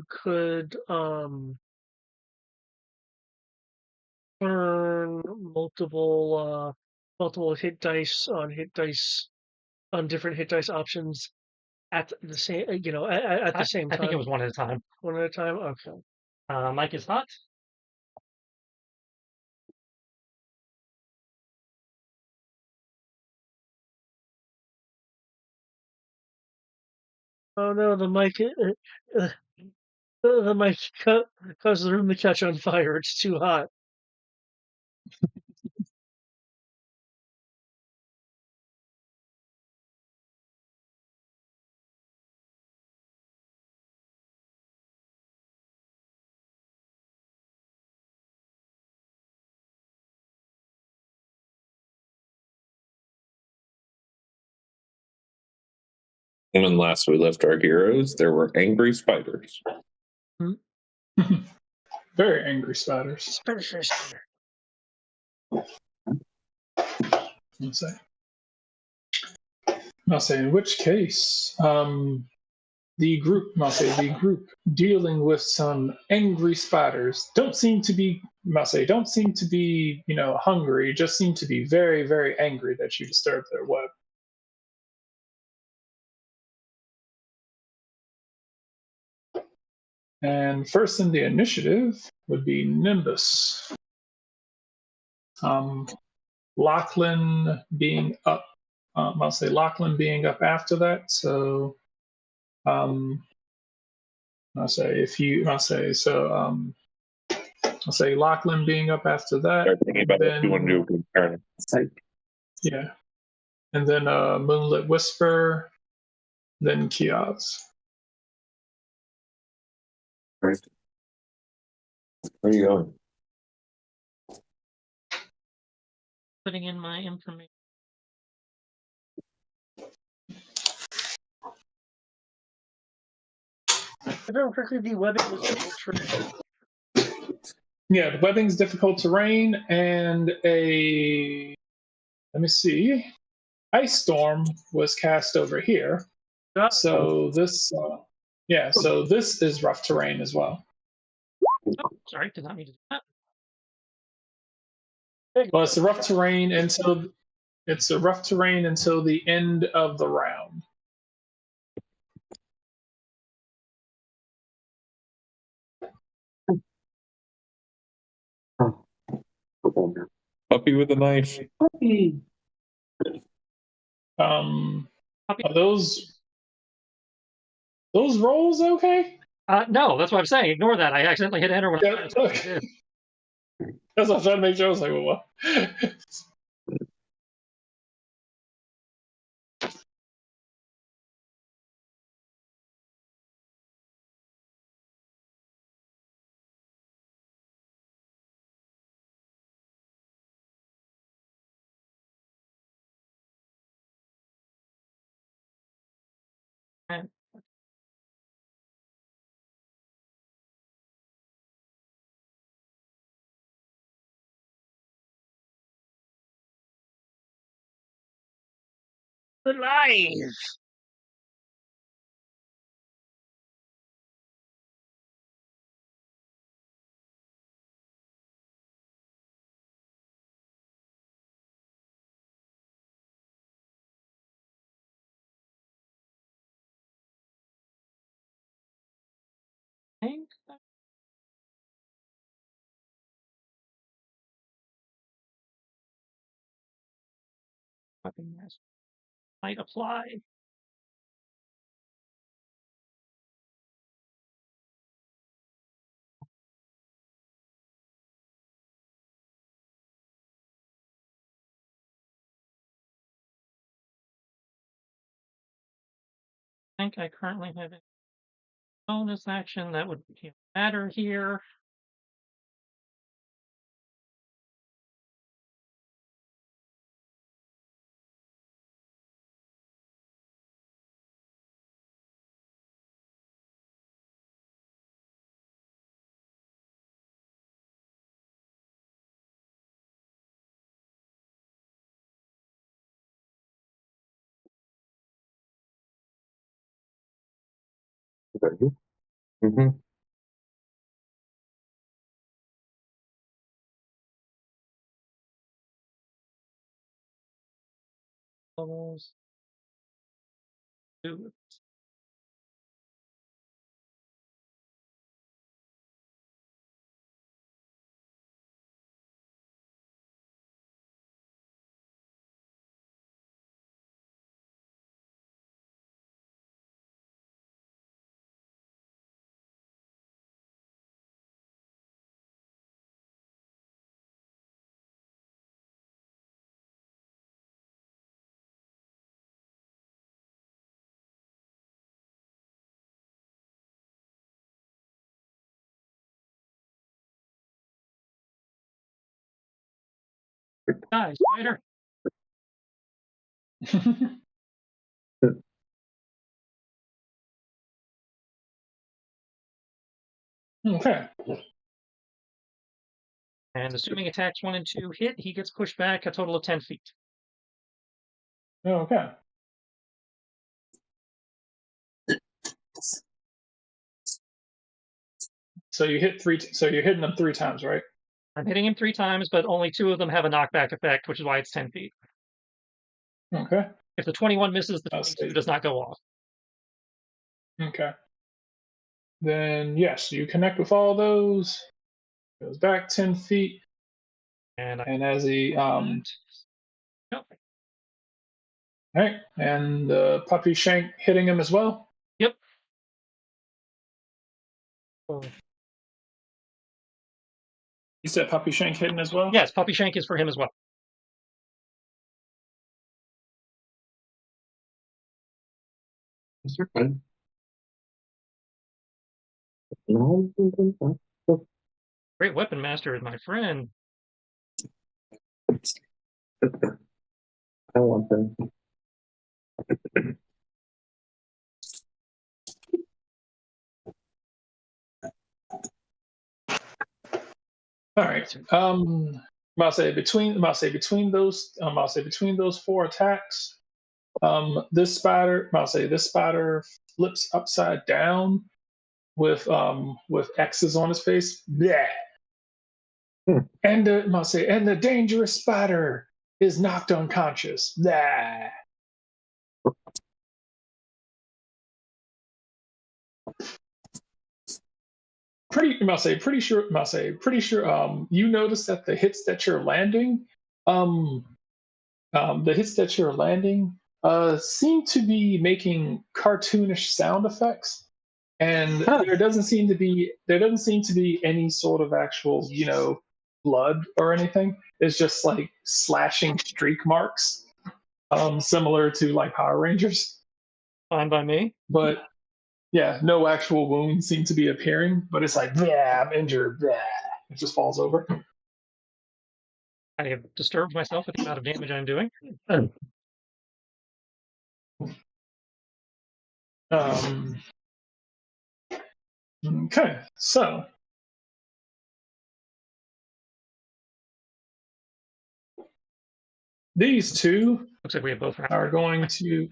you could turn multiple hit dice on different hit dice options at the same at the same I think it time. was one at a time. One at a time. Okay. Mike is hot. Oh no, the mic. The mic causes the room to catch on fire. It's too hot. And when last we left our heroes, there were angry spiders. Very angry spiders. Spider. I'll say, in which case, the group dealing with some angry spiders don't seem to be hungry, just seem to be very, very angry that you disturbed their web. And first in the initiative would be Nimbus. Lachlan being up. I'll say Lachlan being up after that. So, I'll say Lachlan being up after that. Start thinking about if you want to do a good turn. Yeah, and then Moonlit Whisper, then Kiosk. Where are you going? Putting in my information. If I remember correctly, the webbing was difficult terrain. Yeah, the webbing's difficult terrain, and Ice Storm was cast over here. So this, so this is rough terrain as well. Oh, sorry, did not mean to do that. Well, it's a rough terrain until the end of the round. Puppy with a knife. Puppy. Are those rolls okay? No, that's what I'm saying. Ignore that. I accidentally hit enter when I okay. That's what I'm trying to make sure. I was like, well, what? Alive. Might apply. I think I currently have a bonus action that would matter here. Mm-hmm. Ooh. Die, spider. Okay. And assuming attacks 1 and 2 hit, he gets pushed back a total of 10 feet. Okay. So you hit so you're hitting them 3 times, right? I'm hitting him 3 times, but only 2 of them have a knockback effect, which is why it's 10 feet. Okay. If the 21 misses, the I'll 22 see. does not go off. Okay. Then yes, you connect with all those. Goes back 10 feet, And as he Nope. right, and puppy shank hitting him as well. Yep. Oh. You said puppy shank hitting as well. Yes, puppy shank is for him as well. You're fine. Great weapon master is my friend. I want them. All right. I'll say between those 4 attacks, this spider flips upside down with X's on his face. Yeah. And the dangerous spider is knocked unconscious. Yeah. Pretty sure. You notice that the hits that you're landing, seem to be making cartoonish sound effects, and there doesn't seem to be any sort of actual, blood or anything. It's just like slashing streak marks, similar to like Power Rangers. Fine by me. But yeah, no actual wounds seem to be appearing. But it's like, yeah, I'm injured. Yeah, it just falls over. I have disturbed myself with the amount of damage I'm doing. Okay, so these two Looks like we have both. are going to,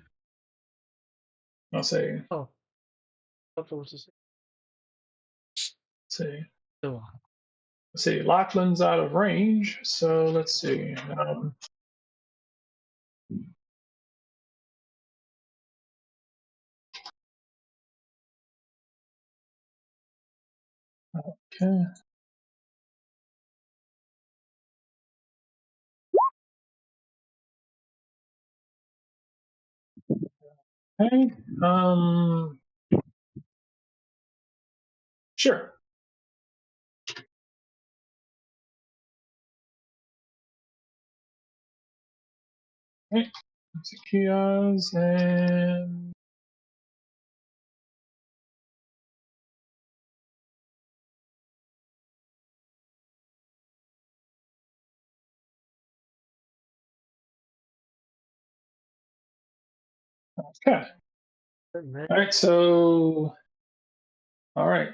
I'll say, Oh. Thought there was see, oh. let's see, Lachlan's out of range, so let's see. Okay. Okay. Sure. Okay. Kios and okay. All right.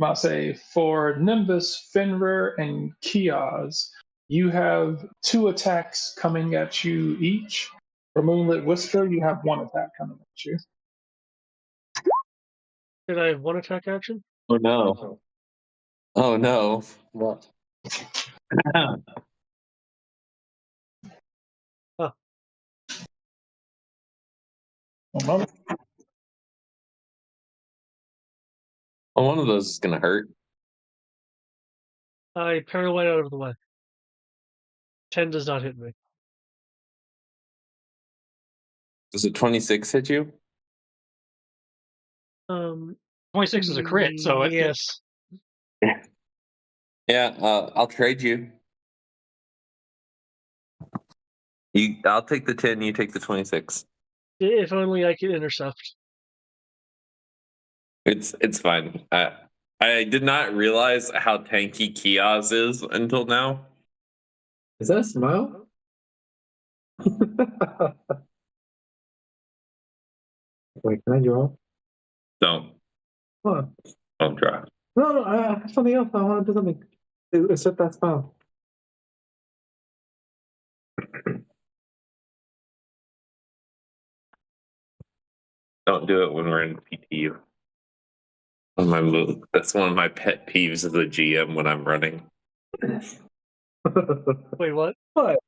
I'll say for Nimbus, Fenrir, and Kios, you have 2 attacks coming at you each. For Moonlit Whisper, you have 1 attack coming at you. Did I have 1 attack action? Oh no. Oh no. What? Huh. One moment. Well, one of those is going to hurt. I parry one out of the way. 10 does not hit me. Does a 26 hit you? 26 is a crit, so it yes. Yeah, I'll trade you. I'll take the 10, you take the 26. If only I could intercept. It's fine. I did not realize how tanky Kios is until now. Is that a smile? Wait, can I draw? Don't What? draw. No, I have something else. I want to do something. Except that smile. Don't do it when we're in PTU. That's one of my pet peeves as a GM when I'm running. Wait, what? What?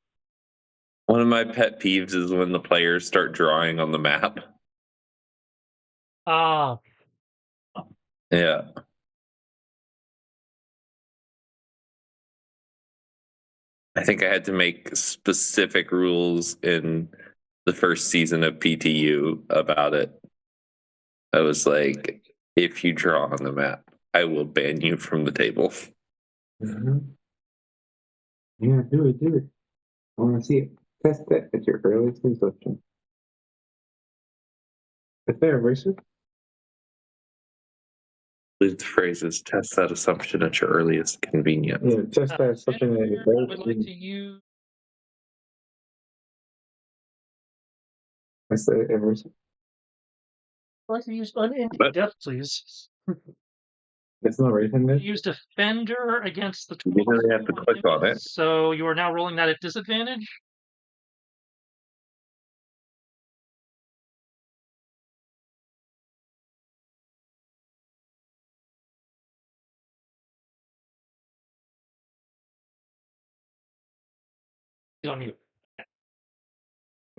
One of my pet peeves is when the players start drawing on the map. Ah, Yeah. I think I had to make specific rules in the first season of PTU about it. I was like, if you draw on the map, I will ban you from the table. Mm-hmm. Yeah, do it. I want to see it. Test that at your earliest consumption. Is there a version? The phrase is test that assumption at your earliest convenience. Yeah, test that something at your I earliest would like convenience. to use. That's the version. I'd like to use unending But- death, please. It's not rating this. Use Defender against the You really have to 22 click on it. So you are now rolling that at disadvantage. He's on mute.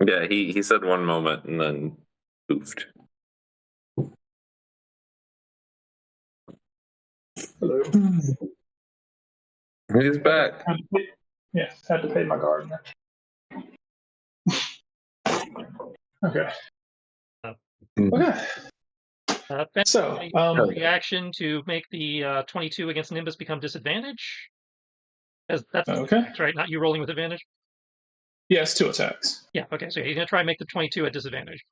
Yeah, he said one moment and then poofed. Hello. He's back. Had to pay my gardener. Okay. Okay. Ben, So, reaction to make the 22 against Nimbus become disadvantage. That's okay. right. Not you rolling with advantage. Yes, 2 attacks. Yeah. Okay. So he's gonna try and make the 22 at disadvantage.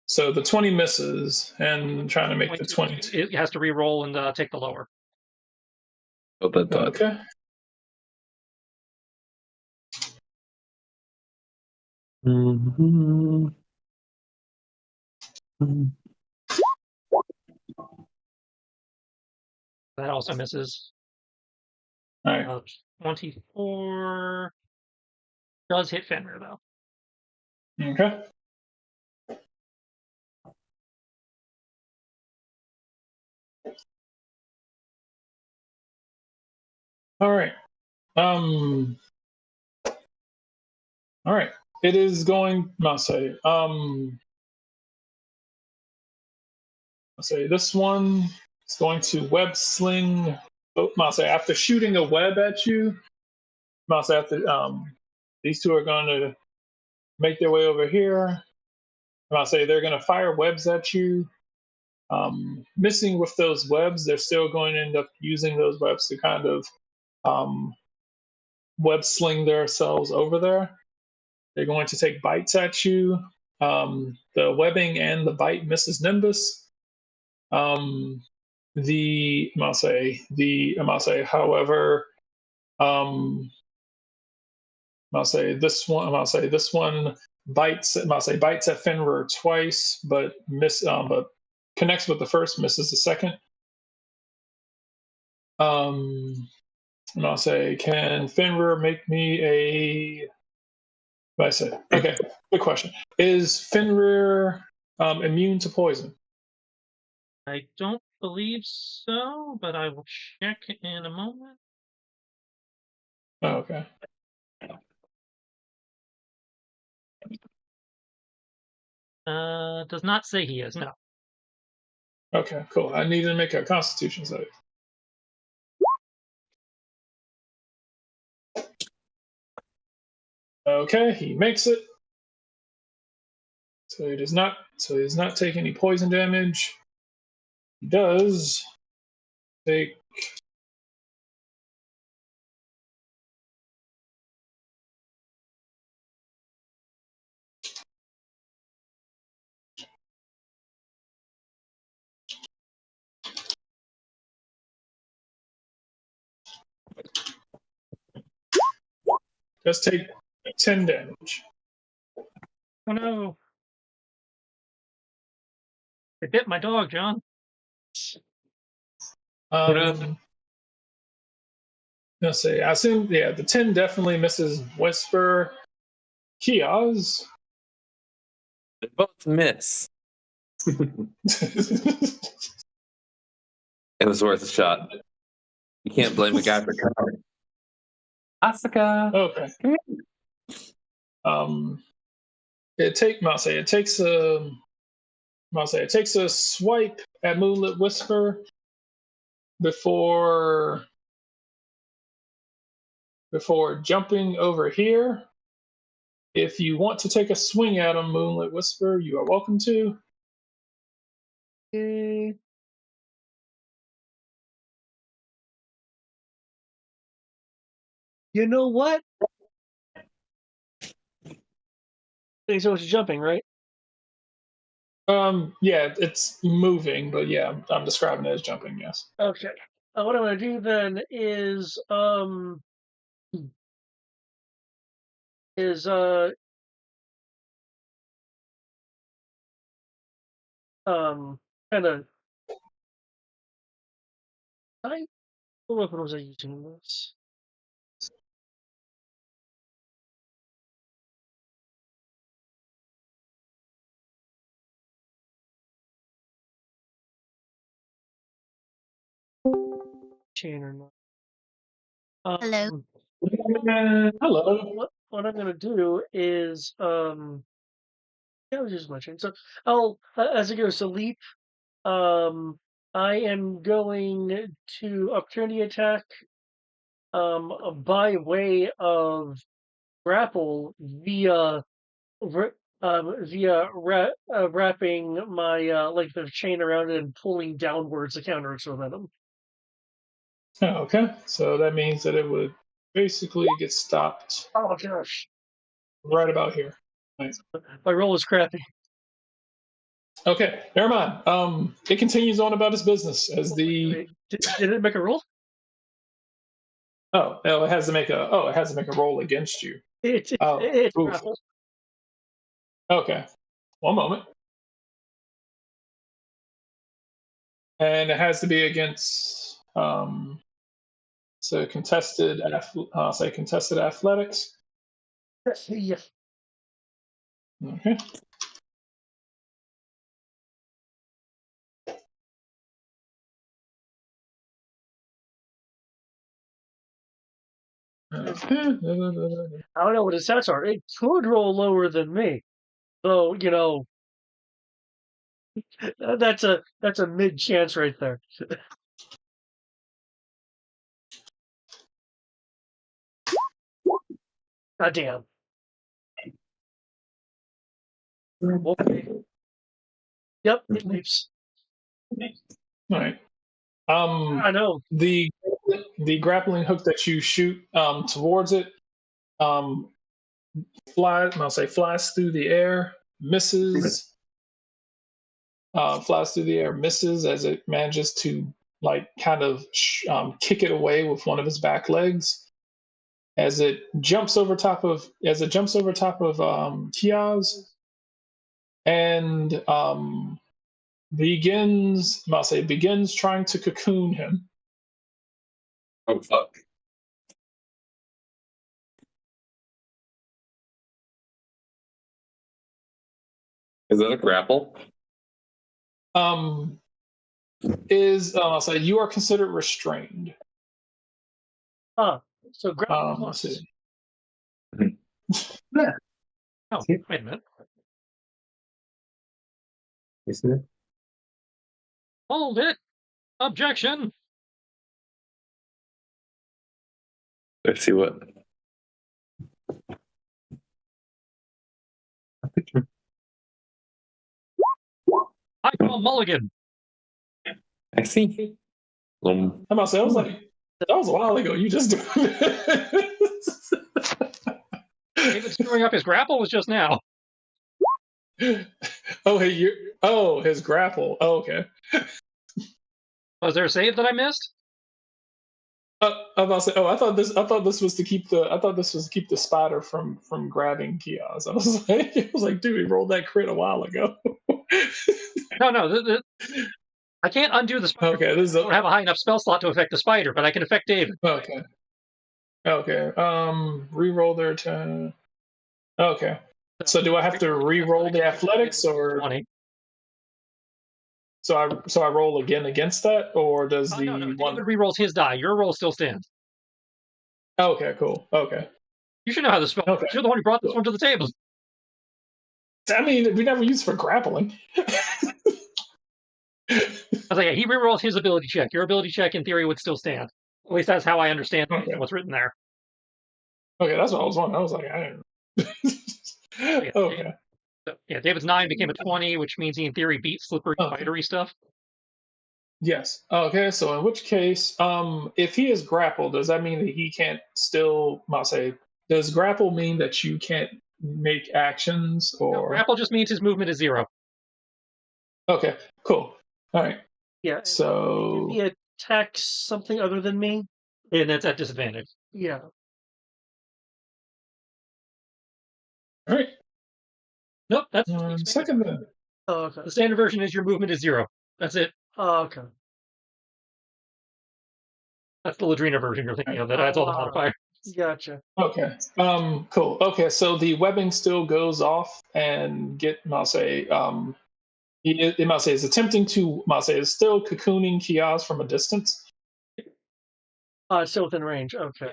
So the 20 misses, and trying to make the 22. It has to re-roll and take the lower. Oh, that's odd. Okay. Mm-hmm. That also misses. All right. 24 does hit Fenrir though. Okay. All right. All right. It is going. I'll say. I'll say this one is going to web sling. I'll say after shooting a web at you. I'll say after these two are going to make their way over here. I'll say they're going to fire webs at you. Missing with those webs, they're still going to end up using those webs to kind of web sling themselves over there. They're going to take bites at you. The webbing and the bite misses Nimbus. However, this one bites. Bites at Fenrir twice, but but connects with the first, misses the second. Can Fenrir make me a? What I say? Okay, good question. Is Fenrir immune to poison? I don't believe so, but I will check in a moment. Oh, okay. Does not say he is. No. Okay, cool. I need to make a Constitution save. Okay, he makes it. So he does not. So he does not take any poison damage. He does take. Does take 10 damage. Oh no! They bit my dog, John. Let's see. I assume, yeah, the 10 definitely misses Whisper. Kiosk. They both miss. It was worth a shot. You can't blame a guy for covering. Asuka. Okay. It takes a swipe at Moonlit Whisper before jumping over here. If you want to take a swing at him, Moonlit Whisper, you are welcome to. Okay. You know what? So it's jumping, right? Yeah, it's moving, but yeah, I'm describing it as jumping. Yes. Okay. What I'm gonna do then is kind of what weapon was I using in this? Chain or not? Hello. Hello. What I'm gonna do is yeah, I'll use my chain. So I'll as it goes to leap. I am going to opportunity attack by way of grapple wrapping my length of chain around it and pulling downwards to counter its momentum. Okay, so that means that it would basically get stopped Oh gosh, right about here. Nice. my roll is crappy. Okay, never mind. It continues on about its business as the Wait, did it make a roll? it has to make a roll against you. It's Oof. grapple. Okay, one moment, and it has to be against contested athletics. Yeah. Okay. Okay. I don't know what his stats are. It could roll lower than me, so that's a mid chance right there. God damn. Okay. Yep, it leaps. All right. I know. The grappling hook that you shoot towards it flies through the air, misses. Flies through the air, misses as it manages to kind of kick it away with one of its back legs. As it jumps over top of Kiaz and begins trying to cocoon him. Oh fuck! Is that a grapple? You are considered restrained. So grapple Let's plus. see. Oh, wait a minute. isn't it? Hold it! Objection! Let's see what. I call Mulligan. I see. I'm about to say, I was like, that was a while ago. You just do it. David screwing up his grapple was just now. Oh, hey, his grapple. Oh, okay. Was there a save that I missed? I'm about to say, I thought this was to keep the spider from grabbing Kiaz. I was like, dude, he rolled that crit a while ago. No. I can't undo the spider. Okay, I don't have a high enough spell slot to affect the spider, but I can affect David. Okay. Reroll their turn. Okay. So do I have to re-roll the athletics, or 20. so I roll again against that, or does the No. one? David re-rolls his die. Your roll still stands. Okay, cool. Okay. You should know how the spell works. Okay. You're the one who brought this one to the table. I mean, we never used for grappling. I was like, he re-rolls his ability check. Your ability check, in theory, would still stand. At least that's how I understand what's written there. Okay, that's what I was wondering. I was like, I didn't. Okay. So, yeah, David's 9 became a 20, which means he, in theory, beat slippery spidery stuff. Yes. Okay. So in which case, if he is grappled, does that mean that he can't still? I'll say, does grapple mean that you can't make actions, or No, grapple just means his movement is 0. Okay, cool. All right. Yeah. So If he attacks something other than me, And that's at disadvantage. yeah. all right. Nope, that's Second then. Oh, okay. the standard version is your movement is 0. That's it. Oh, okay. That's the Ladrina version you're thinking of. That adds all the modifiers. Gotcha. Okay. Cool. Okay. So the webbing still goes off, and I'll say, it might say is attempting to, is still cocooning Kiaz from a distance. Still within range. Okay.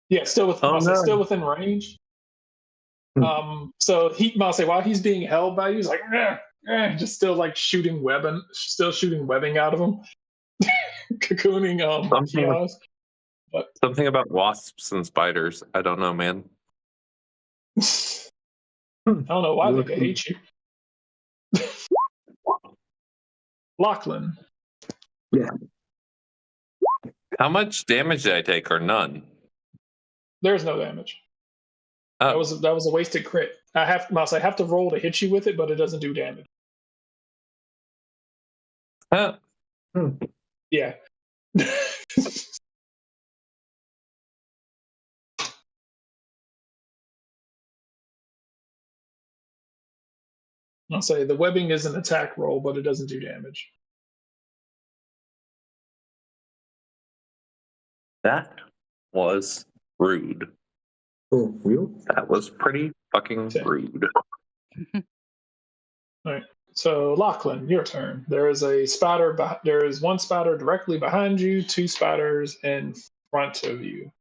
Yeah, still still within range. So while he's being held by you, he's like, just still like shooting webbing out of him, cocooning Kiaz. Something about wasps and spiders. I don't know, man. I don't know why they hate you. Lachlan. Yeah. How much damage did I take, or none? There's no damage. Oh. That was a wasted crit. I have to roll to hit you with it, but it doesn't do damage. Huh. Yeah. I'll say the webbing is an attack roll, but it doesn't do damage. That was rude. Oh, real? That was pretty fucking rude. All right. So Lachlan, your turn. There is a spider. There is one spider directly behind you. 2 spiders in front of you.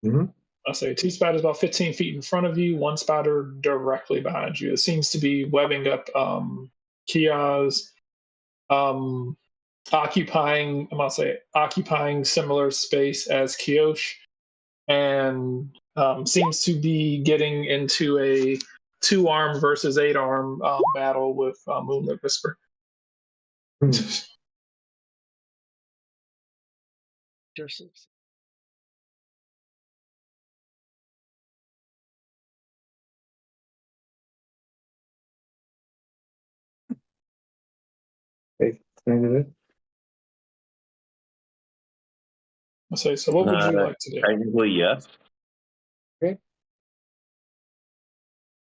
Mm-hmm. I'll say 2 spiders about 15 feet in front of you. 1 spider directly behind you. It seems to be webbing up Kiaz, occupying similar space as Kiosh, and seems to be getting into a 2-arm versus 8-arm battle with Moonlit Whisper. Okay, can I do this? I'll say, so what would you like to do? Technically, yes. Okay.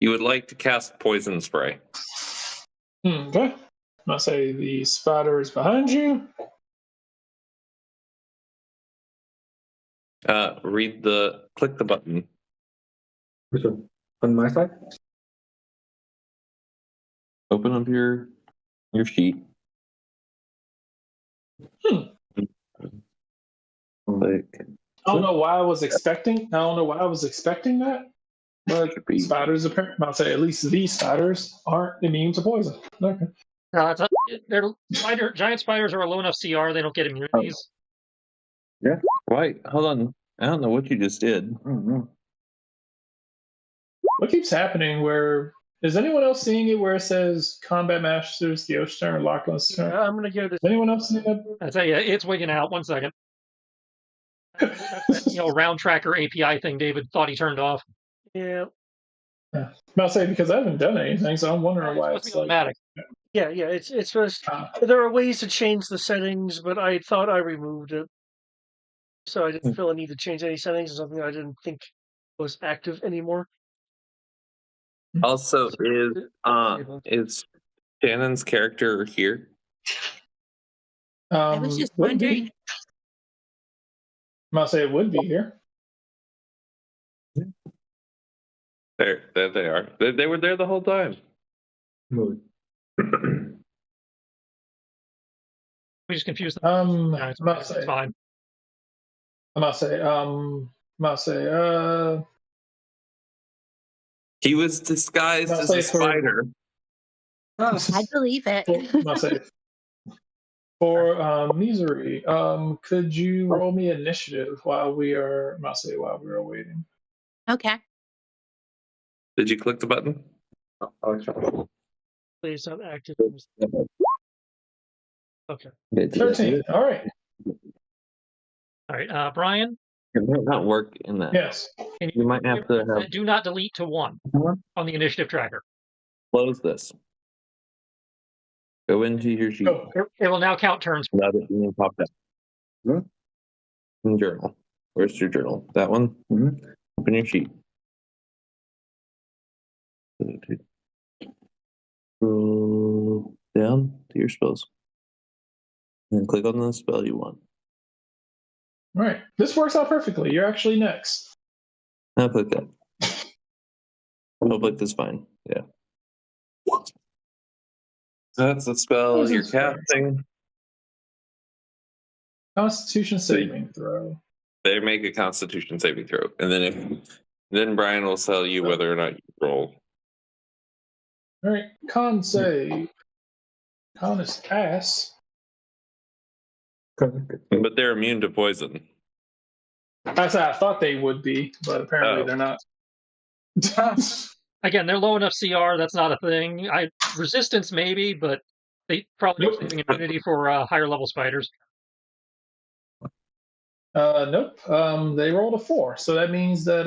You would like to cast poison spray. Okay. I'll say the spider is behind you. Click the button. Which one? On my side? Open up your sheet. Click. I don't know why I was expecting that. But spiders, apparently, I'll say at least these spiders aren't immune to poison. Okay. No, giant spiders are a low enough CR. They don't get immunities. Wait, hold on. I don't know what you just did. What keeps happening? Where is anyone else seeing it? Where it says Combat Masters, the Ocean turn, Lachlan's turn. Yeah, I'm gonna go to. Is anyone else seeing that? I tell you, it's wigging out. 1 second. That's that, round tracker API thing David thought he turned off. Yeah. I'll say because I haven't done anything, so I'm wondering why It's it's supposed to be automatic. Yeah, it's supposed. There are ways to change the settings, but I thought I removed it, so I didn't feel a need to change any settings. Or something I didn't think was active anymore. Also, is Shannon's character here? I was just would be. wondering. I'll say it would be here. There they are. They were there the whole time. We just confused them. Yeah, it's fine. I'm say, He was disguised as say a spider. I believe it. I'll say for misery. Could you roll me initiative while we are? While we are waiting. Okay. Did you click the button? It's not active. Okay. 13. All right. All right, Brian. It might not work in that. Yes. You might have to have. Do not delete to 1 on the initiative tracker. Close this. Go into your sheet. Oh. It will now count turns. Without it being popped up. Journal. Where's your journal? That one? Open your sheet. Scroll down to your spells. And click on the spell you want. All right. This works out perfectly. You're actually next. Now click that. Public is fine. Yeah. So that's the spell you're casting. Constitution saving throw. They make a Constitution saving throw, and then Brian will tell you whether or not you roll. All right. Con save. Con is pass. But they're immune to poison. That's how I thought they would be, but apparently they're not. Again, they're low enough CR. That's not a thing. Resistance maybe, but they probably have saving immunity for higher level spiders. Nope. They rolled a 4, so that means that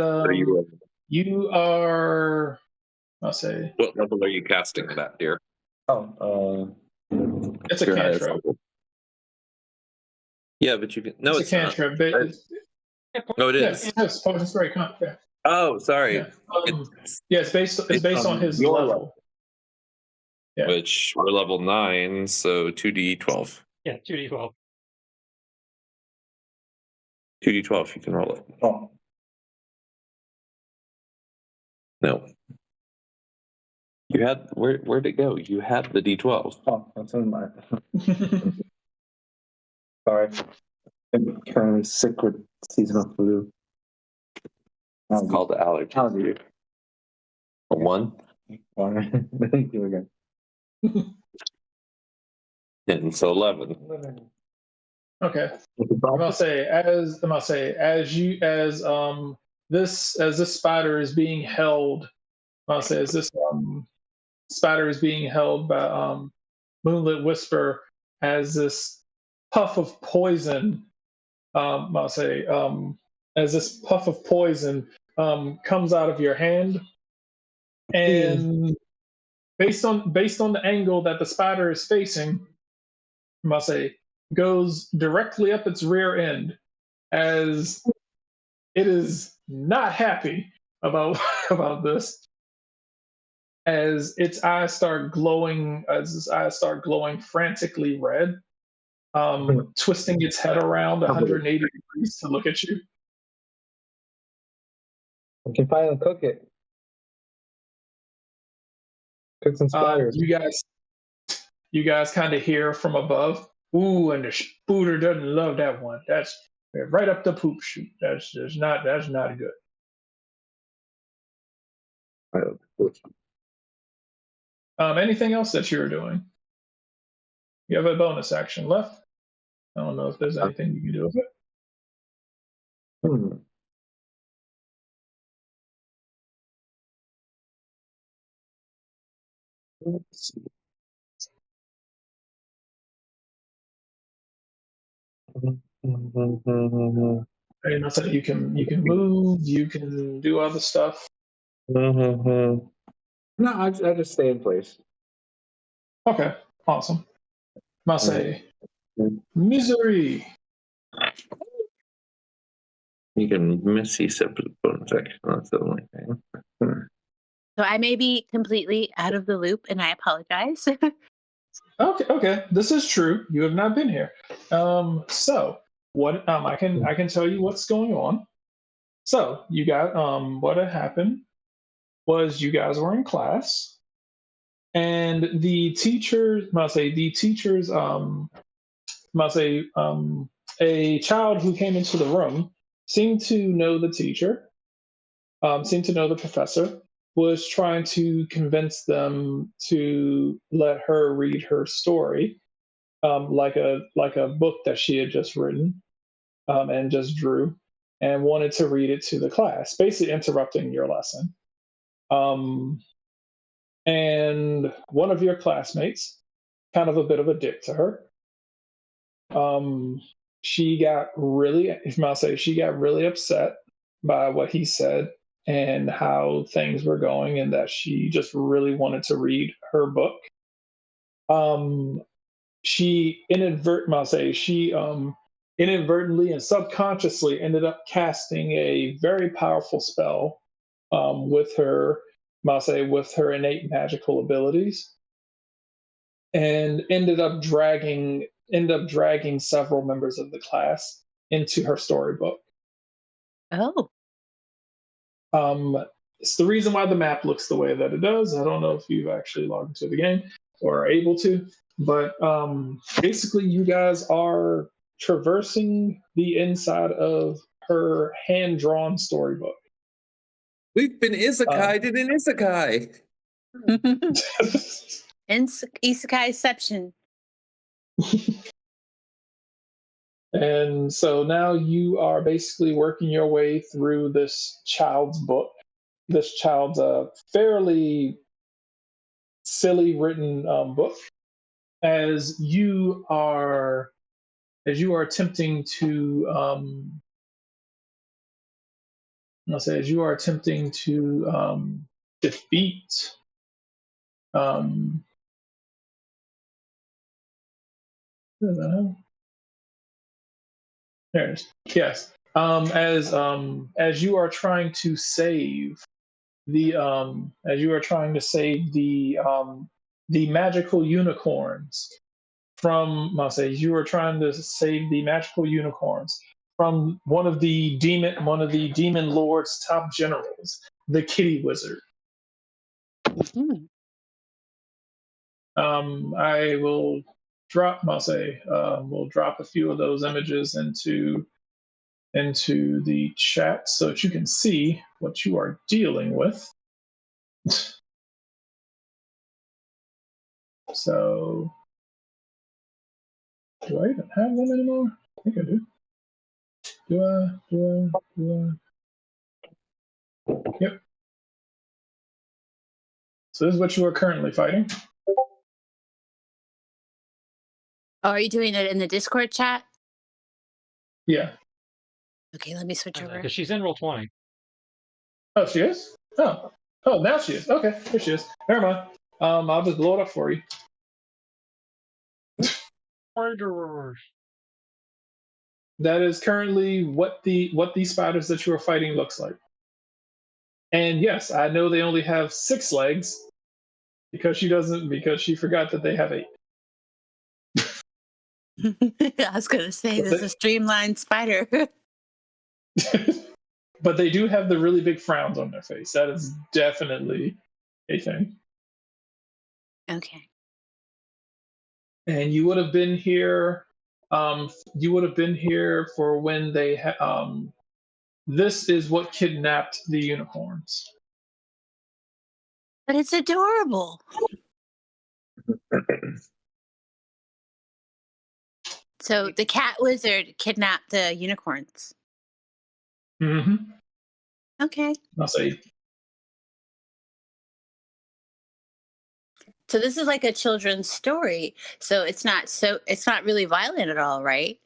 you are. I'll say. What level are you casting that, dear? It's a cantrip. Yeah, but you can. No, it's a cantrip. No, it is. Yes, poison spray. Yeah. Oh, sorry. Yeah, it's based on his level. Yeah. Which we're level 9, so 2d12. Yeah, 2d12. 2d12, you can roll it. Oh. No. You had where'd it go? You had the d12. Oh, that's in my. Sorry. I'm currently sick with seasonal flu. It's called allergy. Allergy. A 1? Thank you again. And so 11. Okay. I'm gonna say as this spider is being held. I'll say as this spider is being held by Moonlit Whisper as this puff of poison. I'll say as this puff of poison comes out of your hand, and based on the angle that the spider is facing, I'll say goes directly up its rear end, as it is not happy about this. As its eyes start glowing frantically red, twisting its head around 180 degrees to look at you. We can finally cook it. Cook some spiders. You guys kind of hear from above. Ooh, and the spooter doesn't love that one. That's right up the poop chute. That's not good. Anything else that you're doing? You have a bonus action left. I don't know if there's anything you can do with it. Hmm. Let's see. I mean, that's it. You can move. You can do other stuff. No, I just stay in place. Okay, awesome. Masay, misery. You can miss these separate bonus action. That's the only thing. So I may be completely out of the loop, and I apologize. Okay. This is true. You have not been here. So what? I can tell you what's going on. So you got what had happened was you guys were in class, and the teachers, must say a child who came into the room seemed to know the teacher, seemed to know the professor, was trying to convince them to let her read her story, like a book that she had just written, and just drew, and wanted to read it to the class, basically interrupting your lesson. Um, and one of your classmates, kind of a bit of a dick to her, um, she got really, if I say, she got really upset by what he said and how things were going, and that she just really wanted to read her book. Um, she inadvertently and subconsciously ended up casting a very powerful spell, with her, with her innate magical abilities, and ended up dragging several members of the class into her storybook. Oh, Um, it's the reason why the map looks the way that it does. I don't know if you've actually logged into the game or are able to, but basically, you guys are traversing the inside of her hand drawn storybook. We've been isekai in an isekai. Isekaiception. And so now you are basically working your way through this child's book, this child's fairly silly written book, as you are attempting to as you are attempting to defeat um, what the hell? There it is. Yes. As you are trying to save the magical unicorns from, you are trying to save the magical unicorns from one of the demon lord's top generals, the kitty wizard. Mhm. I will we'll drop a few of those images into the chat so that you can see what you are dealing with. So, do I even have them anymore? I think I do. Do I? Yep. So this is what you are currently fighting. Oh, are you doing it in the Discord chat? Yeah. Okay, let me switch over. Because she's in roll 20. Oh, she is? Oh. Oh, now she is. Okay, here she is. Never mind. I'll just blow it up for you. Murderers. That is currently what the spiders that you are fighting looks like. And yes, I know they only have 6 legs because she forgot that they have 8. I was gonna say this is a streamlined spider. But they do have the really big frowns on their face. That is definitely a thing. Okay. And you would have been here. For when they. This is what kidnapped the unicorns. But it's adorable. So the cat wizard kidnapped the unicorns. Mm-hmm. Okay. I'll say So this is like a children's story. So it's not really violent at all, right?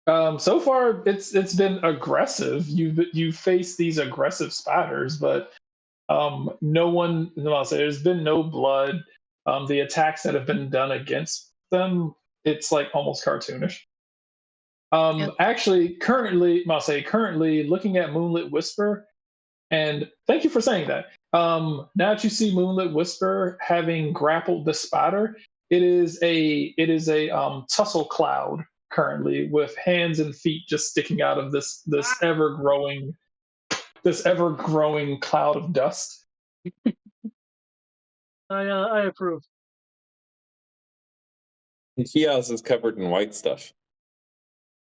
so far it's been aggressive. You face these aggressive spiders, but no one. No, I'll say there's been no blood. The attacks that have been done against them, it's like almost cartoonish. Okay. Actually, currently looking at Moonlit Whisper, and thank you for saying that. Now that you see Moonlit Whisper having grappled the spider, it is a tussle cloud currently with hands and feet just sticking out of this ever growing cloud of dust. I approve. The kiosk is covered in white stuff.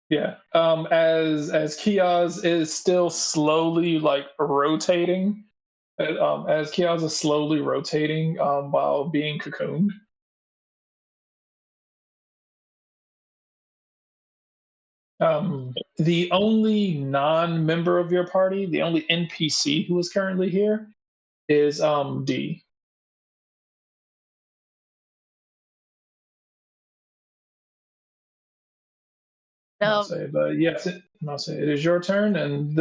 Yeah. As Kiosk is still slowly like rotating, as Kiosk is slowly rotating while being cocooned. The only non-member of your party, the only NPC who is currently here, is D. I'll So say, but yes, I'll say it is your turn, and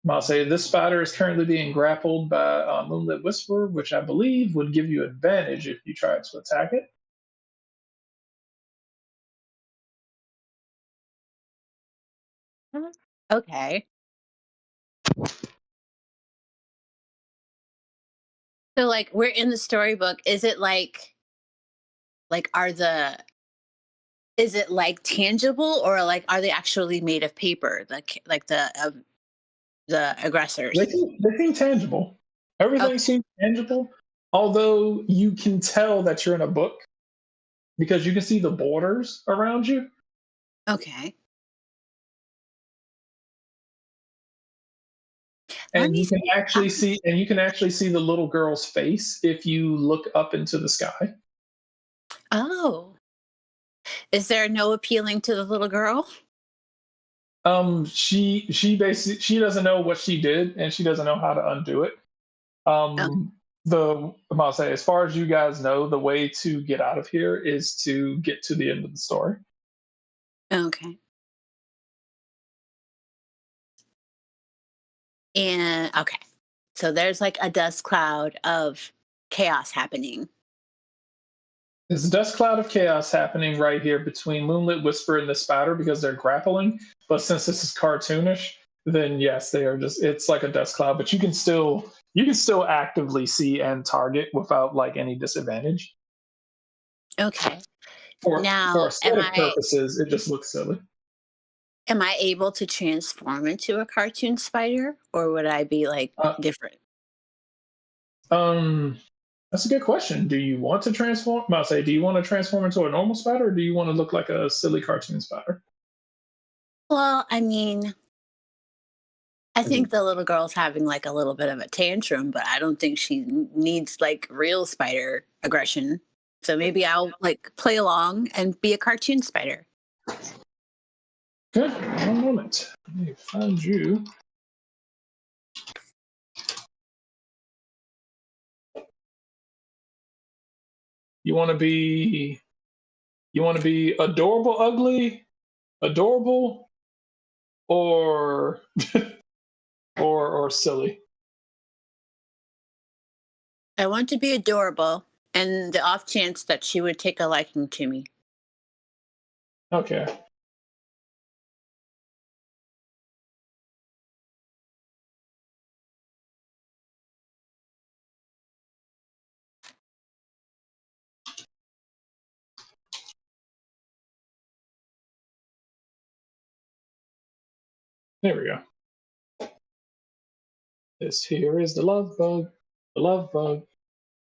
I'll say this spider is currently being grappled by Moonlit Whisper, which I believe would give you advantage if you tried to attack it. okay. So like we're in the storybook. Is it like are the is it like tangible or like are they actually made of paper? Like the They aggressors. seem, they seem tangible. Everything Okay. seems tangible, although you can tell that you're in a book because you can see the borders around you. Okay. Let And me you can see. actually see the little girl's face if you look up into the sky. Oh, is there no appealing to the little girl? She doesn't know what she did and she doesn't know how to undo it. Oh, I'll say, as far as you guys know, the way to get out of here is to get to the end of the story. okay. And okay. So there's like a dust cloud of chaos happening. There's a dust cloud of chaos happening right here between Moonlit Whisper and the spider because they're grappling. But since this is cartoonish, then yes, they are just it's like a dust cloud, but you can still actively see and target without like any disadvantage. Okay. For Now, aesthetic purposes, it just looks silly. am I able to transform into a cartoon spider or would I be like Uh, different? um that's a good question. Do you want to transform? I'll say, do you want to transform into a normal spider or do you want to look like a silly cartoon spider? Well, I mean, I Mhm. think the little girl's having like a little bit of a tantrum, but I don't think she needs like real spider aggression. So maybe I'll like play along and be a cartoon spider. Good. One moment. Let me find you. You want to be adorable ugly, adorable, or or silly. I want to be adorable and the off chance that she would take a liking to me. Okay. There we go. This here is the love bug. The love bug.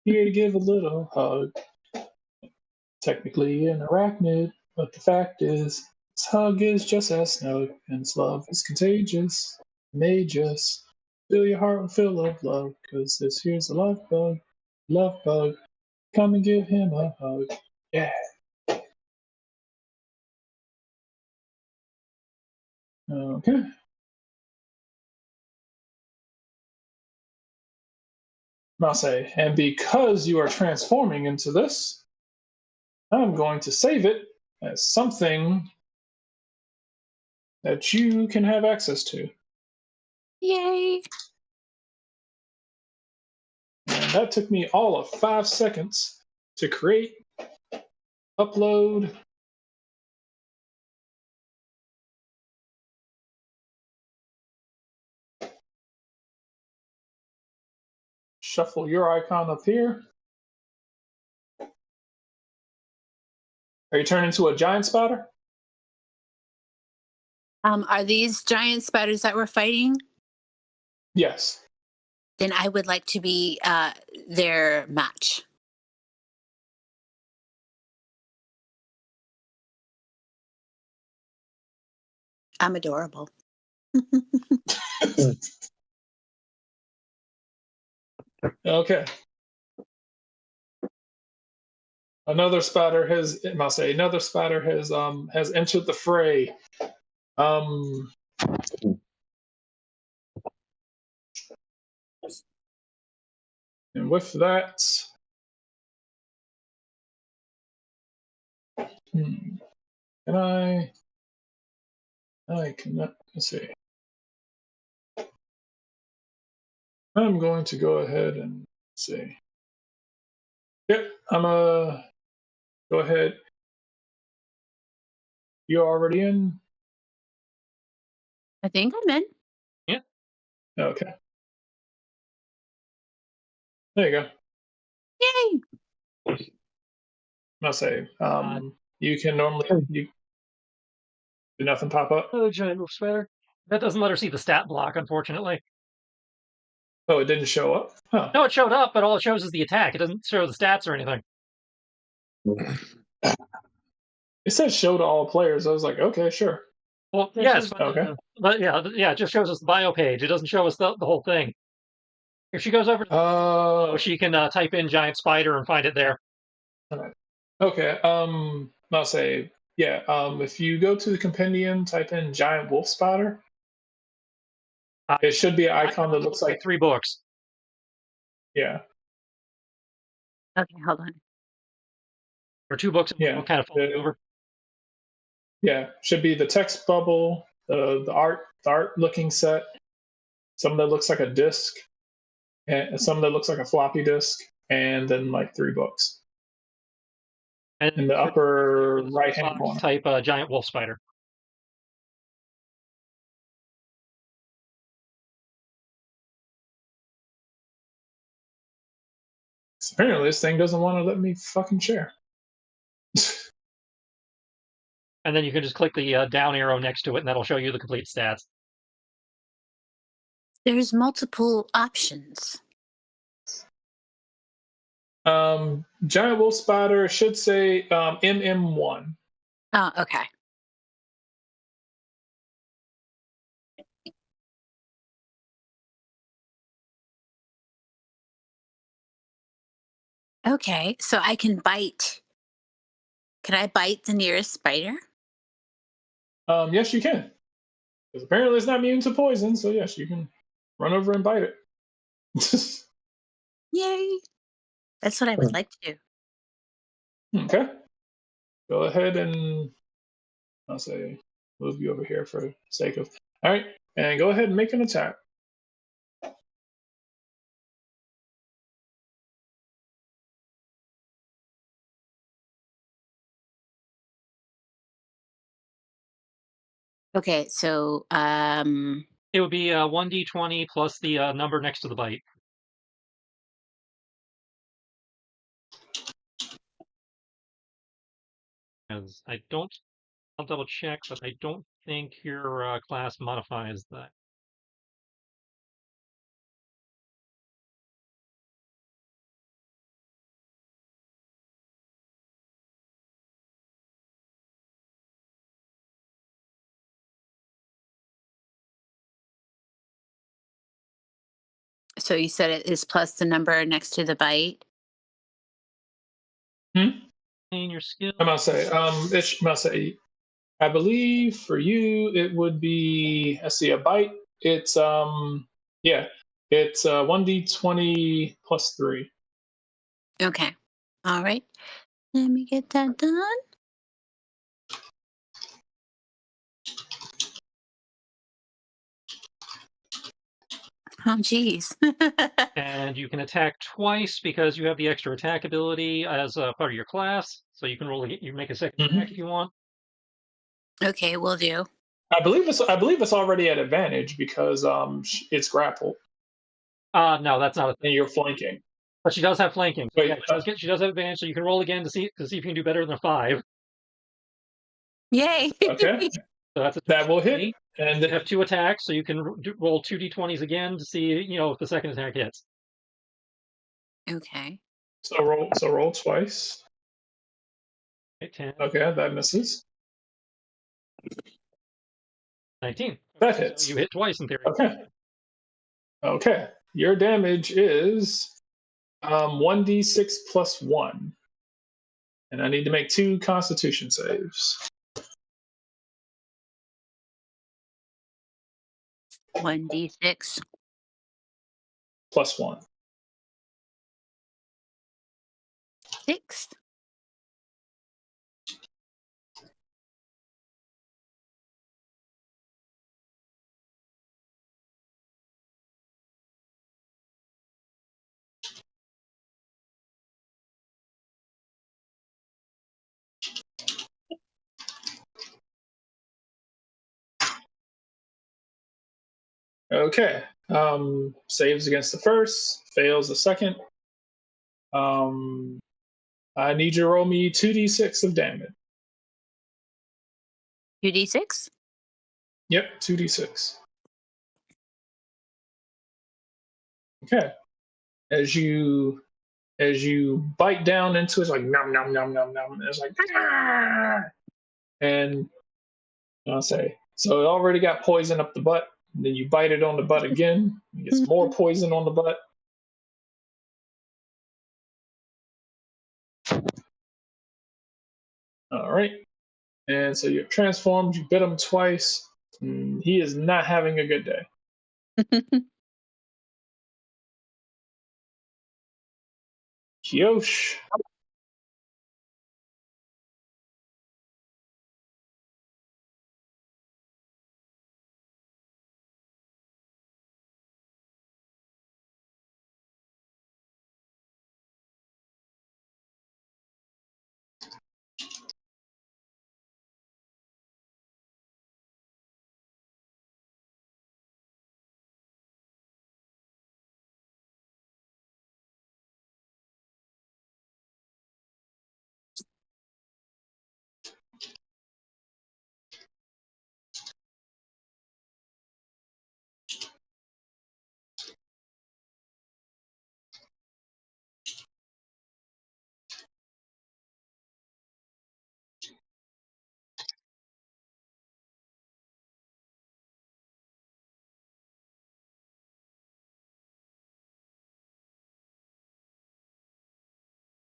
Here to give a little hug. Technically an arachnid, but the fact is, its hug is just as snug, and its love is contagious. May just fill your heart with fill of love, cause this here's a love bug. Love bug. Come and give him a hug. Yeah. Okay. Mase, and because you are transforming into this, I'm going to save it as something that you can have access to. Yay! And that took me all of 5 seconds to create, upload. Shuffle your icon up here. Are you turning into a giant spider? Are these giant spiders that we're fighting? Yes. Then I would like to be their match. I'm adorable. Okay. Another spider has entered the fray. And with that, can I cannot, let's see. I'm going to go ahead and see. Yep, I'm go ahead. You're already in? I think I'm in. Yeah. Okay. There you go. Yay! I'll say, you can normally do nothing pop up. Another giant wolf spider. That doesn't let her see the stat block, unfortunately. Oh, it didn't show up? Huh. No, it showed up, but all it shows is the attack. It doesn't show the stats or anything. It says show to all players. I was like, okay, sure. Well, That yes, shows- Okay. but yeah, it just shows us the bio page. It doesn't show us the whole thing. If she goes over to she can type in giant spider and find it there. Okay. I'll say, yeah. If you go to the compendium, type in giant wolf spider. It should be an icon that looks like 3 books. Yeah. Okay, hold on. Or 2 books Yeah. kind of folded over. Yeah. Should be the text bubble, the art looking set, some that looks like a disc, and some that looks like a floppy disk, and then like 3 books. And In the upper right hand corner. Type giant wolf spider. Apparently, this thing doesn't want to let me fucking share. And then you can just click the down arrow next to it, and that'll show you the complete stats. There's multiple options. Giant wolf spider should say MM1. Oh, okay. Okay, so I can bite. Can I bite the nearest spider? Yes, you can. Because apparently it's not immune to poison, so yes, you can run over and bite it. Yay! That's what I would like to do. Okay. Go ahead and I'll say move you over here for the sake of. All right, and go ahead and make an attack. Okay, so It would be 1d20 plus the number next to the bite. Because I'll double check, but I don't think your class modifies that. so you said it is plus the number next to the bite. And your skill. I must say, I believe for you it would be, let's see, a bite. It's yeah, it's 1d20 plus 3. Okay. All right. Let me get that done. Oh, geez. And you can attack twice because you have the extra attack ability as a part of your class. So you can roll. You make a second attack if you want. Okay, will do. I believe it's already at advantage because it's grappled No, that's not a thing. and you're flanking. But she does have flanking. So Wait, yeah, she does have advantage. So you can roll again to see if you can do better than a 5. Yay. okay, So that's a that will hit, 20. and You have 2 attacks, so you can roll 2d20s again to see if the second attack hits. Okay. so roll twice. Okay, 10, Okay, that misses. 19. That Okay, so hits. you hit twice in theory. Okay, your damage is 1d6 plus 1, and I need to make 2 Constitution saves. 1d6. Plus 1. 6. Okay. Saves against the first, fails the second. I need you to roll me 2d6 of damage. 2d6. Yep, 2d6. Okay. As you bite down into it, it's like nom nom nom nom nom. And it's like "Ah!" And I'll say so. It already got poison up the butt. And then you bite it on the butt again. It gets more poison on the butt. All right. And so you're transformed. You bit him twice. And he is not having a good day. Kyosh.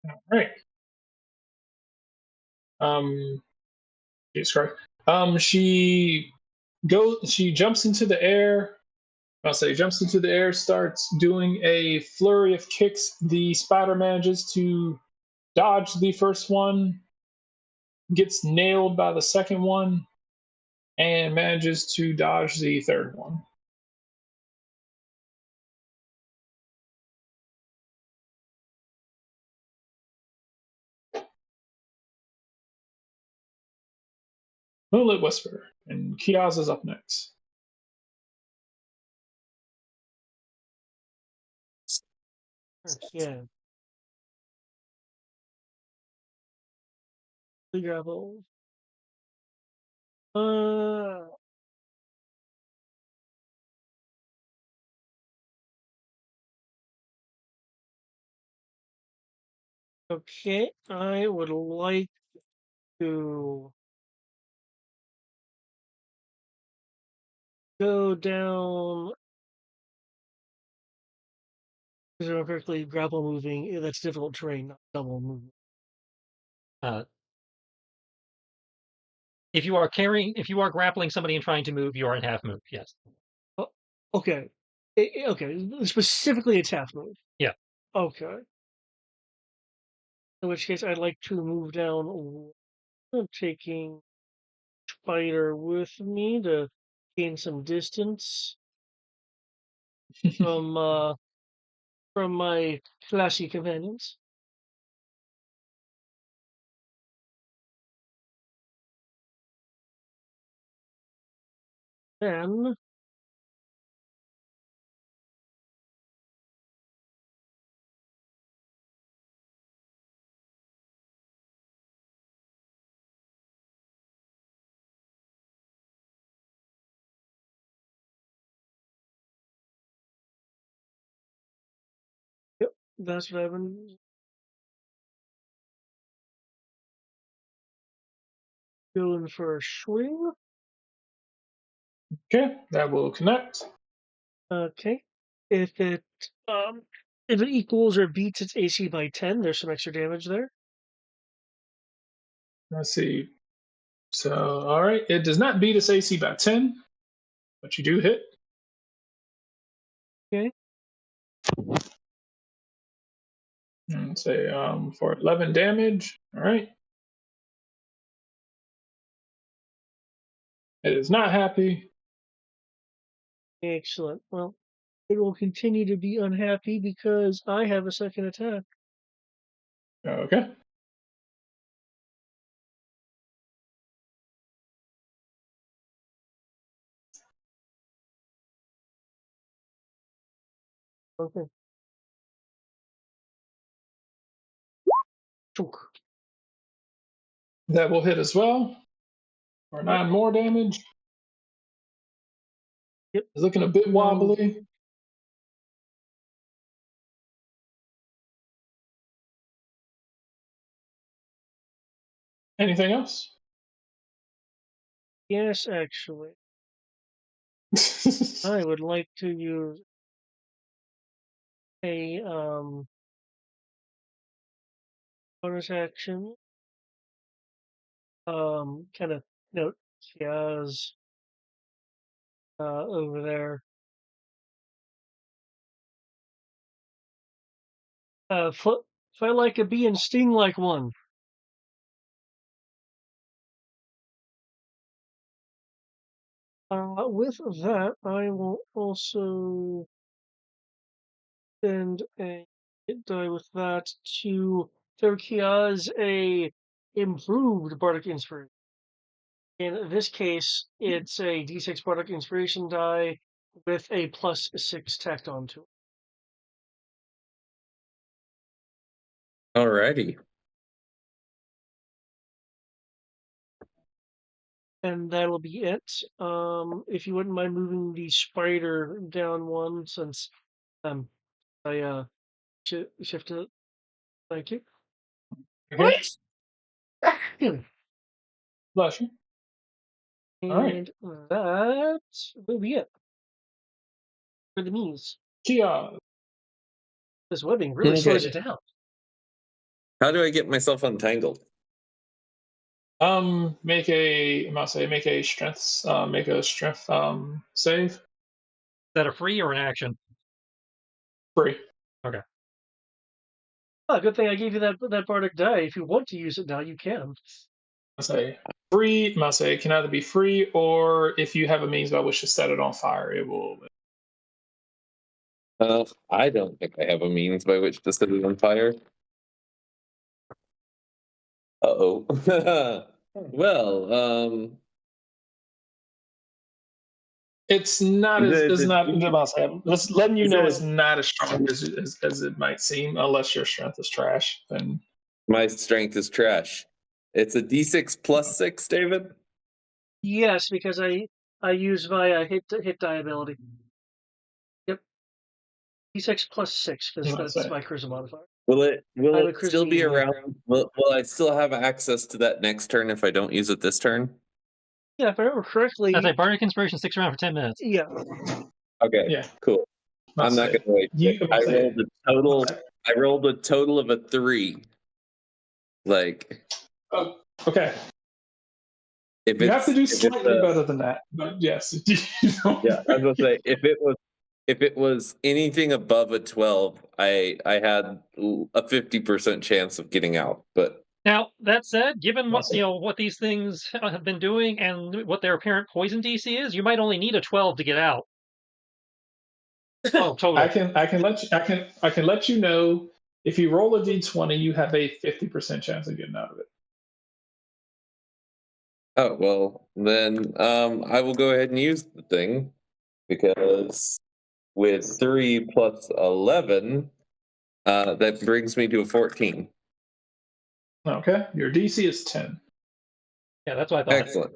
All right. Jesus Christ. She She jumps into the air. I'll say jumps into the air, starts doing a flurry of kicks. The spider manages to dodge the first one, gets nailed by the second one, and manages to dodge the third one. Moonlit Whisper, and Kiaz is up next. Yeah. The gravel. Okay, I would like to go down. Is there correctly grapple moving? That's difficult terrain, not double movement. Uh, If you are grappling somebody and trying to move, you are in half move. Yes. Okay. Okay. Specifically, it's half move. Yeah. Okay. In which case, I'd like to move down. I'm taking Spider with me to gain some distance from my classy companions. Then yep, that's what I've been going for a swing. Okay, that will connect. Okay. If it equals or beats its AC by 10, there's some extra damage there. Let's see. So, all right, it does not beat its AC by 10, but you do hit. Okay. And say for 11 damage. All right. It is not happy. Excellent. Well, it will continue to be unhappy because I have a second attack. Okay. Okay. Chunk. That will hit as well for 9 more damage. Yep. It's looking a bit wobbly. Anything else? Yes, actually. I would like to use a bonus action. Kind of note Kia's over there. Fly like a bee and sting like one. With that, I will also send a hit die with that to throw Kia's a improved Bardic Inspiration. In this case, it's a D6 Bardic Inspiration die with a +6 tacked onto it. Alrighty. And that'll be it. If you wouldn't mind moving the spider down one, since I shifted. Thank you. Okay. Bless you. And All right. that will be it for the me's. Kia. This webbing really Okay. slows it down. How do I get myself untangled? Make a strength save. Is that a free or an action? Free. Okay. Oh, good thing I gave you that bardic die. If you want to use it now, you can. I say free. I say it can either be free or if you have a means by which to set it on fire, it will. I don't think I have a means by which to set it on fire. Uh-oh. Well, It's not as it's not. Let's letting you Is know it- it's not as strong as it might seem, unless your strength is trash. Then my strength is trash. It's a D6 +6, David? Yes, because I use my hit die ability. Yep. D6 +6 because that's my charisma modifier. Will it I'm a still be Christine. around? Will I still have access to that next turn if I don't use it this turn? Yeah, if I remember correctly. That's a Bardic Inspiration sticks around for 10 minutes. Yeah. Okay. yeah, Cool. I'm not gonna wait. I rolled a total of a 3. Like. Oh, okay. if You have to it's do if it's slightly better than that, but yes. yeah, I was gonna say if it was anything above a 12, I had a 50% chance of getting out. But Now, that said, given what That's it. what these things have been doing and what their apparent poison DC is, you might only need a 12 to get out. Oh, total. I can let you know if you roll a d20, you have a 50% chance of getting out of it. oh well, then I will go ahead and use the thing because with 3 plus 11, that brings me to a 14. Okay, your DC is 10. Yeah, that's what I thought. Excellent.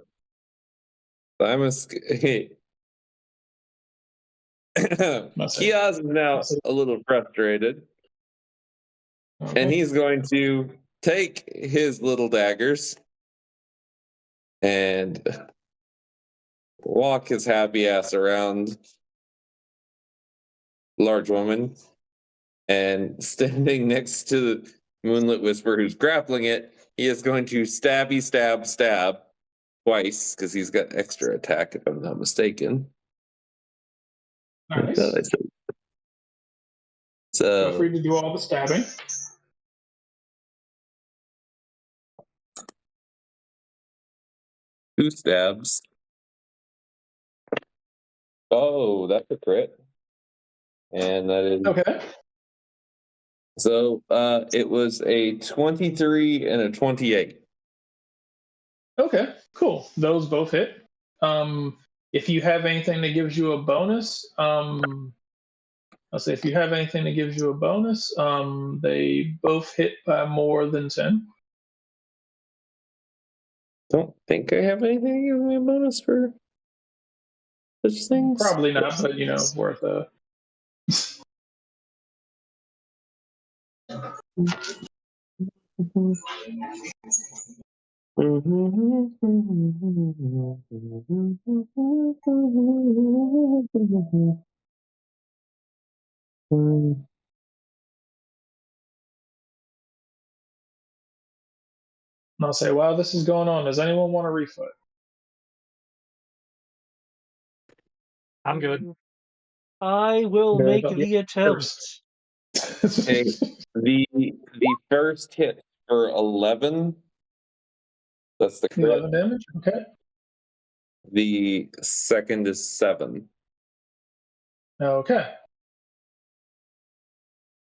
So I'm a Kiaz is now a little frustrated, and Okay. he's going to take his little daggers and walk his happy ass around large woman, and standing next to the Moonlit Whisper who's grappling it, he is going to stab twice because he's got extra attack if I'm not mistaken. Nice. Feel Feel free So to do all the stabbing. 2 stabs. Oh, that's a crit. And that is Okay. so it was a 23 and a 28. Okay. Cool. Those both hit. If you have anything that gives you a bonus, I'll say if you have anything that gives you a bonus, they both hit by more than 10. Don't think I have anything to give me a bonus for such things. Probably not, but worth a. And I'll say, while this is going on, does anyone want a refoot? I'm good. I will Very make well. the attempt. Okay, the first hit for 11. That's the crit. 11 damage. Okay. The second is 7. Okay.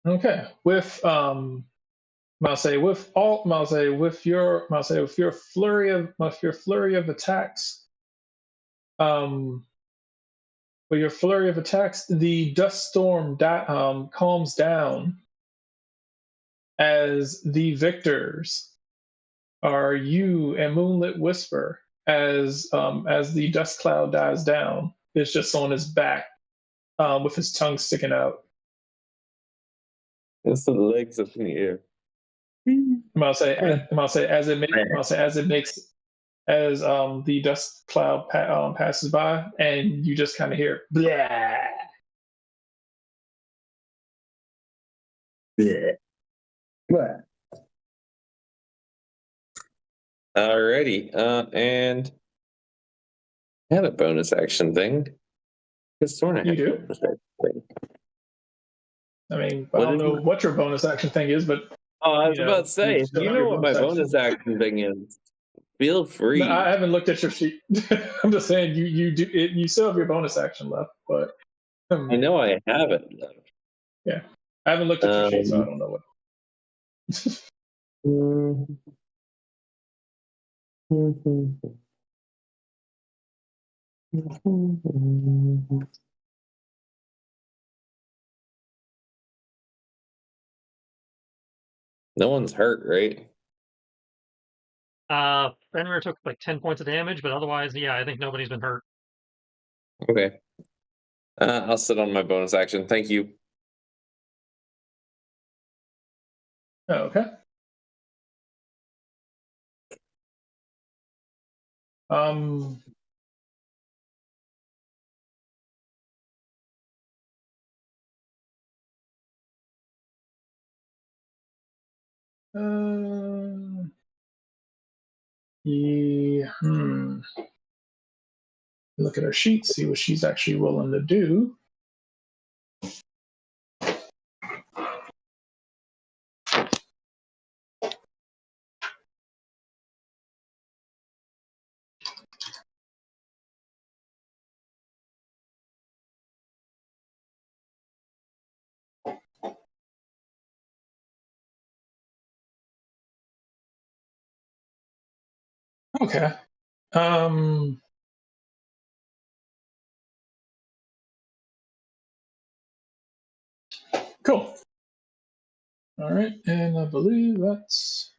Okay. With with your flurry of attacks, with your flurry of attacks, the dust storm calms down as the victors are you and Moonlit Whisper. As the dust cloud dies down, it's just on his back, with his tongue sticking out. It's the legs up in the air. As the dust cloud passes by, and you just kind of hear blah. What? Alrighty, and I had a bonus action thing. Because Sorna You had a do? bonus action thing. I mean, I What don't is know it? what your bonus action thing is, but Oh, I was about to say, you if still you have know your what my bonus action thing is, feel No, free. I haven't looked at your sheet. I'm just saying you still have your bonus action left, but I know I have it left. yeah, I haven't looked at your sheet, so I don't know what. No one's hurt, right? Fenrir took like 10 points of damage, but otherwise, yeah, I think nobody's been hurt. Okay. I'll sit on my bonus action. Thank you. Okay. Um. Look at her sheet, see what she's actually willing to do. Okay. Cool. All right, and I believe that's.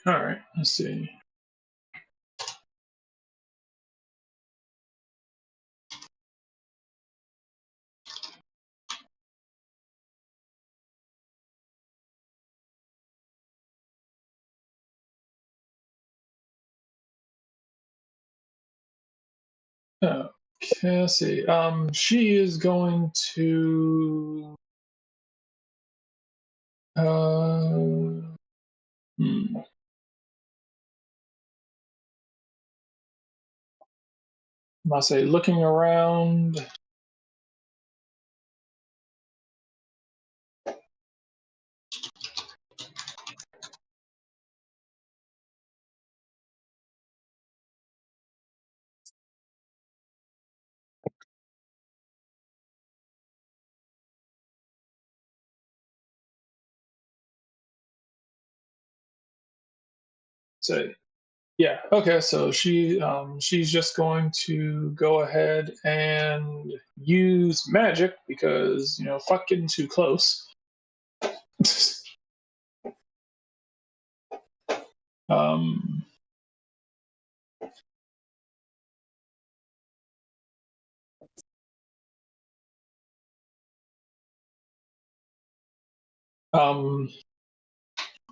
All right, let's see. Okay, let's see. She is going to. I'll say looking around. Say, yeah. Okay, so she's just going to go ahead and use magic because fuck getting too close. um. Um.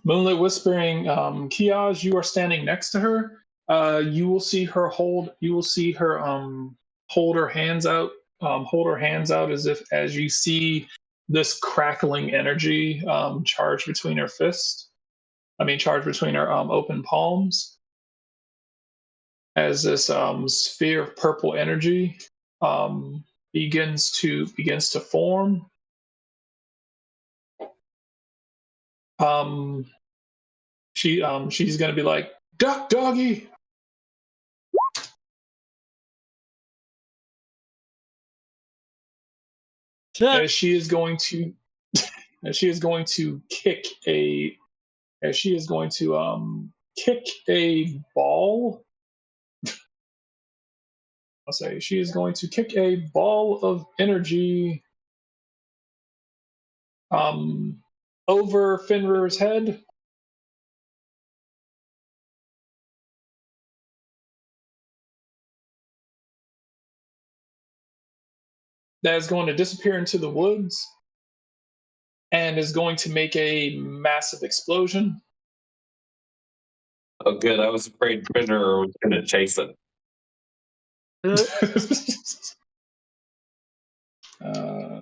Moonlit Whispering, Kiaz, you are standing next to her. You will see her hold. You will see her hold her hands out. Hold her hands out as you see this crackling energy charge between her fists. I mean, charge between her open palms. As this sphere of purple energy begins to form. Um, she's gonna be like, "Duck, doggy." As she is going to kick a kick a ball. I'll say she is going to kick a ball of energy over Fenrir's head. That is going to disappear into the woods and is going to make a massive explosion. Oh, good. I was afraid Twitter was going to chase it. Let's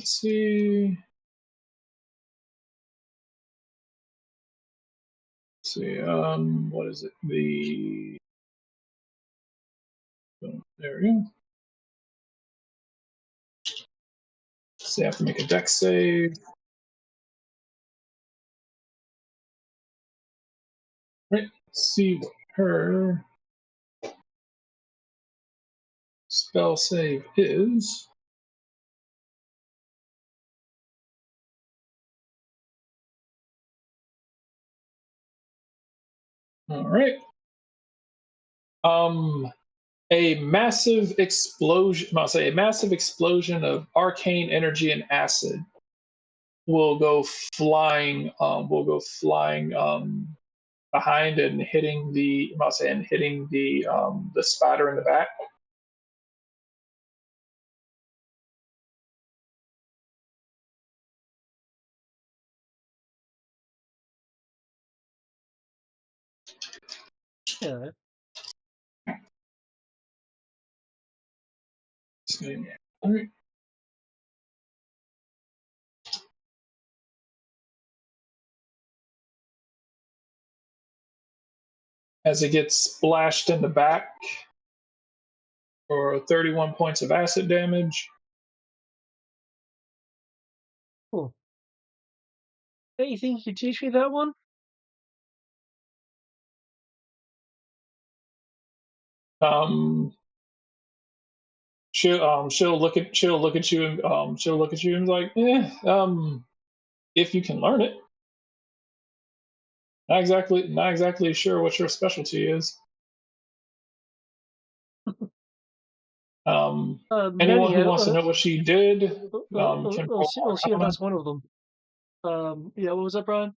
see. Let's see. What is it? There we go. So you have to make a dex save. Right. Let's see what her spell save is. All right. A massive explosion. I'll say a massive explosion of arcane energy and acid will go flying. Behind and hitting the. I'll say and hitting the spider in the back. Yeah. All right. as it gets splashed in the back for 31 points of acid damage. Cool. Hey, you think you could teach me that one? She'll look at you and she'll look at you and be like, if you can learn it. Not exactly sure what your specialty is. Anyone Many. who wants to know what she did can I'll roll see if Arcana. that's one of them. Yeah, what was that, Brian?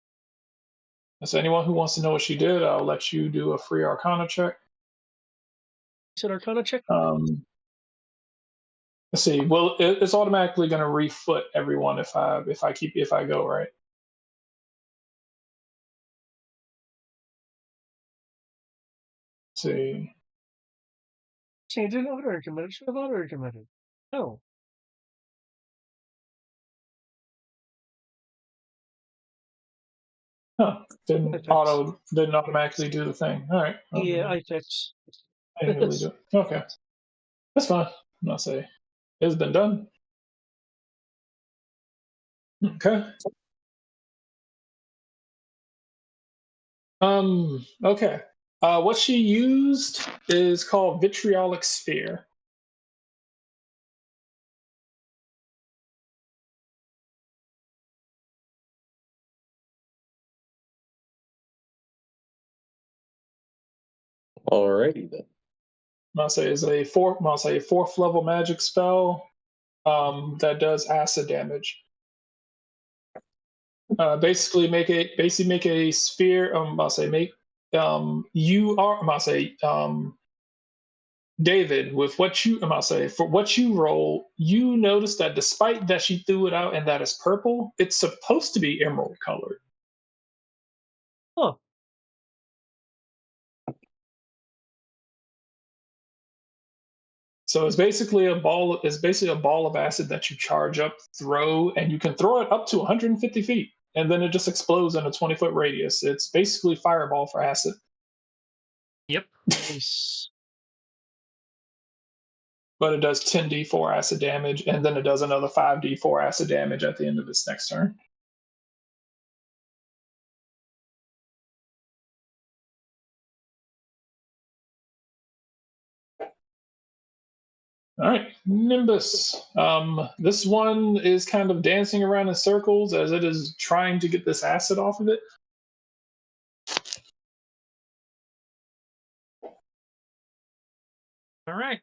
So anyone who wants to know what she did, I'll let you do a free Arcana check. You said Arcana check? Let's see. Well, it's automatically going to refoot everyone if I go right. Let's see. See, it didn't auto recommend it. Should have auto recommended. No. Huh. Didn't automatically do the thing. All right. Yeah, I fixed. I didn't really do it. Okay. That's fine. I'm not saying it's been done. Okay. Okay. What she used is called vitriolic sphere. Alrighty then. I'll say is a fourth level magic spell that does acid damage. Basically make a sphere. I'll say make you are. I'll say David, with what you, I'll say for what you roll, you notice that despite that she threw it out and that is purple, it's supposed to be emerald colored. Oh. So it's basically a ball. It's basically a ball of acid that you charge up, throw, and you can throw it up to 150 feet, and then it just explodes in a 20-foot radius. It's basically fireball for acid. Yep. Nice. But it does 10d4 acid damage, and then it does another 5d4 acid damage at the end of its next turn. All right, Nimbus. This one is kind of dancing around in circles as it is trying to get this acid off of it. All right.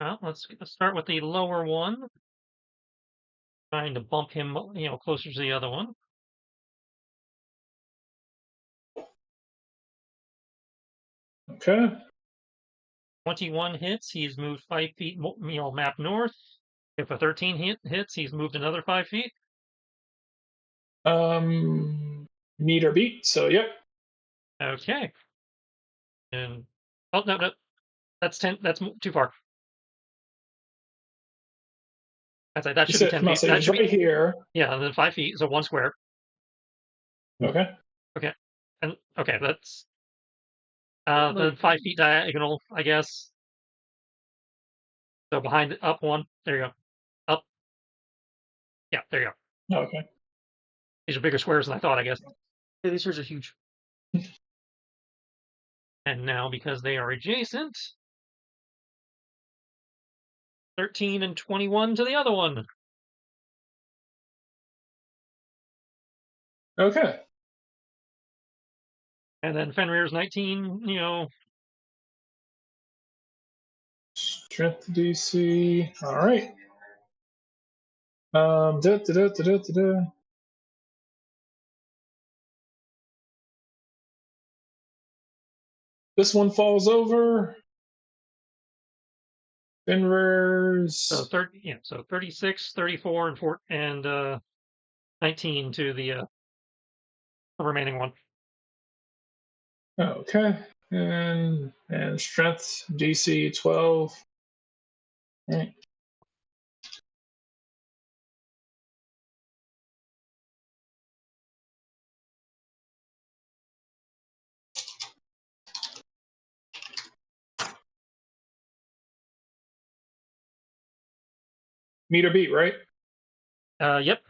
Well, let's start with the lower one. Trying to bump him, closer to the other one. Okay. 21 hits. He's moved 5 feet, map north. If a 13 hits, he's moved another 5 feet. Meet or beat. So yep. Okay. And no, that's 10. That's too far. That should be 10 feet. That should right be here. Yeah, and then 5 feet, so 1 square. Okay. Okay, and okay, that's the 5 feet diagonal, I guess. So behind up 1. There you go. Up. Yeah, there you go. Okay. These are bigger squares than I thought, I guess. Yeah, these squares are huge. And now, because they are adjacent, 13 and 21 to the other one. Okay. And then Fenrir's 19, Strength DC. All right. Da, da, da, da, da, da. This one falls over. Fenrir's. So 36, 34, and 4 and 19 to the remaining one. Okay. And strength DC 12. All right. meter beat, right? Yep.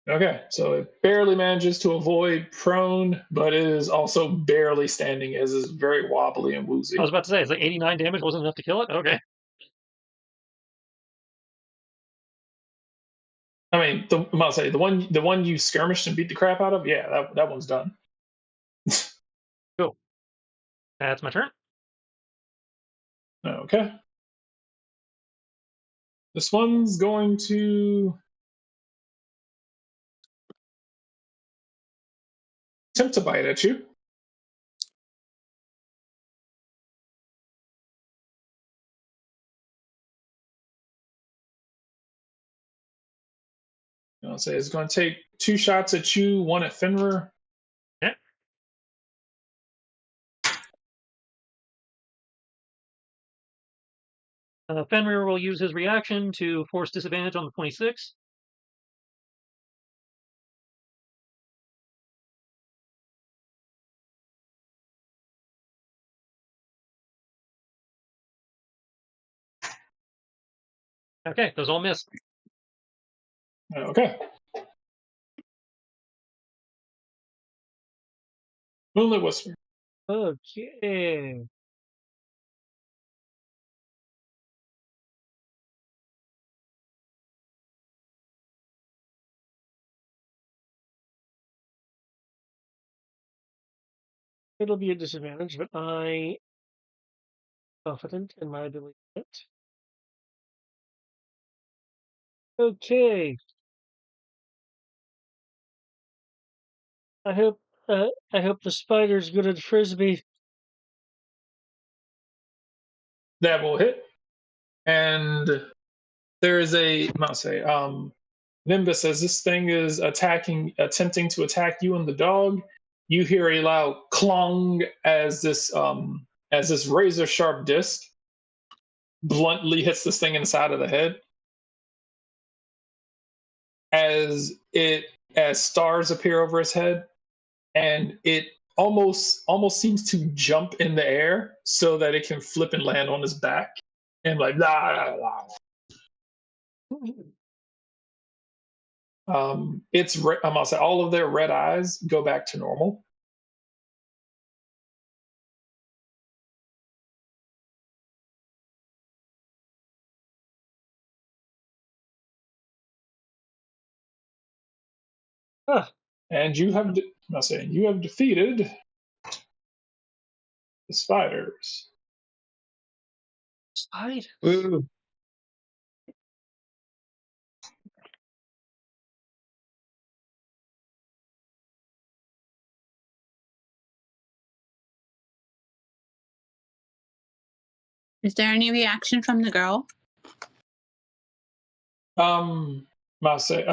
Okay, so it barely manages to avoid prone, but it is also barely standing as is very wobbly and woozy. I was about to say, it's like 89 damage wasn't enough to kill it? Okay. I mean, I'll say the one you skirmished and beat the crap out of, yeah, that one's done. Cool. That's my turn. Okay. This one's going to attempt to bite at you. I'll say it's going to take 2 shots at you, 1 at Fenrir. Yeah. Fenrir will use his reaction to force disadvantage on the 26. Okay, those all miss. Okay. Moonlit Whisper. Okay. It'll be a disadvantage, but I confident in my ability to hit. Okay. I hope the spider's good at frisbee. That will hit. And there is I'll say, Nimbus, as this thing is attempting to attack you and the dog, you hear a loud clong as this razor sharp disc bluntly hits this thing inside of the head. As stars appear over his head, and it almost seems to jump in the air so that it can flip and land on his back, and like blah, blah, blah. I'm gonna say all of their red eyes go back to normal. And you have defeated the spiders. Spider. Woo. Is there any reaction from the girl? I'll say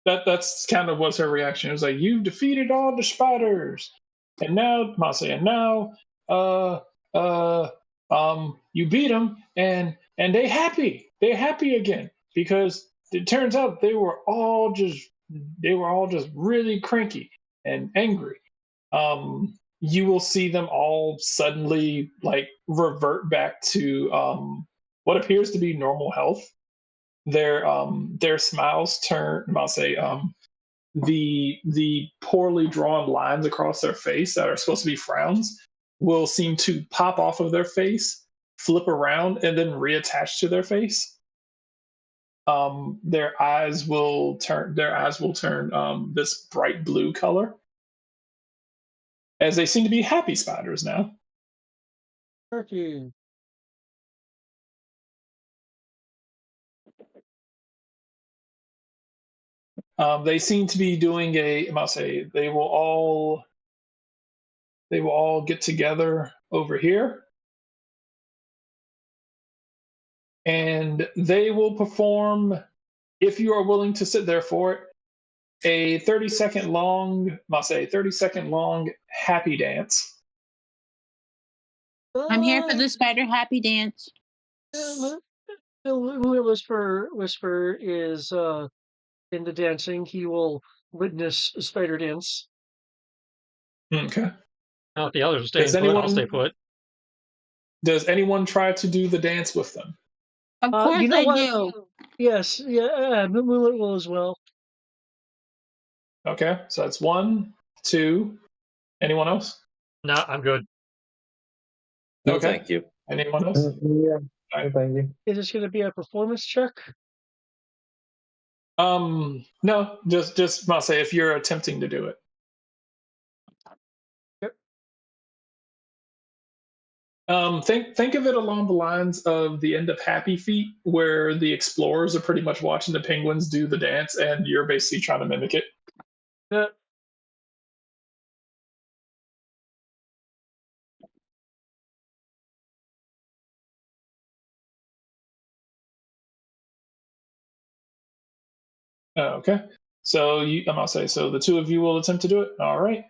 that's kind of what's her reaction. It was like, you've defeated all the spiders, and now you beat them, and they're happy again, because it turns out they were all just really cranky and angry. You will see them all suddenly like revert back to what appears to be normal health. Their smiles turn. I'll say the poorly drawn lines across their face that are supposed to be frowns will seem to pop off of their face, flip around, and then reattach to their face. Their eyes will turn this bright blue color, as they seem to be happy spiders now. Turkey. They seem to be doing they will all get together over here, and they will perform, if you are willing to sit there for it, a 30-second long happy dance. I'm here for the spider happy dance. Whisper is into dancing. He will witness a spider dance. Okay. Now if the others are staying put, I'll stay put. Does anyone try to do the dance with them? Of course You know I what? do. Yes, yeah, Moonlit will as well. Okay, so that's 1, 2. Anyone else? No, I'm good. No, Okay. thank you. Anyone else? Yeah, no, thank you. Is this going to be a performance check? No, just I'll say if you're attempting to do it. Yep. Think of it along the lines of the end of Happy Feet, where the explorers are pretty much watching the penguins do the dance, and you're basically trying to mimic it. Yeah. Okay. So I'm gonna say so the two of you will attempt to do it. All right.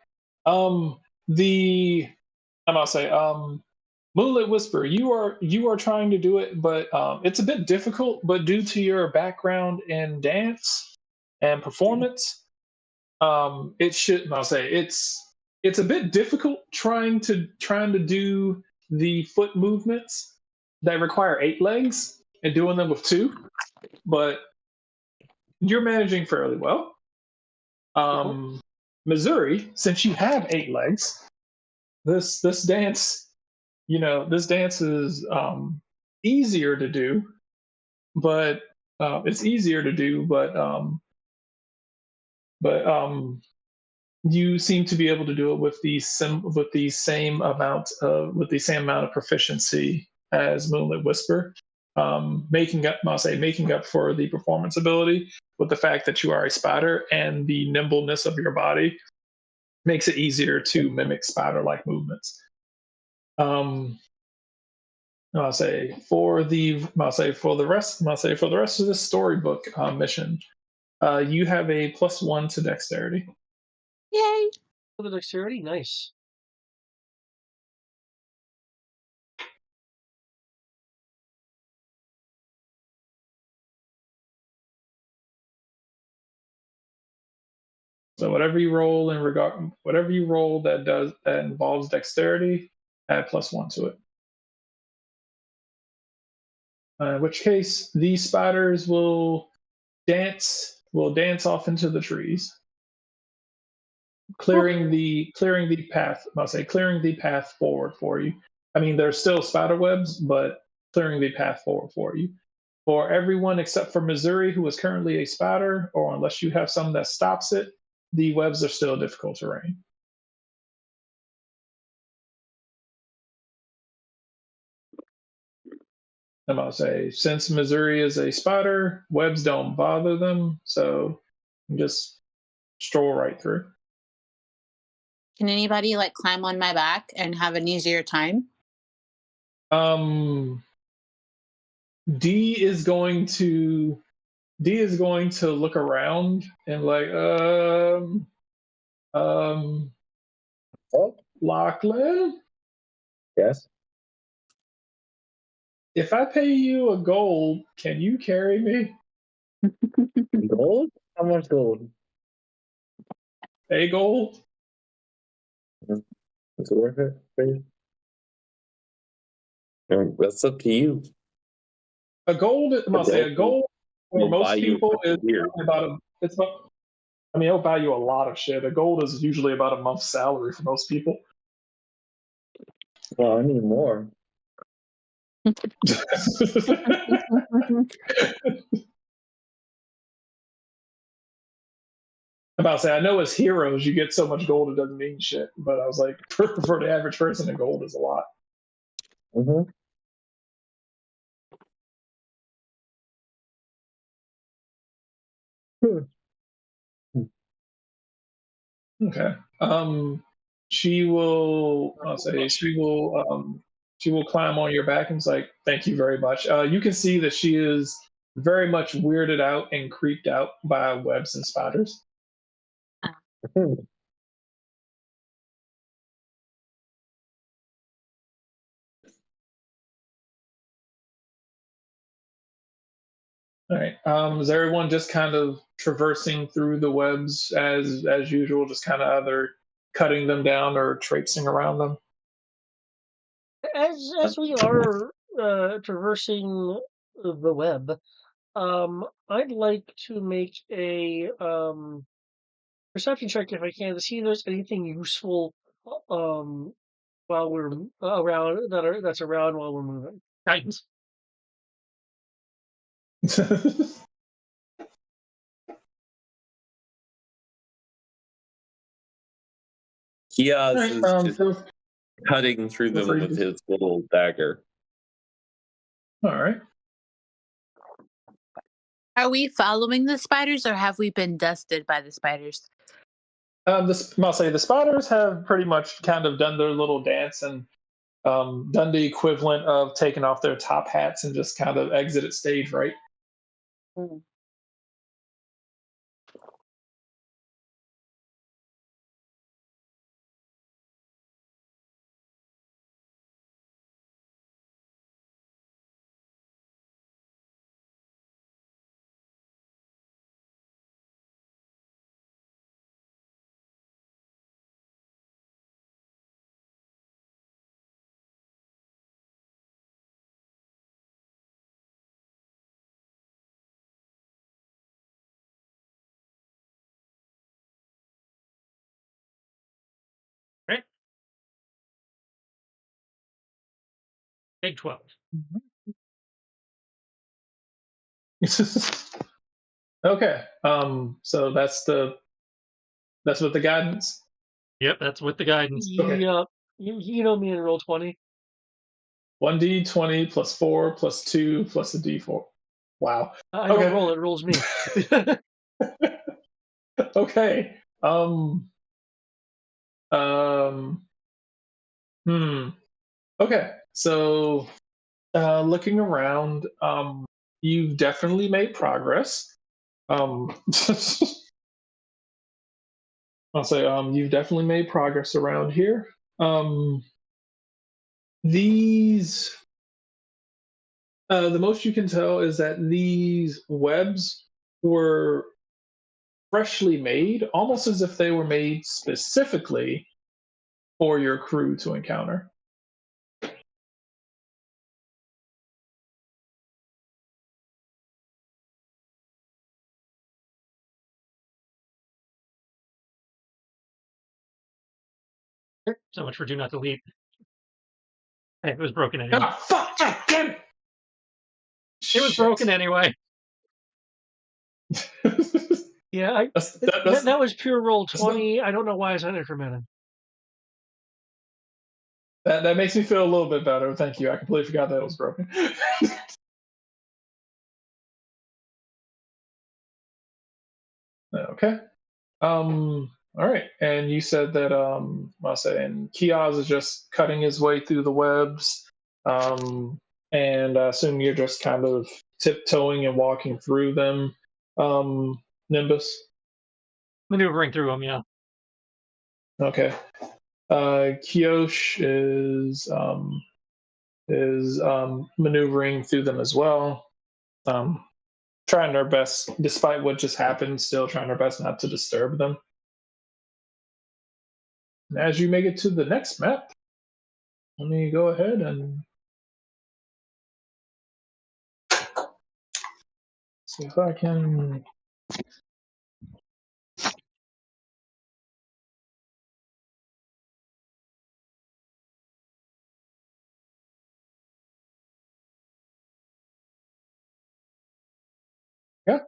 The I'm gonna say Moonlit Whisper, you are trying to do it, but it's a bit difficult. But due to your background in dance and performance, it should. I'll say it's a bit difficult trying to do the foot movements that require 8 legs and doing them with 2, but you're managing fairly well. Missouri, since you have 8 legs, this dance, this dance is easier to do, but it's easier to do, but you seem to be able to do it with the same amount of proficiency as Moonlit Whisper, making up for the performance ability with the fact that you are a spider, and the nimbleness of your body makes it easier to mimic spider-like movements. I'll say for the rest of this storybook mission, you have a +1 to dexterity. Yay. For the dexterity, nice. So whatever you roll that involves dexterity, add +1 to it. In which case, these spiders will dance off into the trees, clearing the path. Clearing the path forward for you. I mean, there's still spider webs, but clearing the path forward for you. For everyone except for Missouri, who is currently a spider, or unless you have some that stops it, the webs are still difficult terrain. I'm gonna say, since Missouri is a spider, webs don't bother them, so just stroll right through. Can anybody like climb on my back and have an easier time? D is going to look around and like, Oh, Lachlan, yes. if I pay you a gold, can you carry me? Gold? How much gold? A gold? Is it worth it for you? That's up to you. A gold, I'm gonna say a gold for We'll buy most you people is here. it'll buy you a lot of shit. A gold is usually about a month's salary for most people. Well, I need more. I'm about to say, I know as heroes you get so much gold it doesn't mean shit, but I was like, for the average person, a gold is a lot. Mm-hmm. Okay. She will. I'll say she will. She will climb on your back and it's like, "Thank you very much." You can see that she is very much weirded out and creeped out by webs and spiders. All right. Is everyone just kind of traversing through the webs as usual, just kind of either cutting them down or traipsing around them? As we are traversing the web. I'd like to make a perception check if I can to see if there's anything useful um while we're around that's around while we're moving. Guidance. Kiaz Alright, is just feel cutting through feel them free with to. his little dagger. All right. Are we following the spiders or have we been dusted by the spiders? I'll say the spiders have pretty much kind of done their little dance and done the equivalent of taking off their top hats and just kind of exited stage right. Mm. Right? Big 12. Okay. So that's with the guidance. Yep, that's with the guidance. Okay. Yeah, you know me in roll 20. 1d20 plus 4 plus 2 plus a d4. Wow. I don't Okay. roll; it rolls me. Okay. Um. Okay. So, looking around, you've definitely made progress. I'll say, you've definitely made progress around here. Um, these, the most you can tell is that these webs were freshly made, almost as if they were made specifically for your crew to encounter. So much for do not delete. Hey, it was broken anyway. Ah, fuck! God damn it! It was broken anyway. Yeah, that was pure roll 20. I don't know why it's unincremented. That makes me feel a little bit better. Thank you. I completely forgot that it was broken. Okay. All right. And you said that I'll say, and Kiaz is just cutting his way through the webs. And I assume you're just kind of tiptoeing and walking through them. Nimbus. Maneuvering through them, yeah. Okay. Kiosh is maneuvering through them as well. Trying their best, despite what just happened, still trying their best not to disturb them. And as you make it to the next map, let me go ahead and see if I can. Yeah.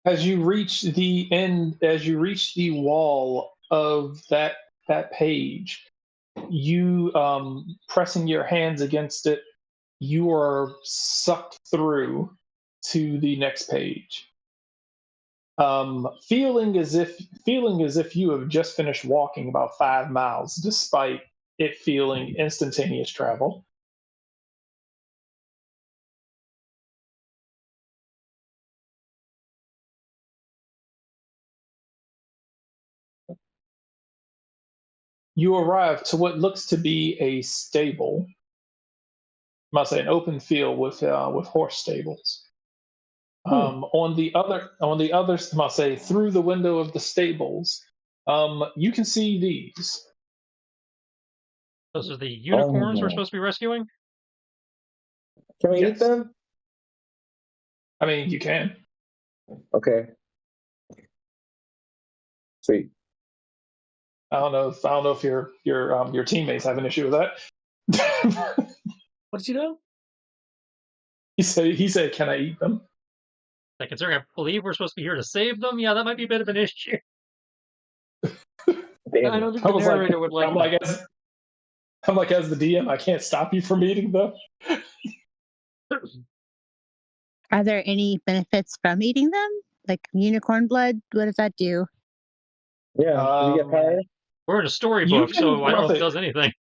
As you reach the end, as you reach the wall of that page, you pressing your hands against it, you are sucked through to the next page. Feeling as if you have just finished walking about 5 miles, despite it feeling instantaneous travel. You arrive to what looks to be a stable. I must say, an open field with horse stables. On the other, I'll say through the window of the stables, you can see these. Those are the unicorns we're Oh, supposed to be rescuing? can we eat Yes. them? I mean, you can. Okay. Sweet. I don't know if your teammates have an issue with that. What did you know? He said, "Can I eat them?" Like, considering I believe we're supposed to be here to save them, yeah, that might be a bit of an issue. Damn I it. don't think I the was like, narrator would like I'm that. like, as the DM, I can't stop you from eating them. Are there any benefits from eating them? Like unicorn blood? What does that do? Yeah. Did you get power? We're in a You storybook, can. so I don't know if it does anything.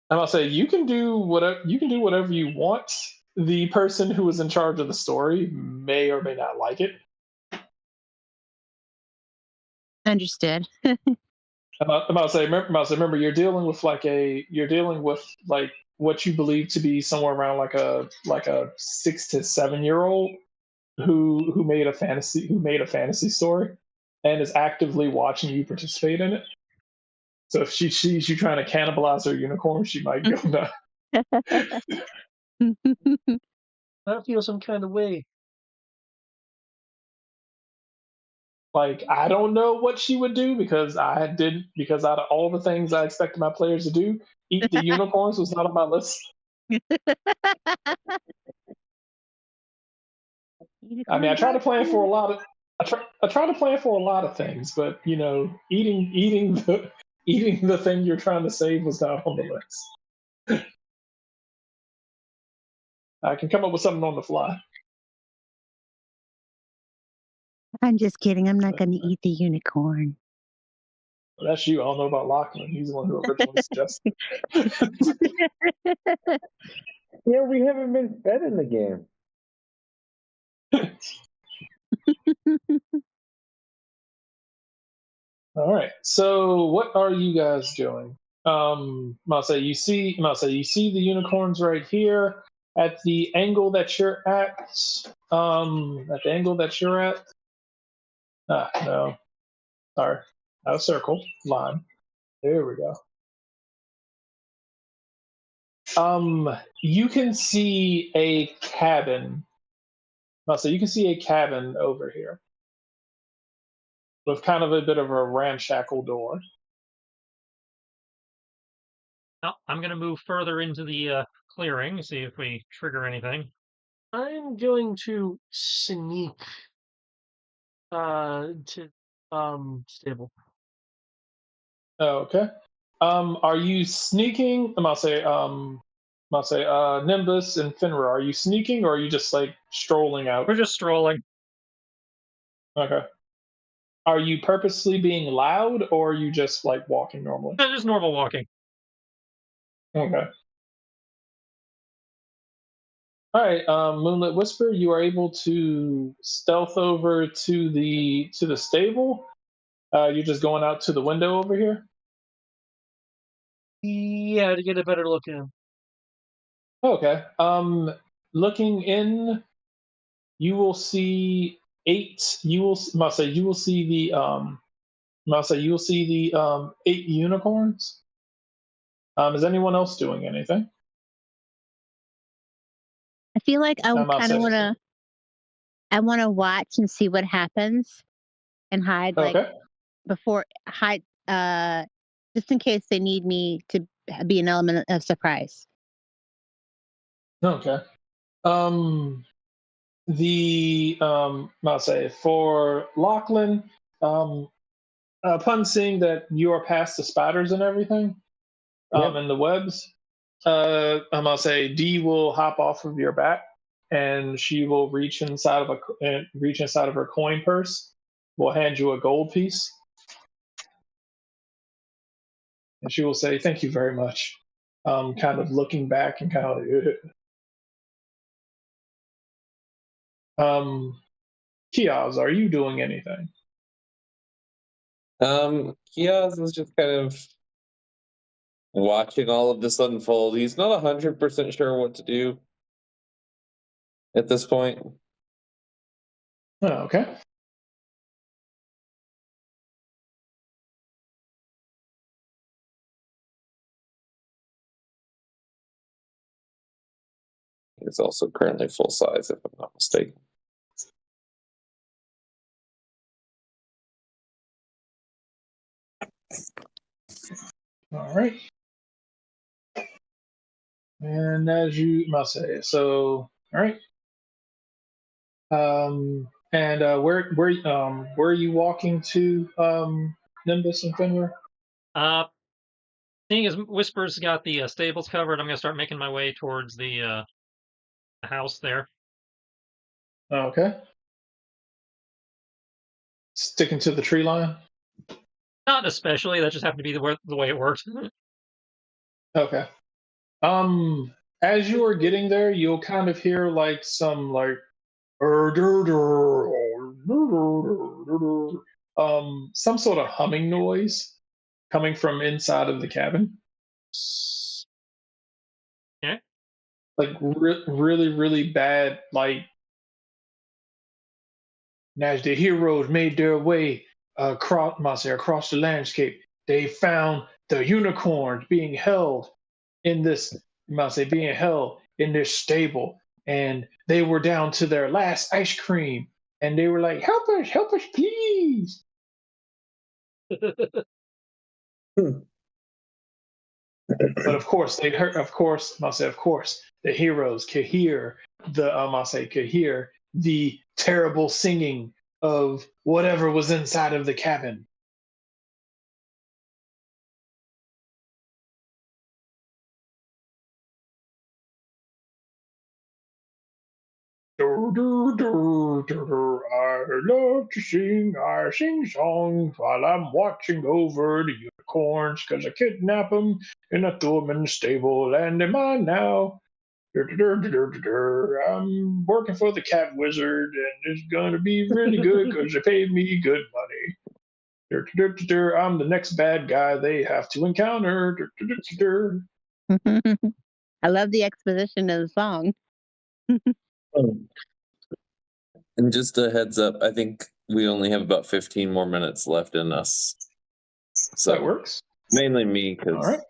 I'll say you can do whatever you want. The person who is in charge of the story may or may not like it. Understood. Remember, you're dealing with what you believe to be somewhere around like a 6 to 7 year old who made a fantasy story and is actively watching you participate in it. So if she sees you trying to cannibalize her unicorn, she might go nuts. I feel some kind of way. Like I don't know what she would do because out of all the things I expected my players to do, eat the unicorns was not on my list. I mean, I try to plan for a lot of I try to plan for a lot of things, but eating the thing you're trying to save was not on the list. I can come up with something on the fly. I'm just kidding. I'm not going to eat the unicorn. But that's you. I don't know about Lachlan. He's the one who originally suggested. Yeah, we haven't been fed in the game. All right. So what are you guys doing? I'll say you see the unicorns right here at the angle that you're at. At the angle that you're at. No. Sorry. Not a circle. Line. There we go. You can see a cabin. You can see a cabin over here with kind of a bit of a ramshackle door. Now, I'm going to move further into the clearing, see if we trigger anything. I'm going to sneak to stable. Okay. Are you sneaking? Nimbus and Finra, are you sneaking or are you just like strolling out? We're just strolling. Okay. Are you purposely being loud or are you just like walking normally? Just normal walking. Okay. All right, Moonlit Whisper, you are able to stealth over to the stable. You're just going out to the window over here. Yeah, to get a better look in. Okay. Looking in, you will see eight. You will see the 8 unicorns. Is anyone else doing anything? I feel like I I'm not kind of saying. want to. I want to watch and see what happens and hide, like Okay. hide, just in case they need me to be an element of surprise. Okay. I'll say for Lachlan, upon seeing that you are past the spiders and everything, Yep. and the webs, I'll say Dee will hop off of your back, and she will reach inside of her coin purse. Will hand you a gold piece, and she will say, "Thank you very much." Kind of looking back and kind of like, Kiaz, are you doing anything? Kiaz is just kind of watching all of this unfold. He's not 100% sure what to do at this point. Oh, okay. It's also currently full size, if I'm not mistaken. All right. And as you must say, so all right. And where are you walking to, Nimbus and Fenrir? Seeing as Whisper's got the stables covered, I'm going to start making my way towards the house there. Okay. Sticking to the tree line. Not especially. That just happened to be the way it worked. Okay. As you are getting there, you'll kind of hear like some like some sort of humming noise coming from inside of the cabin. Okay. Like really, really bad. Like as the heroes made their way across the landscape, they found the unicorn being held in this, being held in this stable, and they were down to their last ice cream, and they were like, help us, please." But of course, they heard. Of course, of course, the heroes could hear could hear the terrible singing of whatever was inside of the cabin. Do, do, do, do, do. I love to sing. I sing songs while I'm watching over the unicorns because I kidnap them and I throw them in the stable and they're mine now. I'm working for the cat wizard and it's going to be really good because they paid me good money. I'm the next bad guy they have to encounter. I love the exposition of the song. And just a heads up, I think we only have about 15 more minutes left in us. So That works. mainly me, because. All right.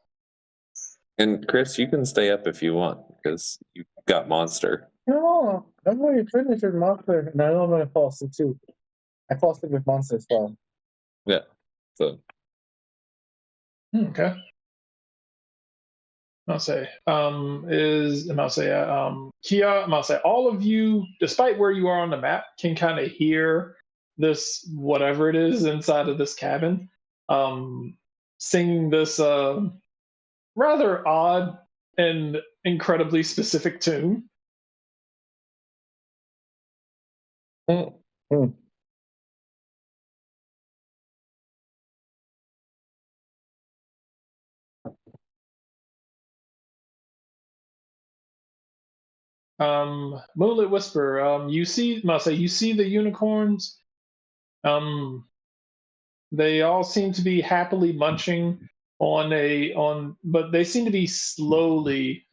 And Chris, you can stay up if you want because you got Monster. No, I'm going to finish with Monster, and I know I'm going to fall asleep too. I fall asleep with Monster as well. Yeah. So. Okay. Kia, all of you, despite where you are on the map, can kind of hear this, whatever it is inside of this cabin, singing this rather odd and incredibly specific tune. Mm-hmm. Moonlit Whisper, you see the unicorns. They all seem to be happily munching but they seem to be slowly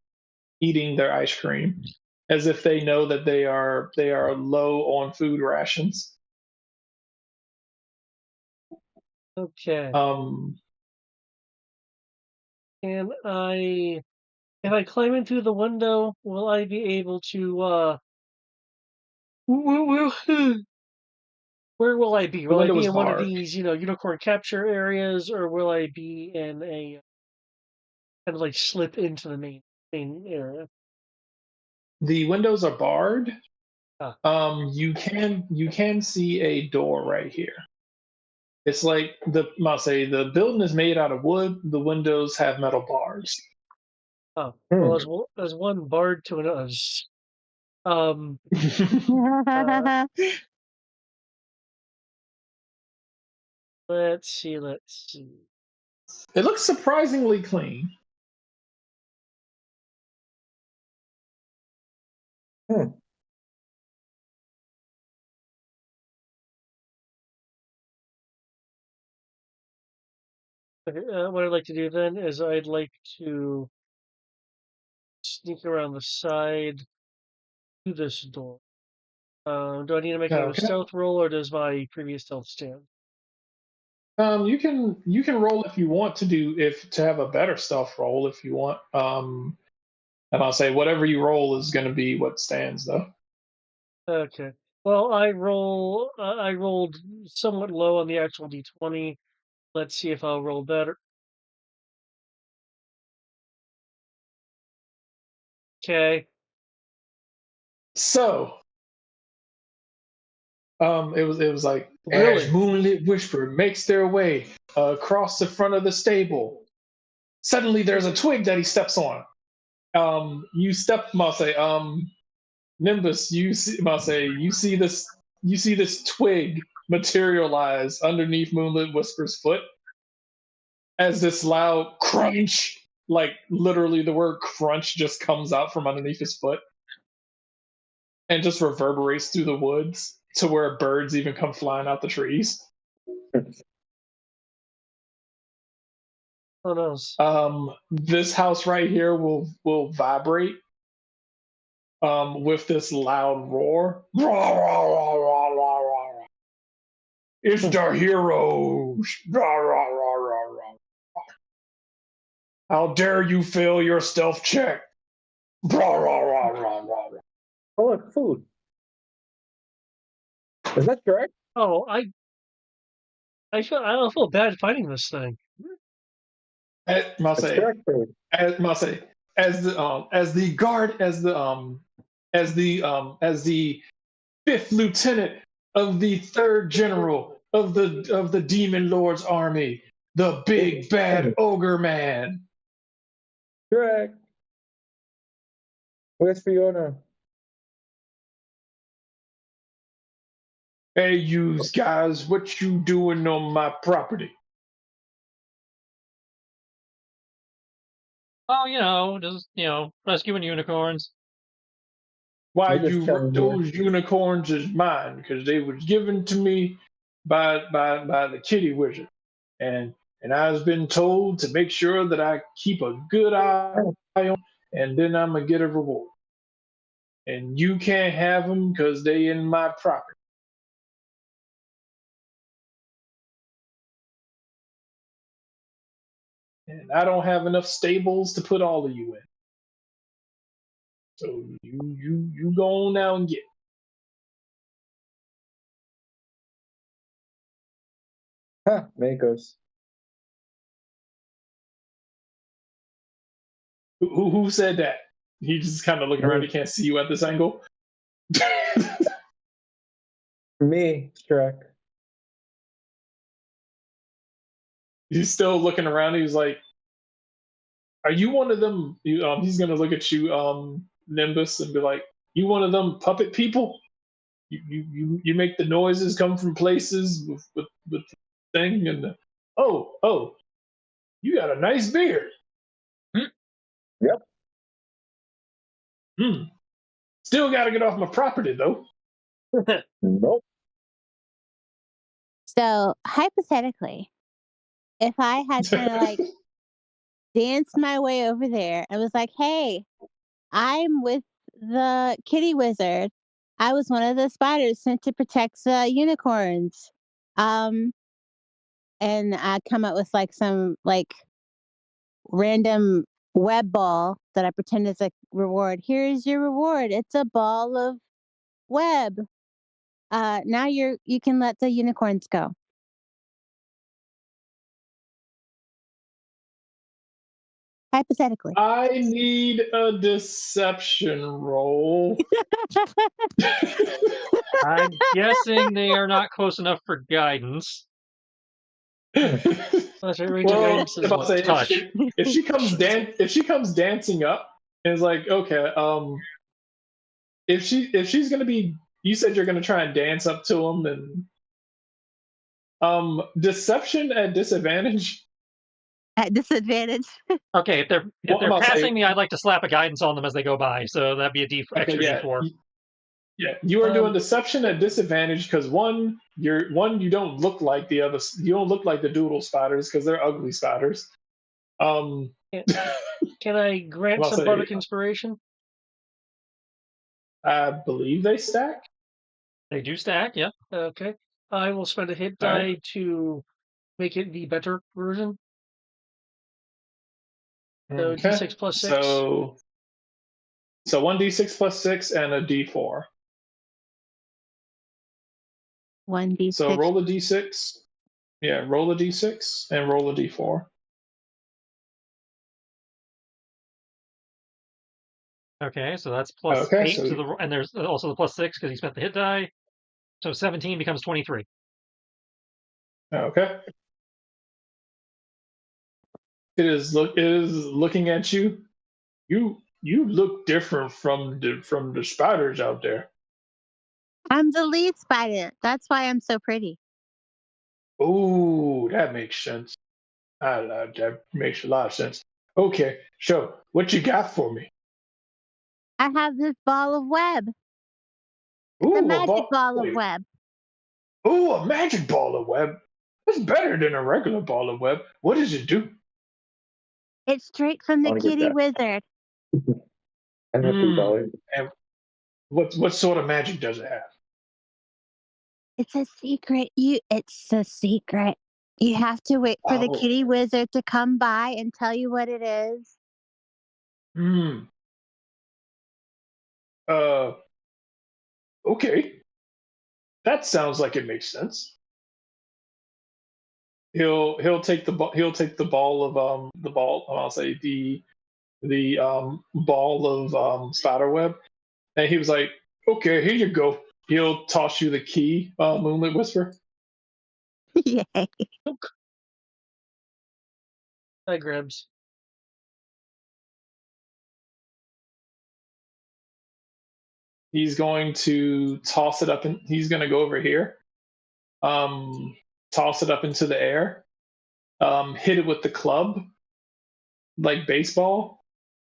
eating their ice cream as if they know that they are low on food rations. Okay. Um, Can I, if I climb in through the window, will I be able to, where will I be? the Will I window be is in one of barred. these, unicorn capture areas, or will I be in a kind of like slip into the main area? The windows are barred. Ah. You can see a door right here. It's like the building is made out of wood. The windows have metal bars. Oh, well, as one barred to another. Let's see. It looks surprisingly clean. Okay, what I'd like to do then is I'd like to sneak around the side to this door. Do I need to make another Okay. stealth roll, or does my previous stealth stand? You can roll if you want to have a better stealth roll if you want. And I'll say whatever you roll is going to be what stands though. Okay. Well, I rolled somewhat low on the actual d20. Let's see if I'll roll better. Okay. So, it was like Really? as moonlit whisper makes their way across the front of the stable. Suddenly, there's a twig that he steps on. You step, Mase. Nimbus, you see this twig materialize underneath Moonlit Whisper's foot as this loud crunch, like literally the word crunch just comes out from underneath his foot and just reverberates through the woods to where birds even come flying out the trees. Who knows? This house right here will vibrate with this loud roar. Rah, rah, rah, rah, rah, rah. It's the heroes. Rah, rah, rah, rah, rah. How dare you fail your stealth check? Rah, rah, rah, rah, rah, rah. Oh, look, food. Is that correct? Oh, I don't feel bad fighting this thing. That's Mase, correct food. as the fifth lieutenant of the third general of the demon lord's army, the big bad ogre man. Correct. Where's Fiona? Hey, you guys, what you doing on my property? Oh, just rescuing unicorns. Why I'm just you telling you. those unicorns is mine because they was given to me by the kitty wizard, and I've been told to make sure that I keep a good eye on, and then I'm gonna get a reward. And you can't have them because they in my property. And I don't have enough stables to put all of you in. So you go on now and get. Huh, Makos. Who said that? He just kind of looking around. He can't see you at this angle. Me, Shrek. He's still looking around. He's like, "Are you one of them?" He's gonna look at you, Nimbus, and be like, "You one of them puppet people? You make the noises come from places with the thing and oh, you got a nice beard." Yep. Still got to get off my property though. Nope. So hypothetically, if I had kind of like danced my way over there and was like, "Hey, I'm with the kitty wizard. I was one of the spiders sent to protect the unicorns." And I come up with like some like random web ball that I pretend is a reward. Here's your reward. It's a ball of web. Now you can let the unicorns go. Hypothetically. I need a deception roll. I'm guessing they are not close enough for guidance. That's right, range of Well, guidance is what? Touch. if she comes dancing up and is like, okay, if she's gonna be, you said you're gonna try and dance up to him, then deception at disadvantage. At disadvantage. Okay, if they're Well, I'm passing saying- me, I'd like to slap a guidance on them as they go by. So that'd be a extra yeah, D4. yeah, you are doing deception at disadvantage because you don't look like the other. You don't look like the doodle spiders because they're ugly spiders. Can I grant Well, some say- bardic inspiration? I believe they stack. They do stack, yep. Okay. I will spend a hit All die right. to make it the better version. So Okay. d6 plus 6. So 1d6 plus 6 and a d4. 1d6. So roll a d6. Yeah, roll a d6 and roll a d4. Okay, so that's plus Okay, 8 so to the, and there's also the plus 6 because he spent the hit die. So 17 becomes 23. okay. It is looking at you. You look different from the spiders out there. I'm the lead spider. That's why I'm so pretty. Oh, that makes sense. That makes a lot of sense. Okay, so what you got for me? I have this ball of web. It's a Ooh, magic ball of wait. web. Ooh, a magic ball of web. That's better than a regular ball of web. What does it do? It's straight from I the want to get kitty that. wizard. I have $2. And what sort of magic does it have? It's a secret. It's a secret. You have to wait for the Oh, kitty wizard to come by and tell you what it is. hmm. Uh, okay. That sounds like it makes sense. He'll take the ball of I'll say the ball of spiderweb, and he was like, okay, here you go. He'll toss you the key, Moonlit Whisper. Yay. I grabs. He's going to toss it up, and he's going to go over here, toss it up into the air, hit it with the club like baseball.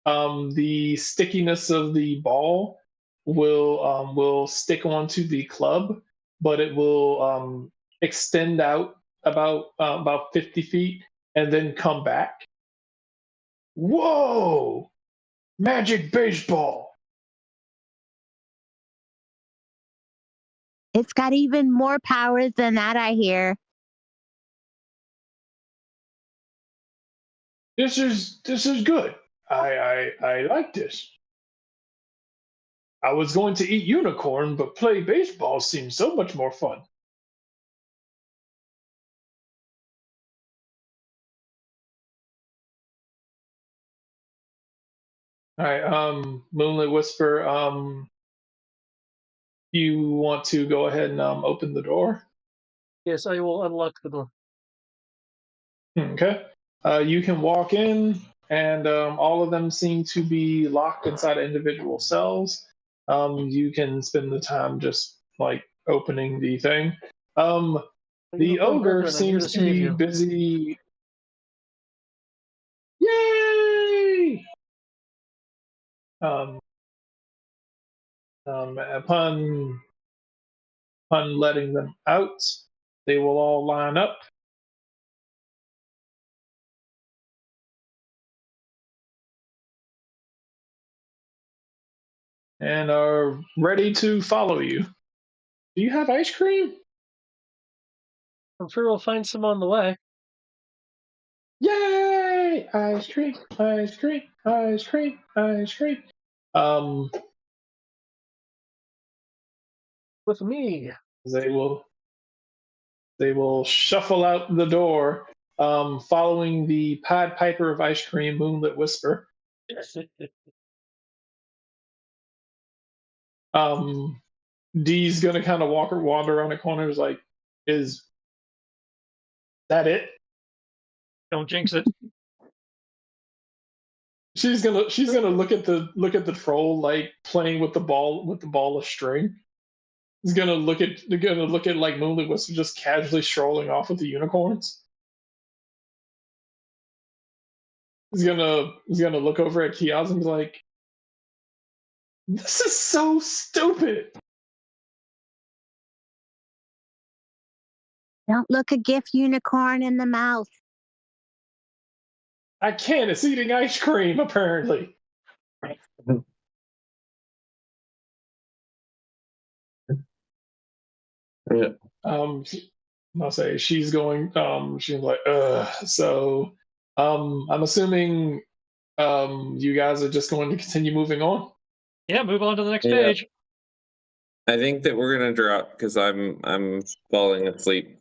The stickiness of the ball will stick onto the club, but it will extend out about 50 feet and then come back. Whoa! Magic baseball. It's got even more powers than that, I hear. This is good. I like this. I was going to eat unicorn, but play baseball seems so much more fun. All right, Moonlit Whisper. You want to go ahead and open the door? Yes, I will unlock the door. Okay. You can walk in, and all of them seem to be locked inside individual cells. You can spend the time just like opening the thing. The Unicorn ogre Brethren, I'm here to seems to save be you. busy. Yay! Um, upon letting them out, they will all line up. And are ready to follow you. Do you have ice cream? I'm sure we'll find some on the way. Yay! Ice cream, ice cream, ice cream, ice cream. Um, With me. they will shuffle out the door, following the Pied Piper of ice cream, Moonlit Whisper. Dee's gonna kind of wander around the corners, like, is that it? Don't jinx it. She's gonna look at the troll like playing with the ball of string. He's gonna look at like Moonlit Whisper just casually strolling off with the unicorns. He's gonna look over at Kiosk and be like, "This is so stupid." Don't look a gift unicorn in the mouth. I can't. It's eating ice cream apparently. Yeah. I'll say she's going. She's like, so, I'm assuming, you guys are just going to continue moving on. Yeah, move on to the next Yeah. page. I think that we're gonna drop because I'm falling asleep.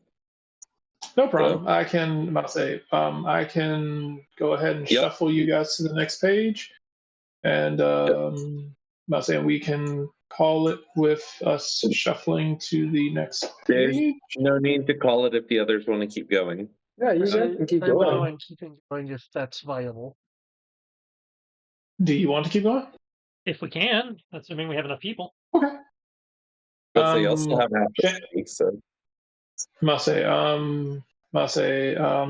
No problem. I can. I'll say, I can go ahead and Yep. shuffle you guys to the next page, and I'll say we can call it with us shuffling to the next There's page. no need to call it if the others want to keep going. Yeah, you guys can keep I don't going. mind keeping going if that's viable. Do you want to keep going? If we can, assuming we have enough people. Okay. But they also have half Sha- a week, so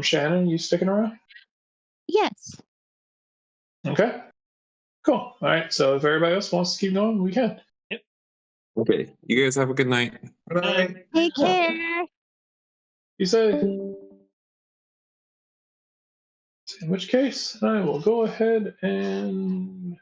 Shannon, you sticking around? Yes. Okay. Cool. All right. So if everybody else wants to keep going, we can. okay. You guys have a good night. Bye. Take care. You say. In which case, I will go ahead and.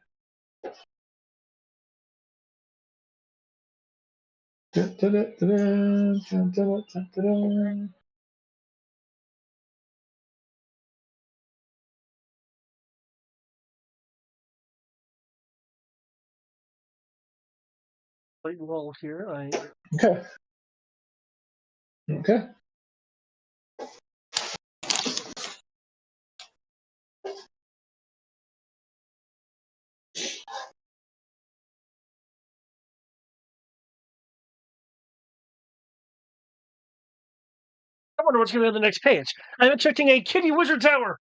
Play wall here. Okay. Okay. I wonder what's going to be on the next page. I'm expecting a kitty wizard tower.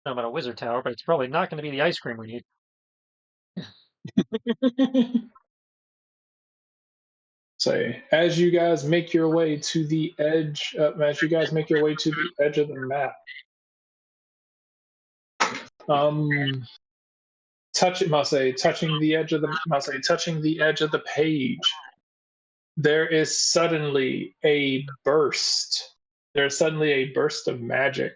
I'm at a wizard tower, but it's probably not going to be the ice cream we need. Say, as you guys make your way to the edge, as you guys make your way to the edge of the map, touching the edge of the page, there is suddenly a burst. There's suddenly a burst of magic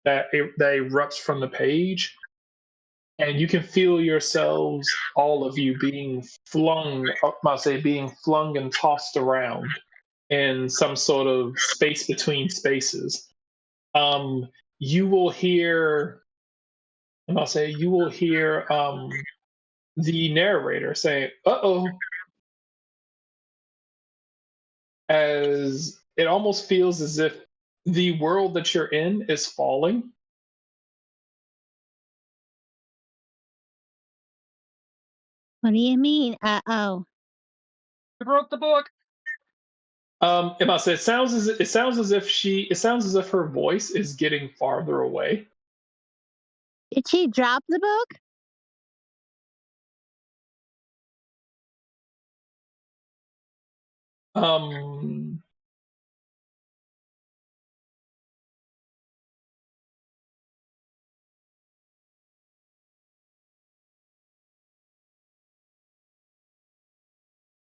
that erupts from the page, and you can feel yourselves, all of you, being flung and tossed around in some sort of space between spaces. You will hear, the narrator say, "Uh-oh," as it almost feels as if the world that you're in is falling. What do you mean? Uh-oh. We broke the book. It sounds as if her voice is getting farther away. Did she drop the book? Um,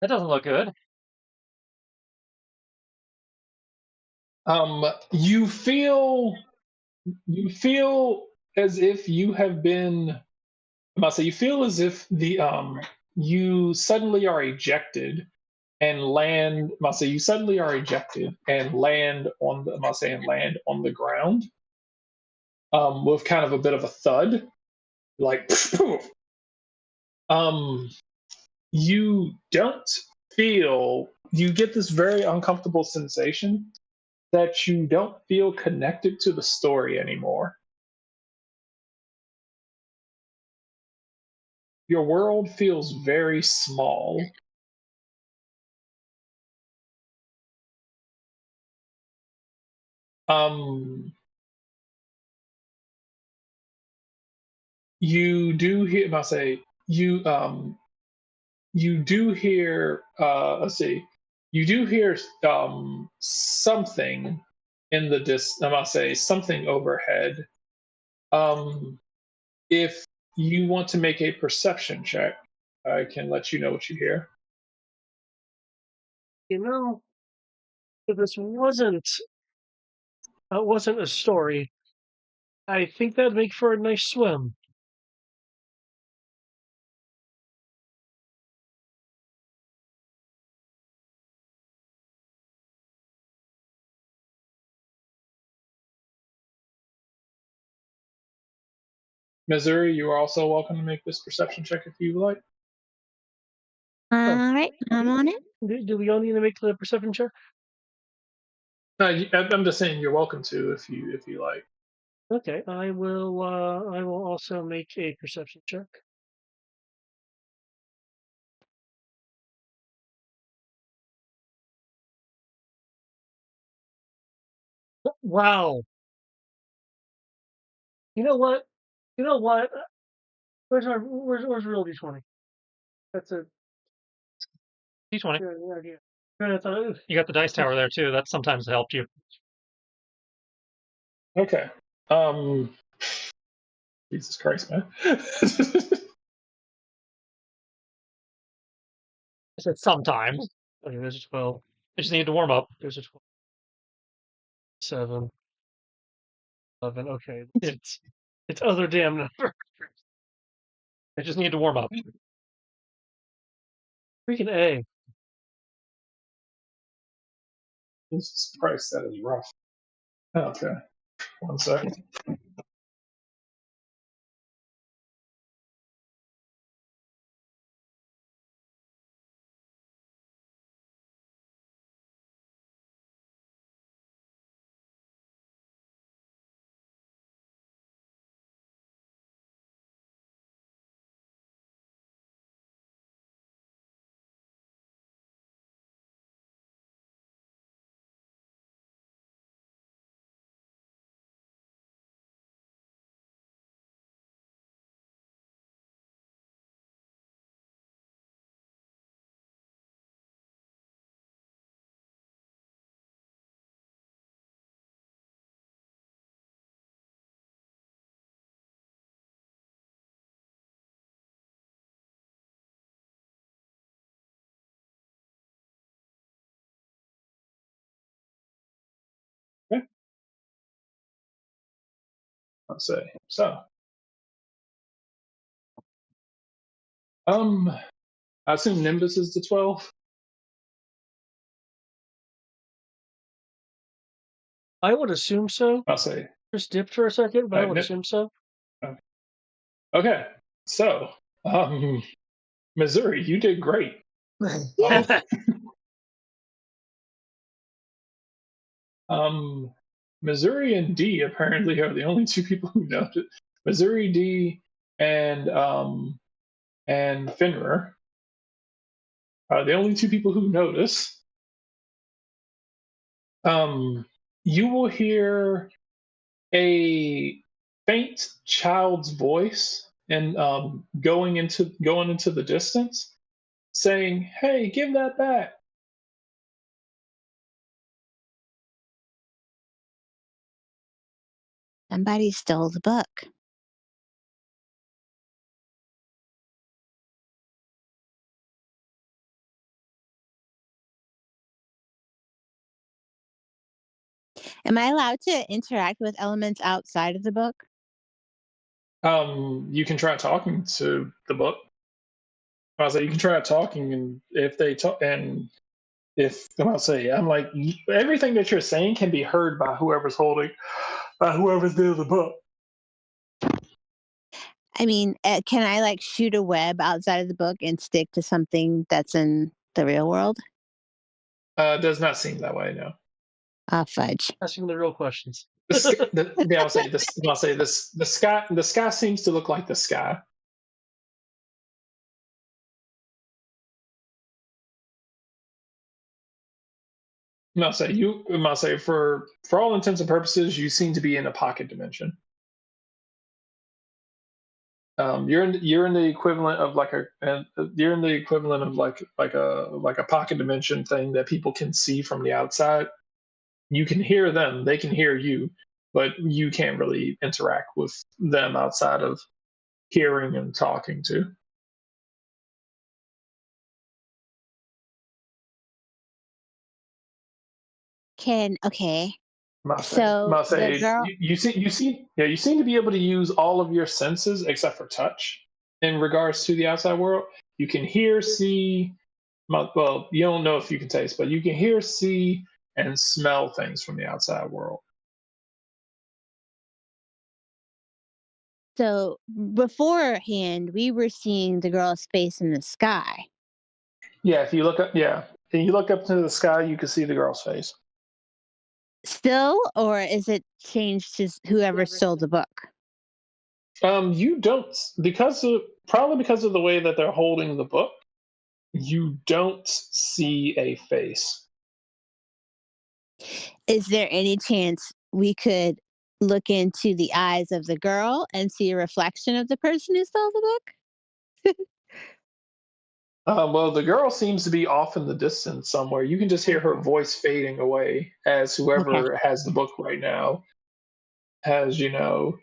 That doesn't look good. you feel as if you have been. You feel as if you suddenly are ejected and land. You suddenly are ejected and land on the ground, with kind of a bit of a thud, like poof. You don't feel. You get this very uncomfortable sensation that you don't feel connected to the story anymore. Your world feels very small. You do hear. You do hear. Let's see. You do hear something in the something overhead. If you want to make a perception check, I can let you know what you hear. You know, if this wasn't a story, I think that'd make for a nice swim. Missouri, you are also welcome to make this perception check if you like. All right, I'm on it. Do we all need to make the perception check? I'm just saying you're welcome to if you like. Okay, I will. I will also make a perception check. Wow. You know what? You know what? Where's real D20? That's a D20. good idea. I thought, You got the dice tower there too. That sometimes helped you. Okay. Jesus Christ, man. I said sometimes. okay, there's a 12. I just need to warm up. There's a 12. 7. 11. Okay, it's other damn number. I just need to warm up. Freaking A. Jesus Christ, that is rough. Okay. 1 second. Okay. Let's see. So, I assume Nimbus is the 12. I would assume so. I'll say. Just dipped for a second, but I would Ni- assume so. Okay. So, Missouri, you did great. Missouri and D apparently are the only two people who know it. Missouri, D, and Finrer are the only two people who notice. You will hear a faint child's voice and going into the distance, saying, "Hey, give that back." Somebody stole the book. Am I allowed to interact with elements outside of the book? You can try talking to the book. I was like, you can try talking, and if they talk, and if I'll say, I'm like, everything that you're saying can be heard by whoever's near the book. I mean, can I like shoot a web outside of the book and stick to something that's in the real world? Does not seem that way, no. Ah, fudge. Asking the real questions. I'll say this. The sky seems to look like the sky. I'll say for all intents and purposes, you seem to be in a pocket dimension. You're in the equivalent of like a pocket dimension thing that people can see from the outside. You can hear them; they can hear you. but you can't really interact with them outside of hearing and talking to. Okay. Must say, So must the say, girl. you seem to be able to use all of your senses except for touch in regards to the outside world. You can hear, see. Well, you don't know if you can taste, but you can hear, see, and smell things from the outside world. So beforehand, we were seeing the girl's face in the sky. Yeah, if you look up to the sky, you can see the girl's face. Still, or is it changed to whoever stole the book? You don't probably because of the way that they're holding the book. You don't see a face. Is there any chance we could look into the eyes of the girl and see a reflection of the person who stole the book? Well, the girl seems to be off in the distance somewhere. You can just hear her voice fading away as Okay. whoever has the book right now has, you know.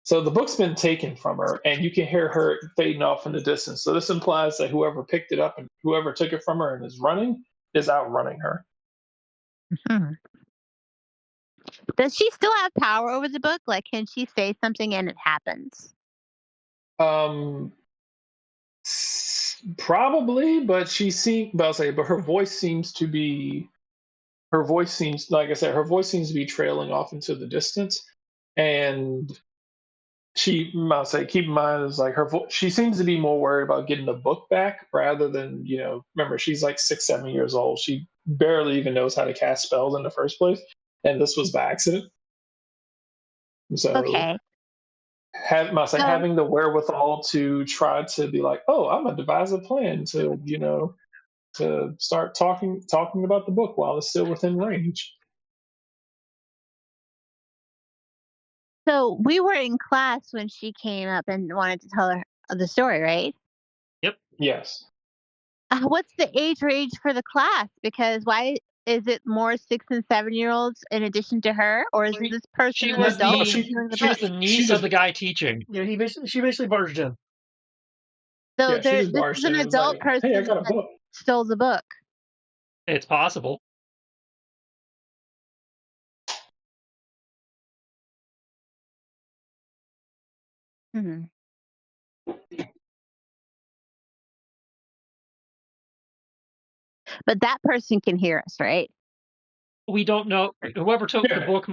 So the book's been taken from her, and you can hear her fading off in the distance. So this implies that whoever picked it up and whoever took it from her and is running is outrunning her. Hmm. Does she still have power over the book? Like, can she say something and it happens? Um, Probably, but but her voice seems to be. Her voice seems, like I said, her voice seems to be trailing off into the distance, and I'll say, keep in mind, is like she seems to be more worried about getting the book back rather than, remember, she's like 6, 7 years old. She barely even knows how to cast spells in the first place, and this was by accident. So, Okay. So, having the wherewithal to try to be like, oh, I'm gonna devise a plan to, to start talking about the book while it's still within range. so we were in class when she came up and wanted to tell her the story, right? Yep. Yes. What's the age range for the class? Because why is it more 6 and 7-year-olds in addition to her, or is She, this person she an was adult the reviewing the she book? was the She niece of just the guy teaching. Yeah, she basically barged in. So Yeah, she just this is barged in an and was adult like, hey, I person got a that book. stole the book. It's possible. Hmm. But that person can hear us, right? We don't know. Whoever took the Yeah. book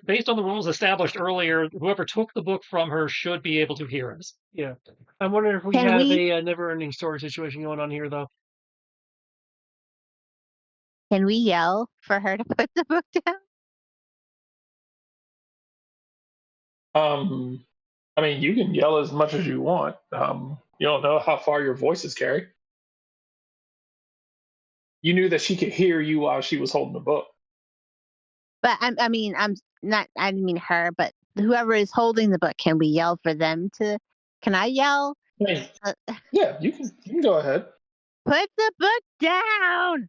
based on the rules established earlier, whoever took the book from her should be able to hear us. Yeah. I'm wondering if we Can have we a never-ending story situation going on here, though. can we yell for her to put the book down? I mean, you can yell as much as you want. You don't know how far your voices carry. You knew that she could hear you while she was holding the book. But I mean, I'm not. I didn't mean her, but whoever is holding the book. Can we yell for them to? Can I yell? I mean, Uh, yeah, you can go ahead. Put the book down.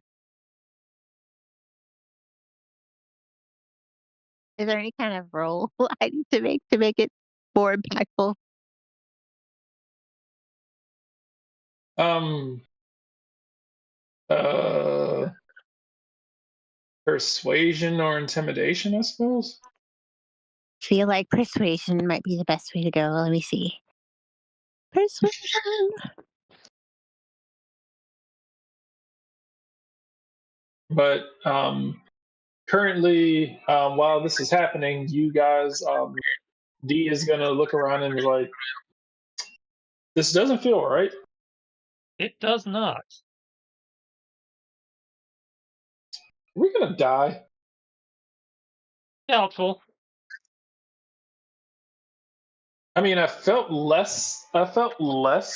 Is there any kind of role I need to make it more impactful? Um, uh, Persuasion or intimidation, I suppose. Feel like persuasion might be the best way to go. Let me see. Persuasion. But currently, while this is happening, you guys, D is gonna look around and be like, "This doesn't feel right. It does not. We're gonna die." Doubtful. I mean, I felt less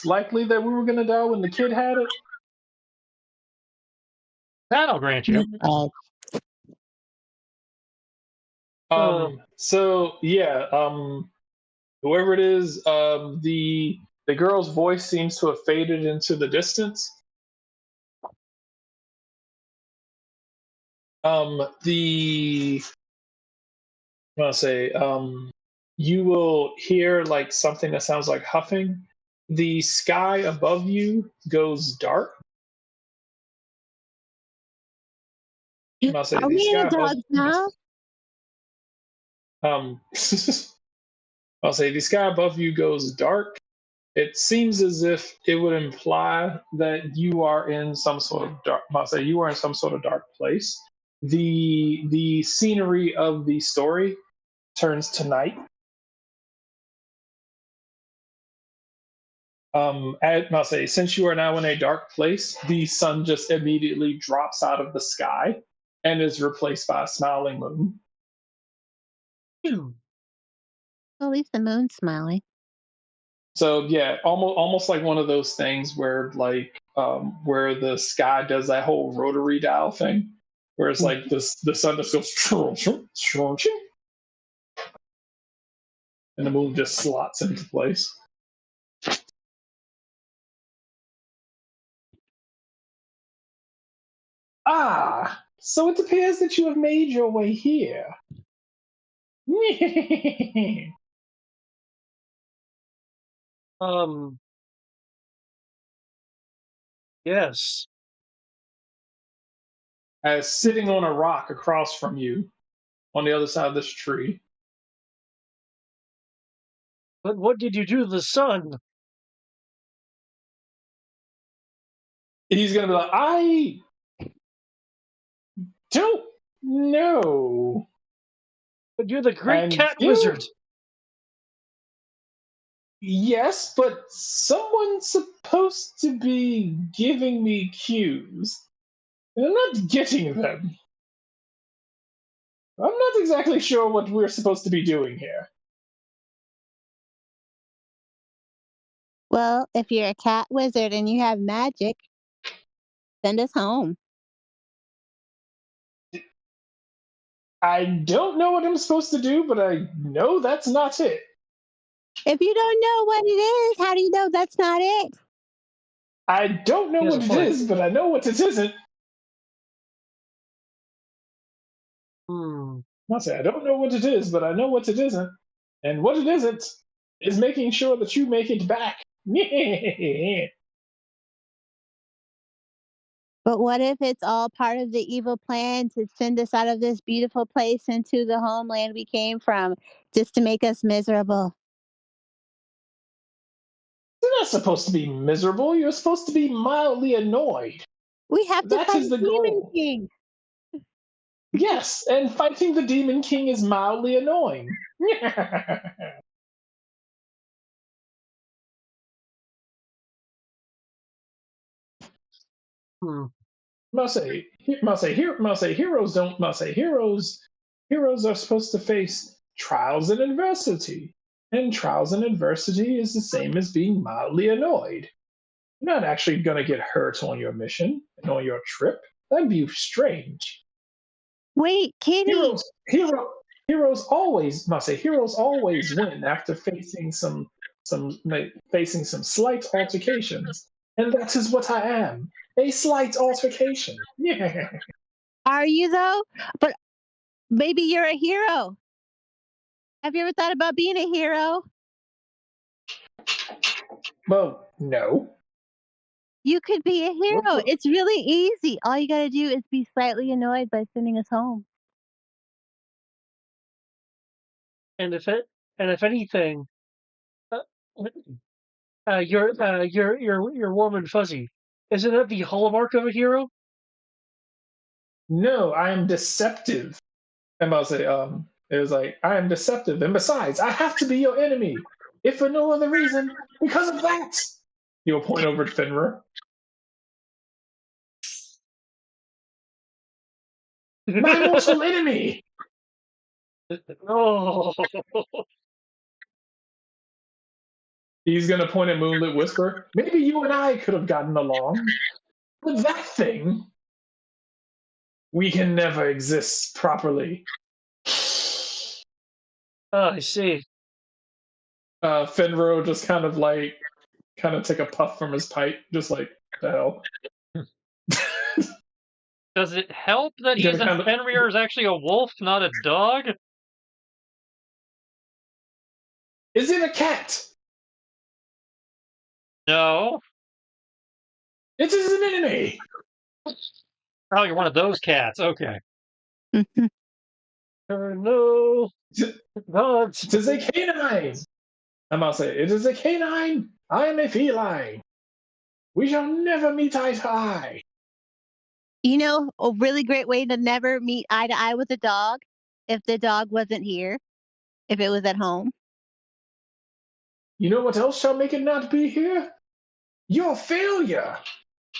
likely that we were gonna die when the kid had it. That I'll grant you. Uh, So yeah, whoever it is, the girl's voice seems to have faded into the distance. The I'll say, you will hear like something that sounds like huffing. The sky above you goes dark. I'll say Are the we in sky a above. dog's mouth? Um, I'll say the sky above you goes dark. It seems as if it would imply that you are in some sort of dark. I'll say you are in some sort of dark place. The scenery of the story turns to night. I'll say, since you are now in a dark place, the sun just immediately drops out of the sky and is replaced by a smiling moon. Phew. At least the moon's smiling. So yeah, almost like one of those things where where the sky does that whole rotary dial thing, where it's like the sun just goes chum, chum, chum, chum, and the moon just slots into place. Ah, so it appears that you have made your way here. Um. Yes. As sitting on a rock across from you on the other side of this tree. But what did you do to the sun? He's going to be like, I don't know. But you're the great I'm cat wizard. Yes, but someone's supposed to be giving me cues. And I'm not getting them. I'm not exactly sure what we're supposed to be doing here. Well, if you're a cat wizard and you have magic, send us home. I don't know what I'm supposed to do, but I know that's not it. If you don't know what it is, how do you know that's not it? I don't know He has what a it point. is, but I know what it isn't. Hmm. I'll say, I don't know what it is, but I know what it isn't. And what it isn't is making sure that you make it back. But what if it's all part of the evil plan to send us out of this beautiful place into the homeland we came from just to make us miserable? You're not supposed to be miserable. You're supposed to be mildly annoyed. We have to That fight is the Demon goal. King. Yes, and fighting the Demon King is mildly annoying. Hmm. Must say, heroes don't. Must say, heroes are supposed to face trials and adversity, and trials and adversity is the same as being mildly annoyed. You're not actually going to get hurt on your mission and on your trip. That'd be strange. Wait, Kitty. Heroes, hero, heroes always must say heroes always win after facing some slight altercations, and that is what I am, a slight altercation. Yeah. Are you though? But maybe you're a hero. Have you ever thought about being a hero? Well, no. You could be a What hero. the- It's really easy. All you got to do is be slightly annoyed by sending us home. And if anything, uh, you're warm and fuzzy. Isn't that the hallmark of a hero? No, I am deceptive. And I'll say, it was like, I am deceptive, and besides, I have to be your enemy, if for no other reason, because of that. You'll point over to Fenrir. My mortal enemy. Oh. He's gonna point at Moonlit Whisper. Maybe you and I could have gotten along. But that thing, we can never exist properly. Oh, I see. Fenrir just kind of take a puff from his pipe, just like the hell. Does it help that He's gonna he's in kind of Fenrir is actually a wolf, not a dog? Is it a cat? No. It is an enemy. Oh, you're one of those cats. Okay. No. Not. It is a canine. I must say, it is a canine. I am a feline. We shall never meet eye to eye. You know, a really great way to never meet eye to eye with a dog if the dog wasn't here, if it was at home. You know what else shall make it not be here? Your failure.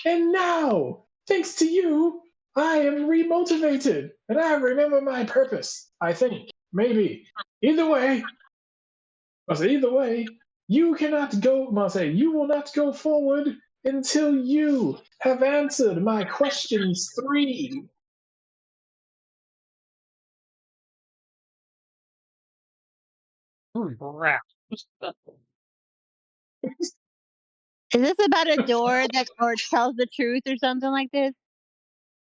And now, thanks to you, I am remotivated and I remember my purpose. I think. Maybe. Either way, you cannot go, you will not go forward until you have answered my questions 3. Crap. Is this about a door that or tells the truth or something like this?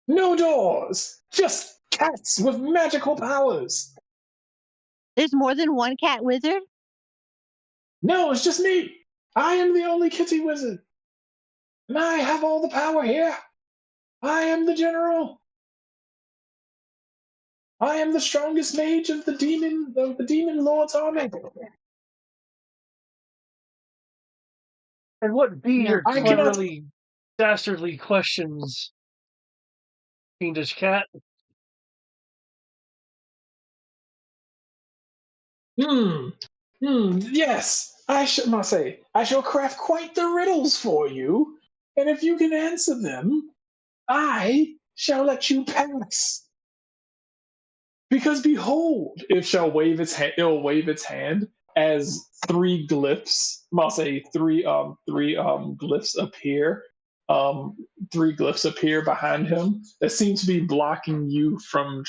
No doors, just cats with magical powers. There's more than one cat wizard? No, it's just me. I am the only kitty wizard. And I have all the power here. I am the general. I am the strongest mage of the demon lord's army. And what be No. your I cannot. cleverly, dastardly questions, fiendish cat? Yes, I shall craft quite the riddles for you, and if you can answer them, I shall let you pass. Because behold, it'll wave its hand as 3 glyphs. I'll say three glyphs appear. 3 glyphs appear behind him that seem to be blocking you from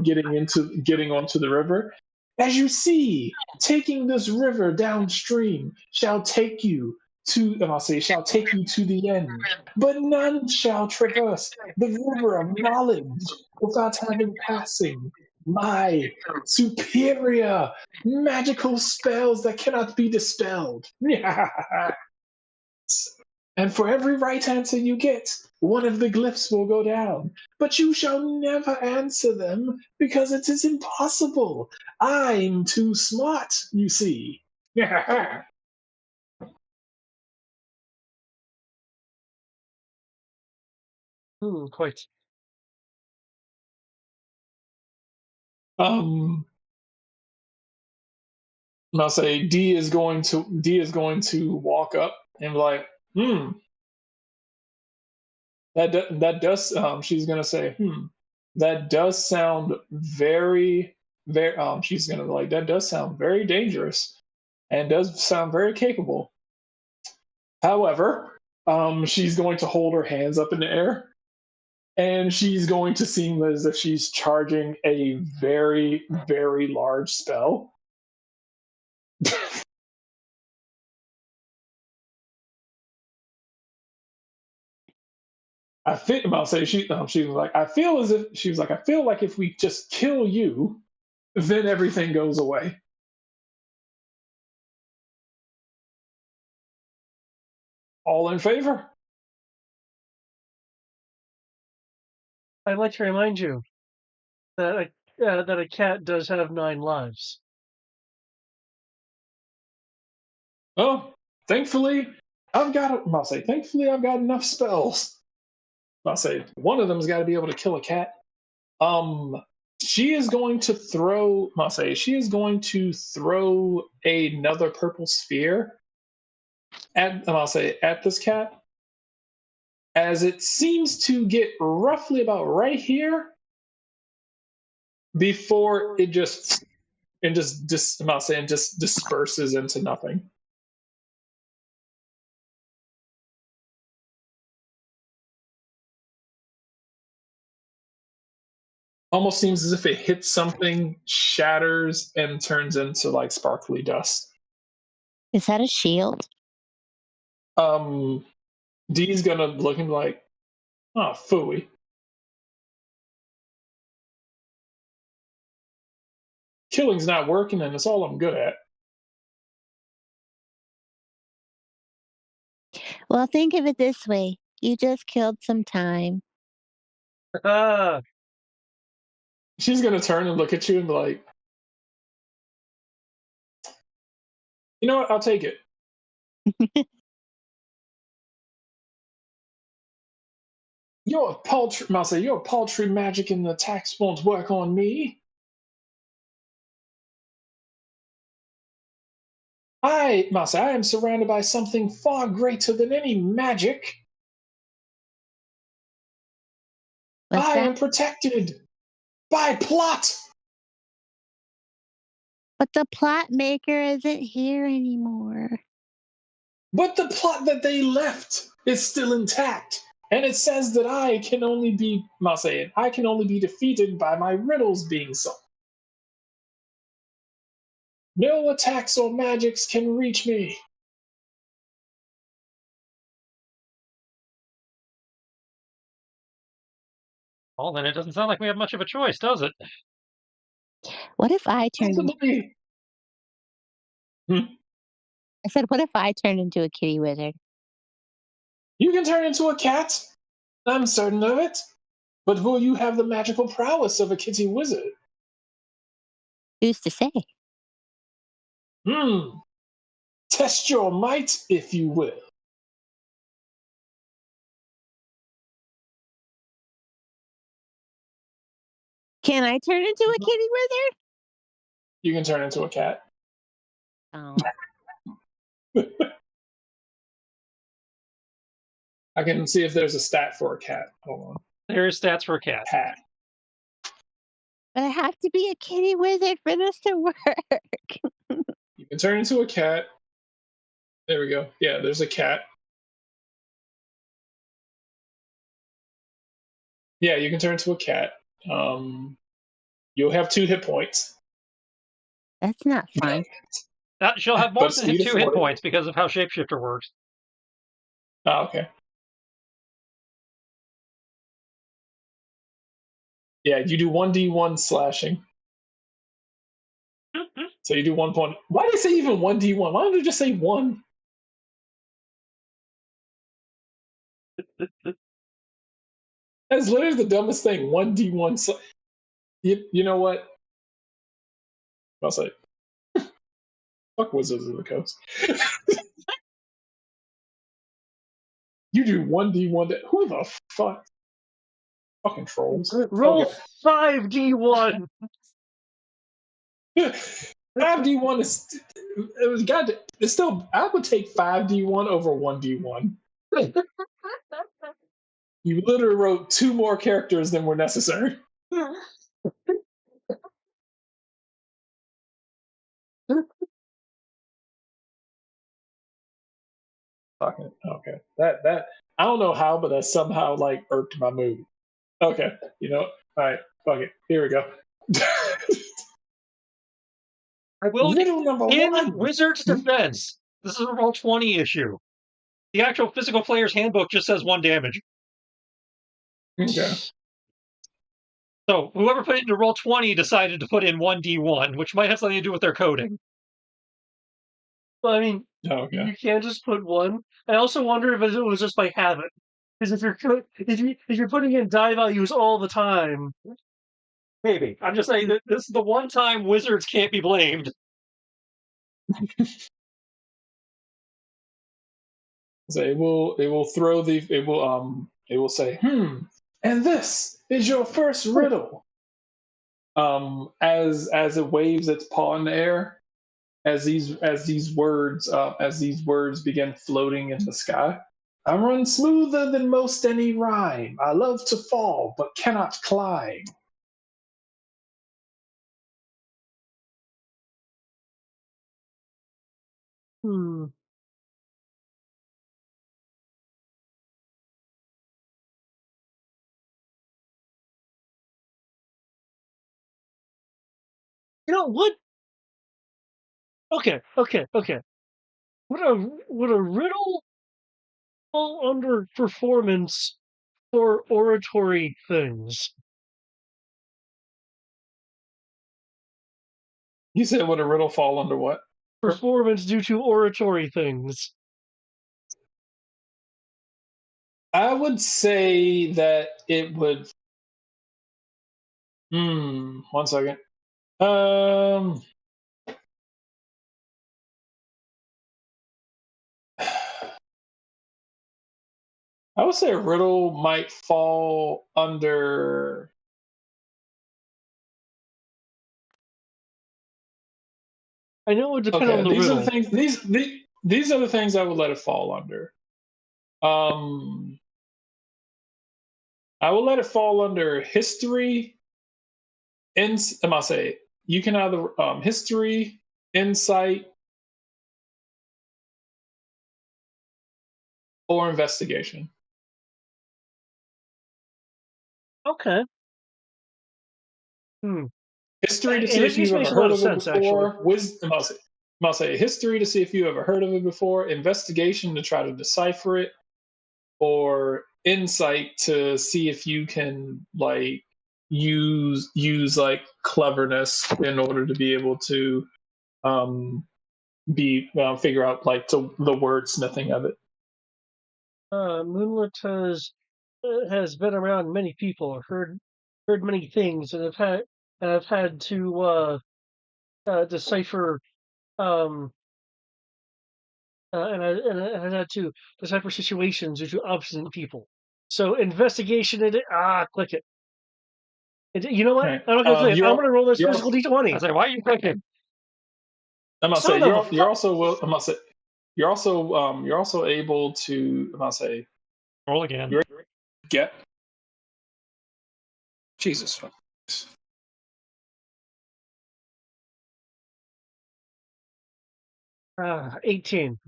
getting onto the river. As you see, taking this river downstream shall take you to the end, but none shall traverse the river of knowledge without having passing my superior magical spells that cannot be dispelled. And for every right answer you get, one of the glyphs will go down. But you shall never answer them because it is impossible. I'm too smart, you see. Quite. I'll say D is going to walk up and be like, that does she's gonna say, that does sound very she's gonna be like, that does sound very dangerous and does sound very capable. However, she's going to hold her hands up in the air and she's going to seem as if she's charging a very, very large spell. I'll say she was like, I feel like if we just kill you, then everything goes away. All in favor? I'd like to remind you that a cat does have 9 lives. Oh, thankfully, I've got enough spells. I'll say one of them's got to be able to kill a cat. She is going to throw. Another purple sphere at this cat, as it seems to get roughly about right here before it just disperses into nothing. Almost seems as if it hits something, shatters, and turns into like sparkly dust. Is that a shield? Dee's gonna look and be like, oh, phooey. killing's not working, and it's all I'm good at. Well, think of it this way. You just killed some time. Ah, She's gonna turn and look at you and be like, you know what? I'll take it. Your paltry, Masa, your paltry magic and attacks won't work on me. Masa, I am surrounded by something far greater than any magic. What's I that? am protected by plot. But the plot maker isn't here anymore. But the plot that they left is still intact. And it says that I can only be, Masa, I can only be defeated by my riddles being solved. No attacks or magics can reach me. Well, then it doesn't sound like we have much of a choice, does it? What if I turned into, Possibly. I said, what if I turned into a kitty wizard? You can turn into a cat. I'm certain of it. But will you have the magical prowess of a kitty wizard? Who's to say? Test your might, if you will. Can I turn into a kitty wizard? You can turn into a cat. Oh. I can see if there's a stat for a cat. Hold on. There are stats for a cat. Cat. But I have to be a kitty wizard for this to work. You can turn into a cat. There we go. Yeah, there's a cat. Yeah, you can turn into a cat. You'll have 2 hit points. That's not fun. She'll have more But than speed of 2 hit 40. points because of how Shapeshifter works. Oh, okay. Yeah, you do 1d1 slashing. So you do 1 point. Why did they say even 1d1? Why don't they just say 1? That's literally the dumbest thing. 1d1. You know what? I'll say, fuck Wizards of the Coast. You do 1d1. Who the fuck? Fucking trolls. roll 5d1. 5d1 is. It was God. It's still. I would take 5d1 over 1d1. You literally wrote 2 more characters than were necessary. Okay. That I don't know how, but that somehow like irked my mood. Okay, you know, all right, fuck it. Here we go. I will Riddle number in 1. Wizard's defense. This is a roll 20 issue. The actual physical player's handbook just says 1 damage. Okay. So whoever put it into roll 20 decided to put in 1d1, which might have something to do with their coding. Well, I mean, Okay. you can't just put 1. I also wonder if it was just by habit. Because if you're putting in die values all the time, Maybe. I'm just saying that this is the one time Wizards can't be blamed. So it will throw the it will say, and this is your first riddle. As it waves its paw in the air, as these words begin floating in the sky. I run smoother than most any rhyme. I love to fall, but cannot climb. hmm. You know what? Okay. Would a riddle fall under performance for oratory things? You said would a riddle fall under what? Performance due to oratory things. I would say that it would. 1 second. I would say a riddle might fall under. I know it would depend Okay, on the these are the riddle. things. These are the things I would let it fall under. I will let it fall under history. I must say you can either history, insight, or investigation. Okay. Hmm. History to see if Investigation you've makes ever a lot heard of of it sense, actually. before. Wisdom, I'll say history to see if you ever heard of it before. Investigation to try to decipher it, or insight to see if you can like use like cleverness in order to be able to be figure out like the wordsmithing of it. Moonlit has been around many people, heard many things, and have had to decipher um and I has had to decipher situations due to obstinate people. So investigation click it. You know what? Right. I'm not gonna click it. I'm gonna roll this You're physical I D20. say, why are you clicking? I'm gonna say Son of a you're fuck! also I'm gonna say you're also able to I'm gonna say Roll again. you're get Jesus. 18.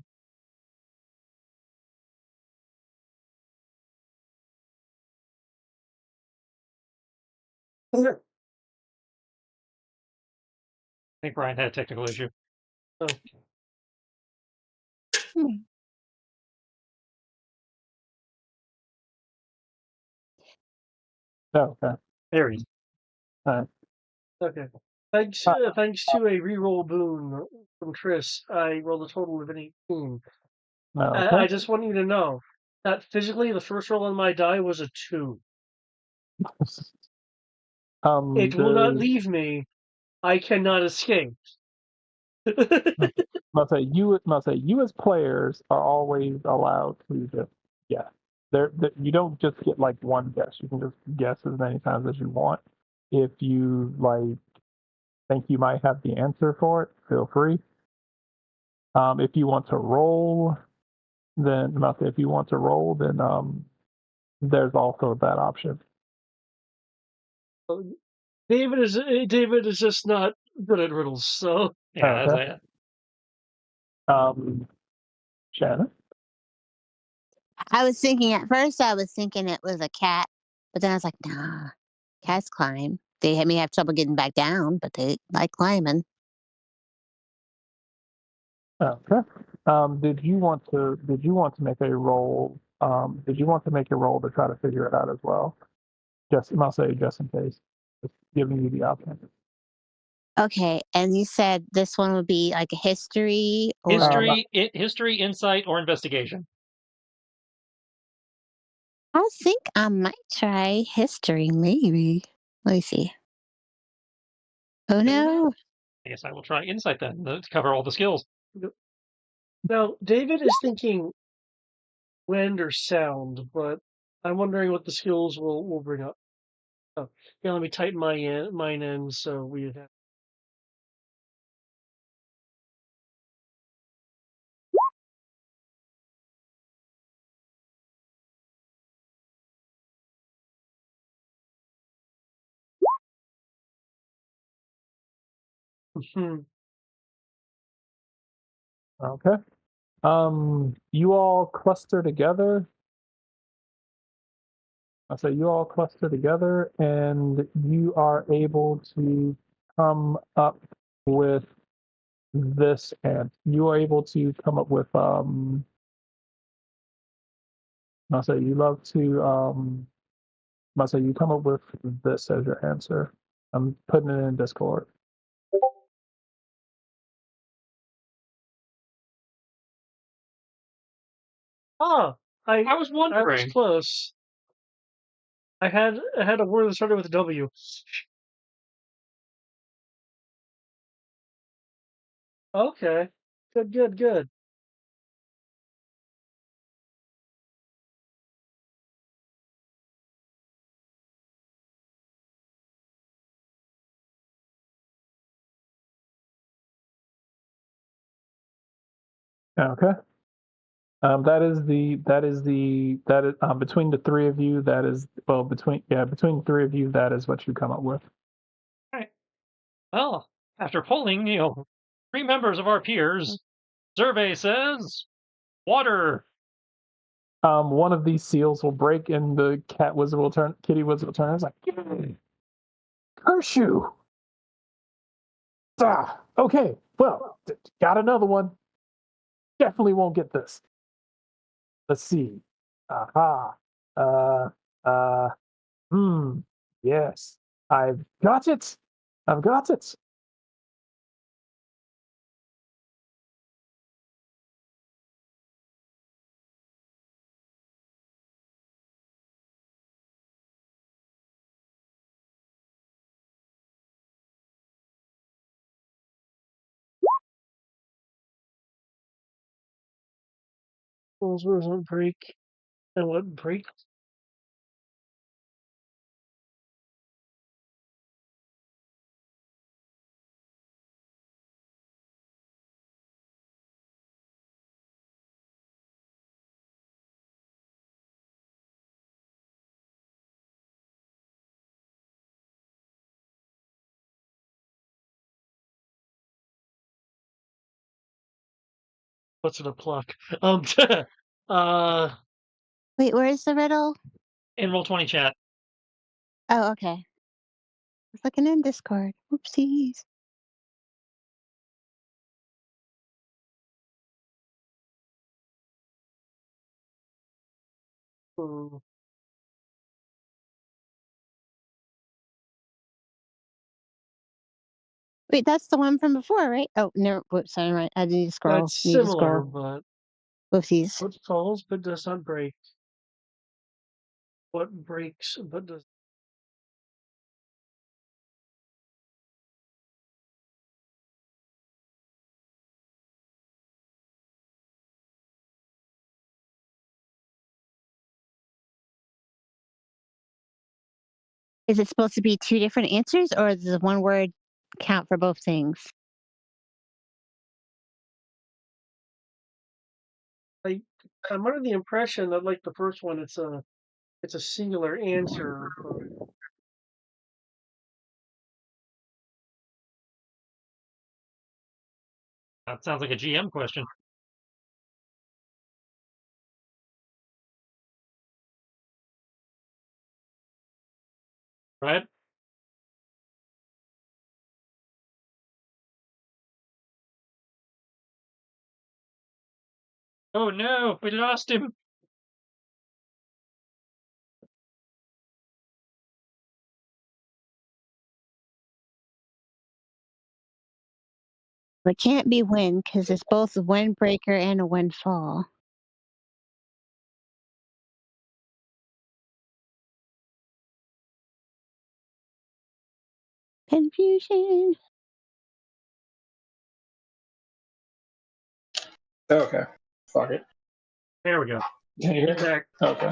I think Brian had a technical issue. Oh, Oh, okay. There he is. okay. Thanks to a reroll boon from Tris, I rolled a total of an 18. Okay. I just want you to know that physically, the first roll on my die was a 2. It will not leave me. I cannot escape. Must say you as players are always allowed to just guess. You don't just get like one guess. You can just guess as many times as you want. If you like think you might have the answer for it, feel free. If you want to roll, then there's also that option. David is just not good at riddles, so Yeah, Okay. that's it. Shannon. I was thinking it was a cat, but then I was like, nah, cats climb. They may have trouble getting back down, but they like climbing. Okay. Did you want to make a roll? Did you want to make a roll to try to figure it out as well? I'll say just in case. Just giving you the option. Okay, and you said this one would be like a history or History, insight, or investigation. I think I might try history, maybe. Let me see. Oh no. I guess I will try insight then to cover all the skills. now David is thinking wind or sound, but I'm wondering what the skills will bring up. Oh, yeah, let me tighten mine in so we have. Okay. You all cluster together. I say you all cluster together, and you are able to come up with this, and you are able to come up with I say you love to I say you come up with this as your answer. I'm putting it in Discord. Ah, I was I was wondering. close. I had a word that started with a W. Okay. Good. Okay. That is between the three of you. That is between the three of you. That is what you come up with. Right. Well, after polling, 3 members of our peers, survey says water. One of these seals will break, and the kitty wizard will turn. It's like, curse you! Okay, well, got another one. Definitely won't get this. Let's see. Aha. Uh. Yes. I've got it. I've got it. Rules don't break. And what breaks? What's in a pluck? uh, Wait, where's the riddle? In Roll20 chat. Oh, okay. I was looking in Discord. Oopsies. hmm. Wait, that's the one from before, right? Oh, no. Whoops, sorry, right. I need to scroll. That's similar, but Whoopsies. what falls but does not break? What breaks but does? Is it supposed to be two different answers, or does one word count for both things? Like, I'm under the impression that like the first one, it's a singular answer, but That sounds like a GM question. Right? Oh no, we lost him. It can't be wind because it's both a windbreaker and a windfall. Confusion. Okay. Fuck it. There we go. Can you hear me? back. Okay.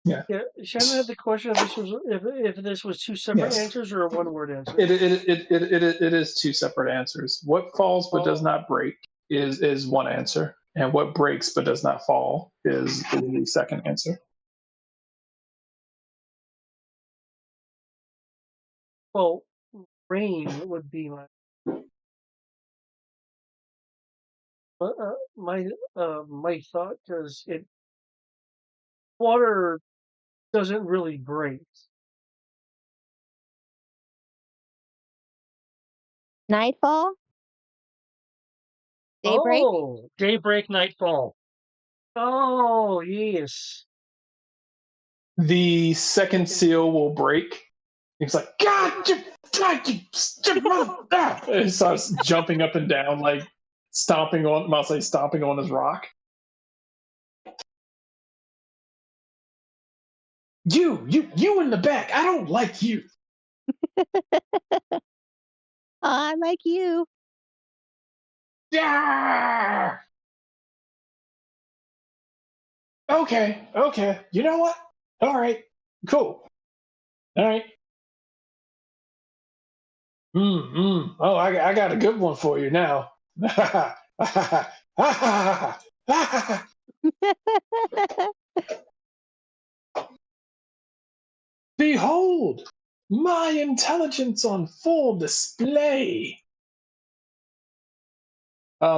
Yeah, Shannon had the question if this was two separate Yes. answers or a one word answer. It is two separate answers. What falls but does not break is one answer, and what breaks but does not fall is the second answer. Well, rain would be my thought, because water doesn't really break. Nightfall? Daybreak? Oh, Daybreak, nightfall. oh yes. The second seal will break. He's like, God, you mother! And he starts jumping up and down, like stomping on his rock. You in the back. I don't like you. I like you. Yeah. Okay. You know what? All right. Cool. All right. Oh, I got a good one for you now. Behold, my intelligence on full display.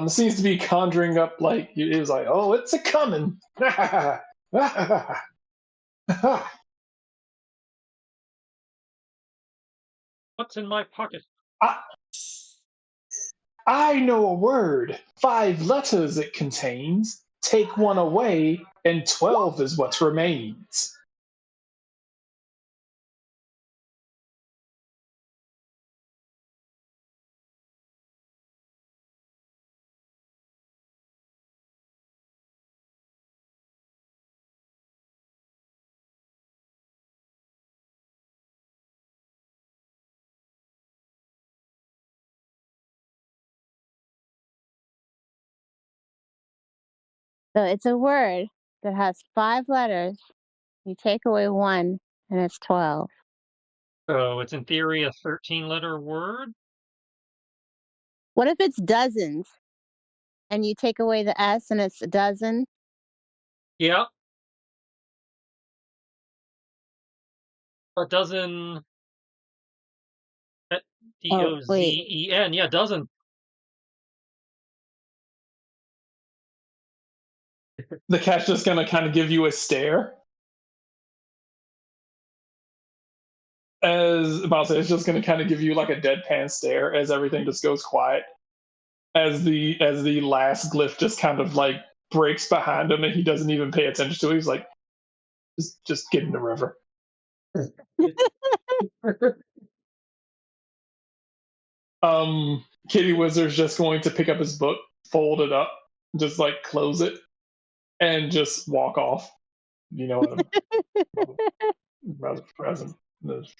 Seems to be conjuring up like it was like, oh, it's a coming. What's in my pocket? I, I know a word. 5 letters it contains. Take one away, and 12 is what remains. So it's a word that has 5 letters. You take away one, and it's 12. So it's in theory a 13-letter word? What if it's dozens, and you take away the S, and it's a dozen? Yeah. A dozen. Oh, wait. Dozen. Yeah, dozen. The cat's just gonna kind of give you a stare. As about to say, it's just gonna kind of give you like a deadpan stare as everything just goes quiet. As the last glyph just kind of like breaks behind him and he doesn't even pay attention to it. He's like, just get in the river. Kitty Wizard's just going to pick up his book, fold it up, just like close it, and just walk off. You know what I'm present. Just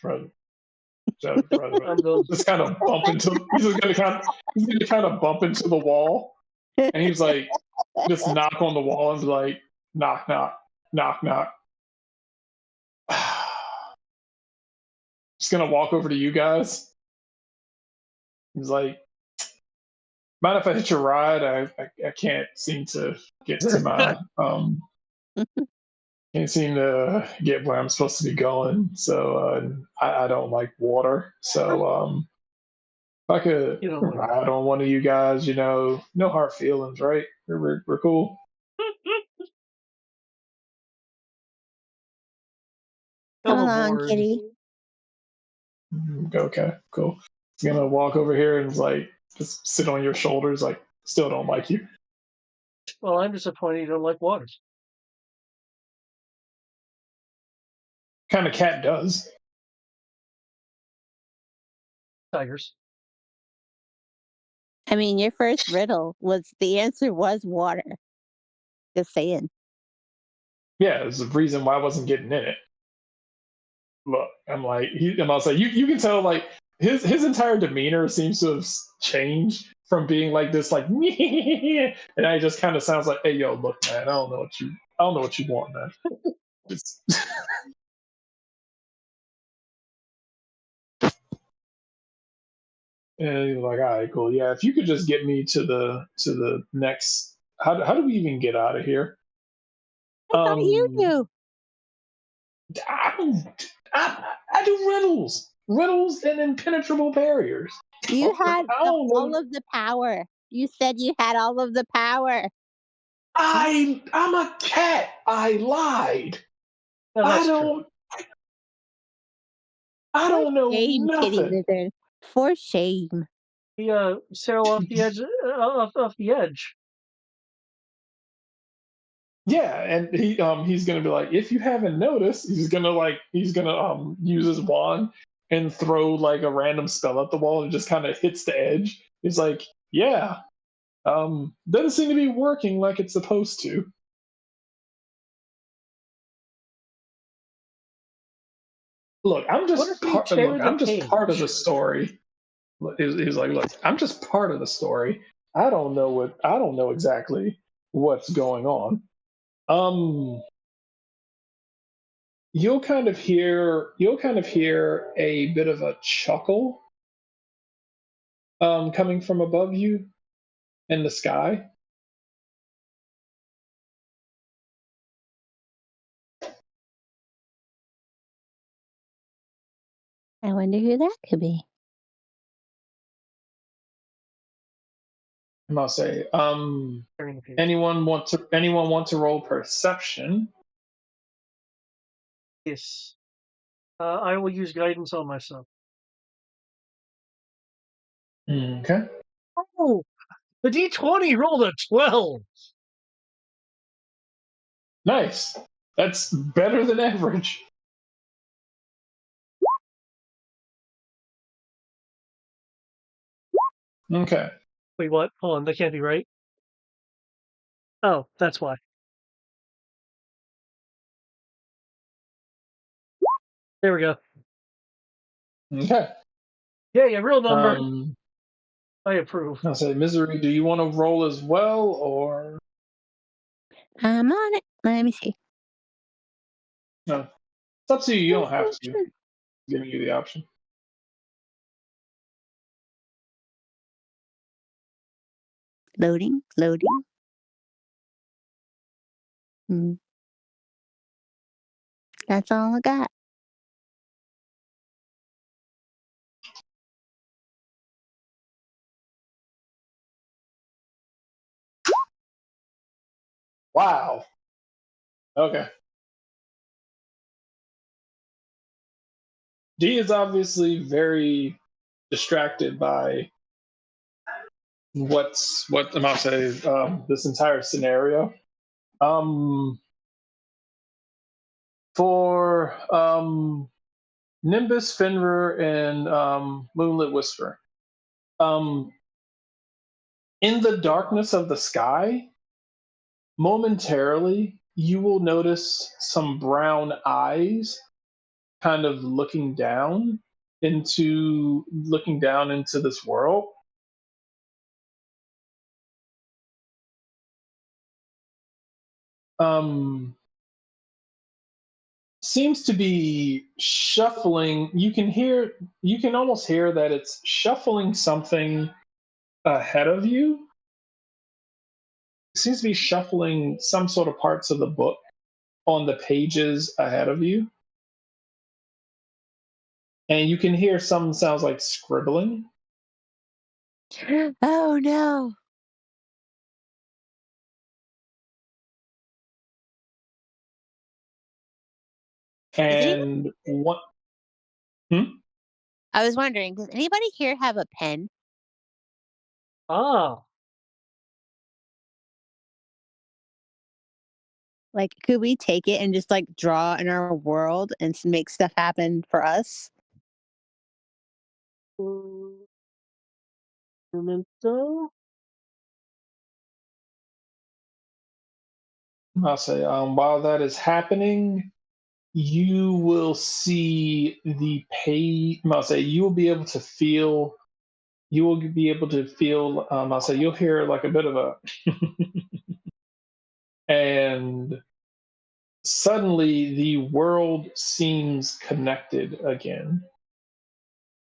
kind of bump into. He's gonna kind of bump into the wall, and he's like, just knock on the wall and be like, knock, knock, knock, knock. Just gonna walk over to you guys. He's like, mind if I hit your ride? I can't seem to get to my can't seem to get where I'm supposed to be going. So I don't like water. So if I could ride on one of you guys, no hard feelings, right? We're cool. Come along, kitty. Okay, cool. He's gonna walk over here and like just sit on your shoulders, like still don't like you. Well, I'm disappointed you don't like water. Kind of cat does. Tigers. I mean, your first riddle was the answer was water. Just saying. Yeah, there's a reason why I wasn't getting in it. Look, I'm like, and I'll say, you can tell like his entire demeanor seems to have changed from being like this, like, and now he just kind of sounds like, hey, yo, look, man, I don't know what you want, man. And he's like, all right, cool, yeah. If you could just get me to the next, how do we even get out of here? I thought you knew. I do riddles and impenetrable barriers. You had all of the power. You said you had all of the power. I'm a cat. I lied. No, I don't know shame, nothing. Kitty Wizard. For shame. We sail off the edge. Off the edge. Yeah, and he's gonna be like, if you haven't noticed, he's gonna use his wand and throw like a random spell at the wall and just kind of hits the edge. He's like, yeah, doesn't seem to be working like it's supposed to. Look, I'm What just if we tear the I'm just part of the cage? story. He's like, look, I'm just part of the story. I don't know exactly what's going on. You'll kind of hear a bit of a chuckle coming from above you in the sky. I wonder who that could be. And I'll say, Tearing the cage. anyone want to roll perception? Yes. I will use guidance on myself. Okay. Oh, the D20 rolled a 12. Nice. That's better than average. Okay. Wait, what? Hold on, that can't be right. Oh, that's why. There we go. Okay. Yeah, real number. Um, I approve. I'll say, Misery, do you want to roll as well, or I'm on it. Let me see. no? It's up to you. You don't have to. I'm giving you the option. Loading. That's all I got. Wow. Okay. D is obviously very distracted by what I'm about to say, this entire scenario. For Nimbus, Fenrir, and Moonlit Whisper, in the darkness of the sky, momentarily you will notice some brown eyes kind of looking down into this world. Seems to be shuffling. You can almost hear that it's shuffling something ahead of you. It seems to be shuffling some sort of parts of the book on the pages ahead of you. And you can hear some sounds like scribbling. Oh no. And what? I was wondering, does anybody here have a pen? Ah, Like, could we take it and just like draw in our world and make stuff happen for us? memento. I'll say, while that is happening, you will see the pay. I'll say you will be able to feel. You will be able to feel. I'll say you'll hear like a bit of a, and suddenly the world seems connected again.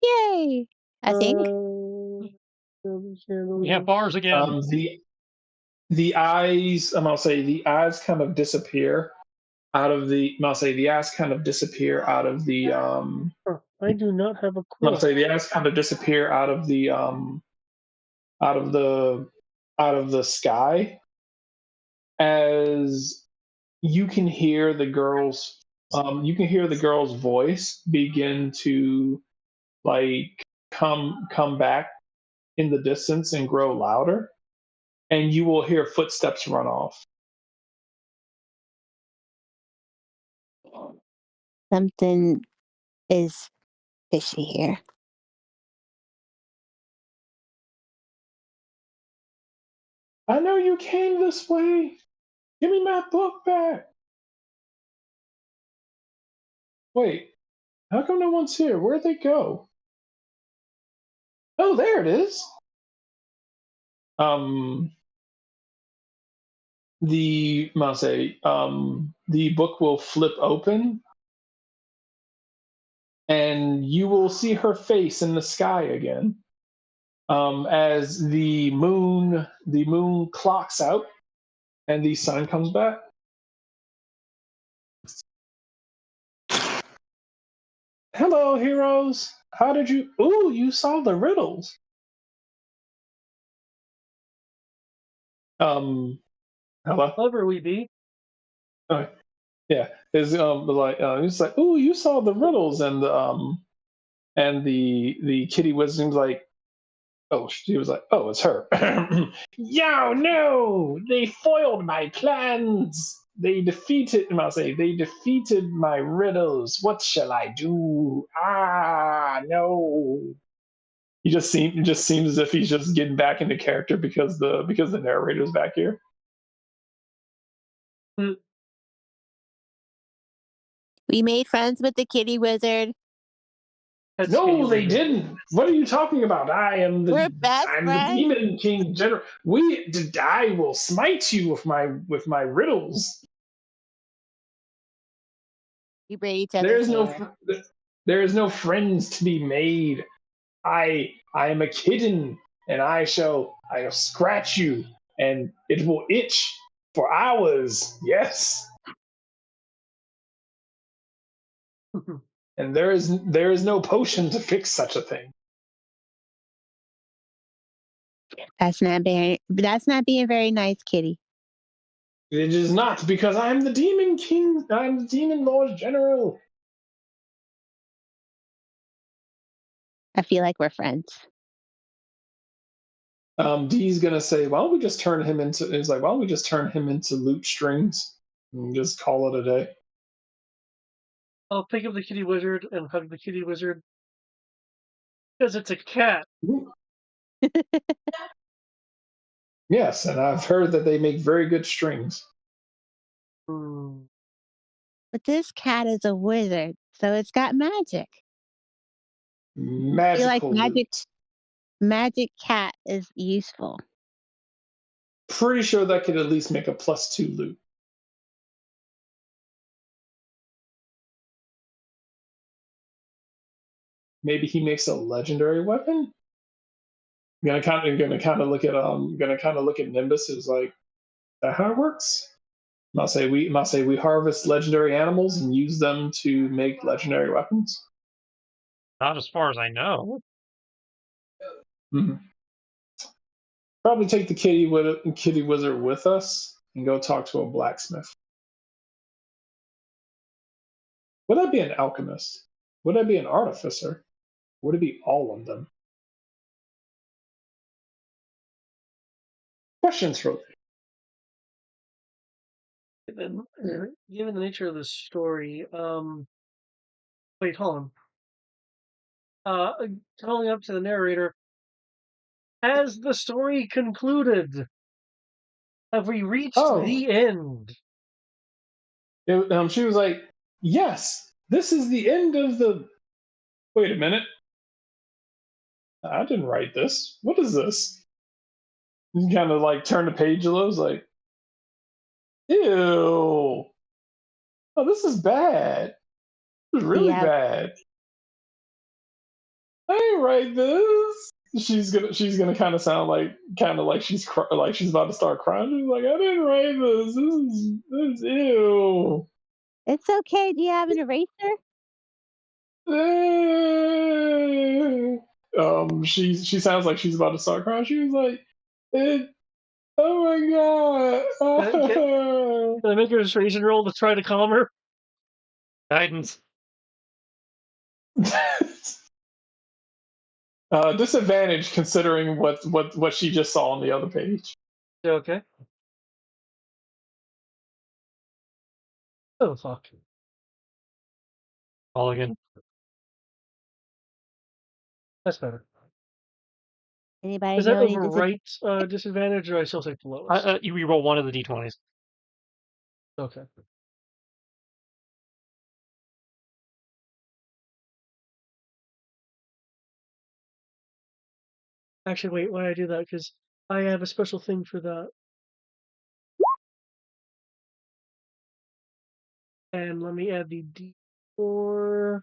Yay! I think. We have bars again. The eyes. I'll say the eyes kind of disappear out of the. I'll say the eyes kind of disappear out of the. I do not have a I'll clue. say the eyes kind of disappear out of the out of the sky as you can hear the girl's voice begin to like come back in the distance and grow louder, and you will hear footsteps run off. Something is fishy here. I know you came this way. Give me my book back. Wait, How come no one's here? Where'd they go? Oh, there it is. The book will flip open, and you will see her face in the sky again. As the moon clocks out, and the sun comes back. Hello, heroes. How did you? Ooh, you saw the riddles. Hello. Clever we be. Oh, yeah. It's it's like, ooh, you saw the riddles, and the kitty wisdom's like, oh, she was like, oh, it's her. Yo, no, they foiled my plans. They defeated my riddles. What shall I do? Ah, no. It just seems as if he's just getting back into character because the narrator's back here. We made friends with the kitty wizard. No, they didn't. What are you talking about? We're best I'm the friends. Demon King General. I will smite you with my riddles. We braid each other's hair. There is no friends to be made. I am a kitten, and I'll scratch you, and it will itch for hours. Yes. And there is no potion to fix such a thing. That's not being very nice, kitty. It is not, because I'm the Demon King. I'm the Demon Lord General. I feel like we're friends. Dee's gonna say, why don't we just turn him into? He's like, why don't we just turn him into loot strings and just call it a day? I'll pick up the kitty wizard and hug the kitty wizard because it's a cat. Yes, and I've heard that they make very good strings. But this cat is a wizard, so it's got magic. Magical I feel like loot. magic cat is useful. Pretty sure that could at least make a +2 loot. Maybe he makes a legendary weapon. I'm gonna kind of look at Nimbus as like, that how it works. Must say we harvest legendary animals and use them to make legendary weapons. Not as far as I know. Mm-hmm. Probably take the kitty wizard with us and go talk to a blacksmith. Would that be an alchemist? Would that be an artificer? Would it be all of them? Questions for Given the nature of the story, wait, hold on. Calling up to the narrator. Has the story concluded? Have we reached the end? She was like, yes, this is the end of the. Wait a minute. I didn't write this. What is this? You kind of like turn the page a little. It's like, ew. Oh, this is bad. This is really bad. I didn't write this. She's gonna kind of sound like she's about to start crying. She's like, I didn't write this. This is ew. It's okay. Do you have an eraser? She sounds like she's about to start crying. She was like, oh my god. Can I make her a persuasion roll to try to calm her? Guidance. Disadvantage considering what she just saw on the other page. Okay. Oh fuck. All again. That's better. Anybody Is that know any overwrite disadvantage, or I still take the lowest? You reroll one of the d20s. Okay. Actually, wait, why did I do that? Because I have a special thing for that. And let me add the D4.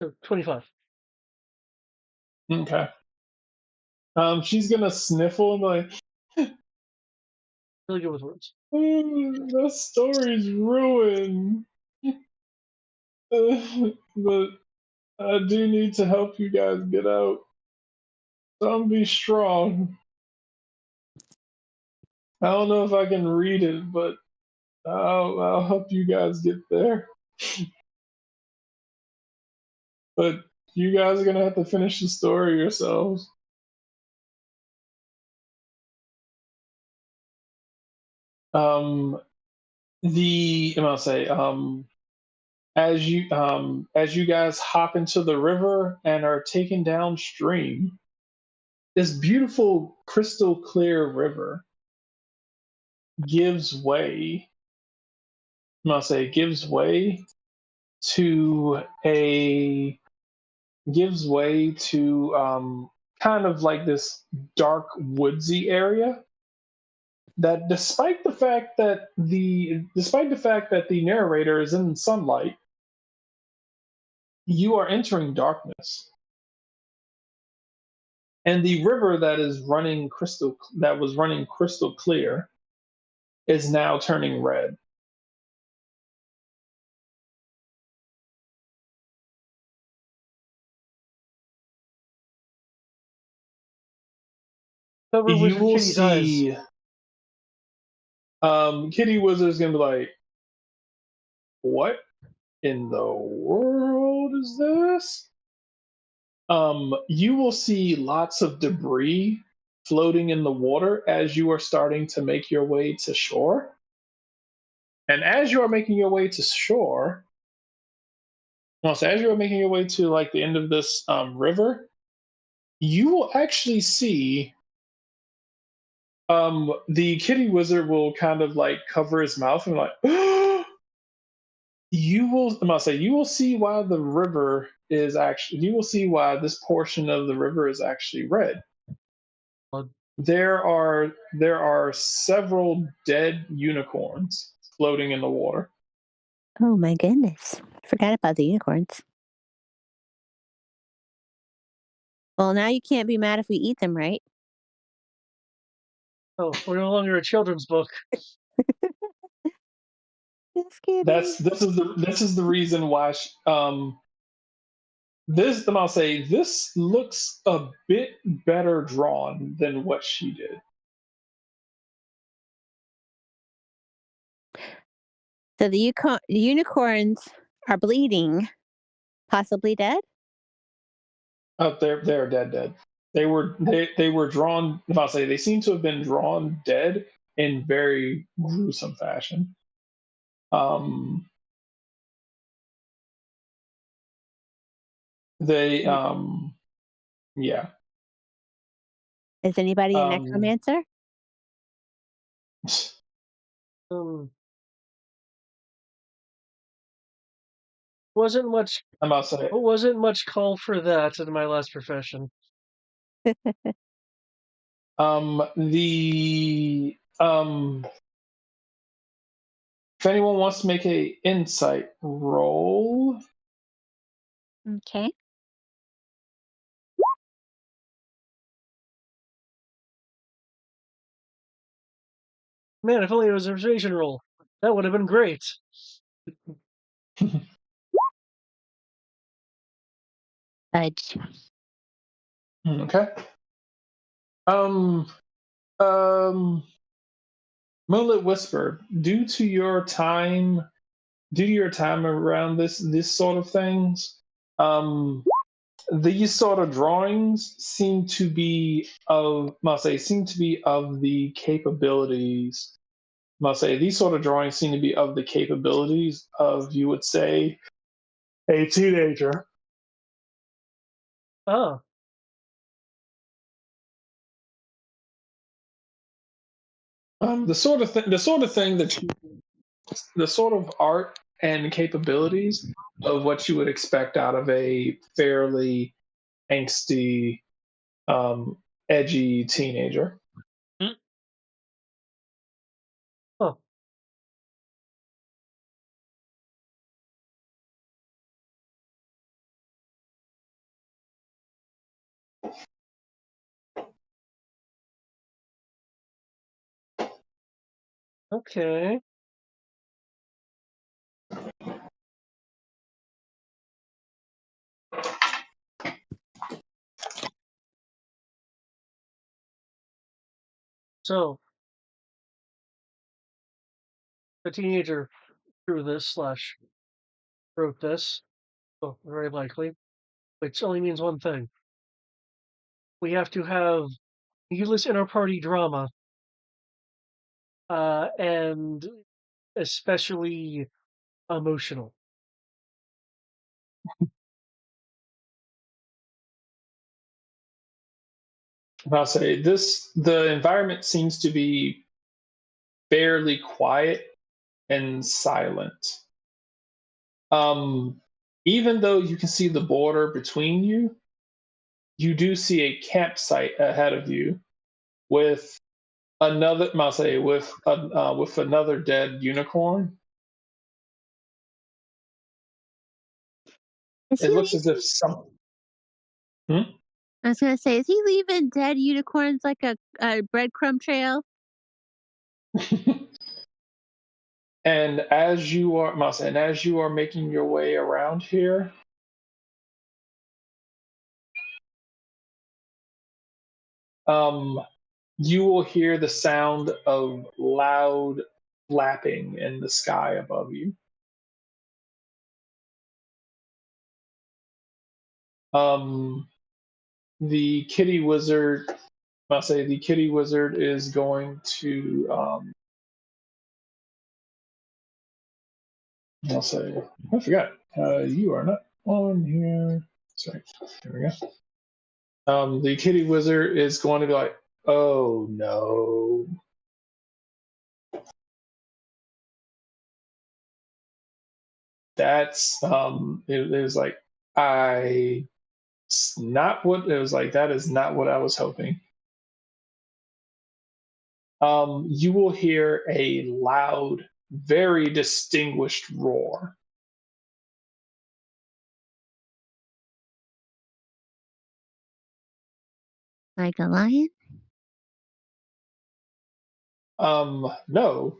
So 25. Okay. She's gonna sniffle and be like, Really good with words. the story's ruined. But I do need to help you guys get out. Don't be strong. I don't know if I can read it, but I'll help you guys get there. But you guys are gonna have to finish the story yourselves. I'm gonna say as you guys hop into the river and are taken downstream, this beautiful crystal clear river gives way. I'm gonna say gives way to a gives way to kind of like this dark woodsy area that despite the fact that the narrator is in sunlight, you are entering darkness. And the river that was running crystal clear is now turning red. Cover You Wizard will Kitty's eyes. see Kitty Wizard's gonna be like, what in the world is this? You will see lots of debris floating in the water as you are starting to make your way to shore. And as you are making your way to shore, well, so as you are making your way to like the end of this river, you will actually see the kitty wizard will kind of like cover his mouth and like I'm gonna say you will see why the river is actually you will see why this portion of the river is actually red. There are several dead unicorns floating in the water. Oh my goodness. Forgot about the unicorns. Well, now you can't be mad if we eat them, right? Oh, we're no longer a children's book. Just kidding. This is the reason why I'll say this looks a bit better drawn than what she did. So the unicorns are bleeding, possibly dead. Oh, they're dead. They were drawn. I'll say they seem to have been drawn dead in very gruesome fashion. They yeah. Is anybody a necromancer? Um, wasn't much I'm about to say wasn't much call for that in my last profession. the if anyone wants to make a insight roll. Okay. Man, if only it was a persuasion roll. That would have been great. Fudge. Okay. Um Moonlit Whisper, due to your time around this sort of things, these sort of drawings seem to be of the capabilities. Must say these sort of drawings seem to be of the capabilities of, you would say, a teenager. Oh. The sort of thing that the sort of art and capabilities of what you would expect out of a fairly angsty, um, edgy teenager. Hmm? Oh, okay. So the teenager drew this slash wrote this, oh, very likely, which only means one thing. We have to have needless inter-party drama, and especially emotional. I'll say this: the environment seems to be fairly quiet and silent. Um, Even though you can see the border between you, you do see a campsite ahead of you with another, I'll say, with another dead unicorn. Is It he looks as if leaving? some. I was gonna say, is he leaving dead unicorns like a breadcrumb trail? And as you are, Masa, and as you are making your way around here, um, you will hear the sound of loud flapping in the sky above you. Um, the kitty wizard, I'll say, the kitty wizard is going to, I'll say, I forgot, you are not on here. Sorry, there we go. The kitty wizard is going to be like, oh no. That's it was like I not what it was like that is not what I was hoping. You will hear a loud, very distinguished roar. Like a lion? No,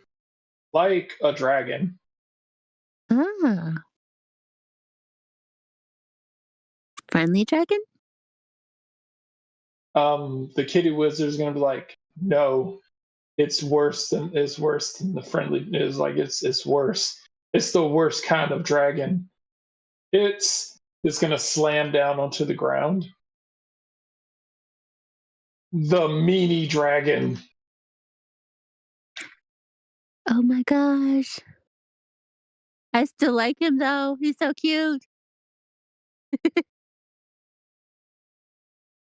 like a dragon. Ah, friendly dragon? The kitty wizard is gonna be like, no, it's worse than the friendly. It's like it's worse. It's the worst kind of dragon. It's gonna slam down onto the ground. The meanie dragon. Oh my gosh. I still like him though. He's so cute.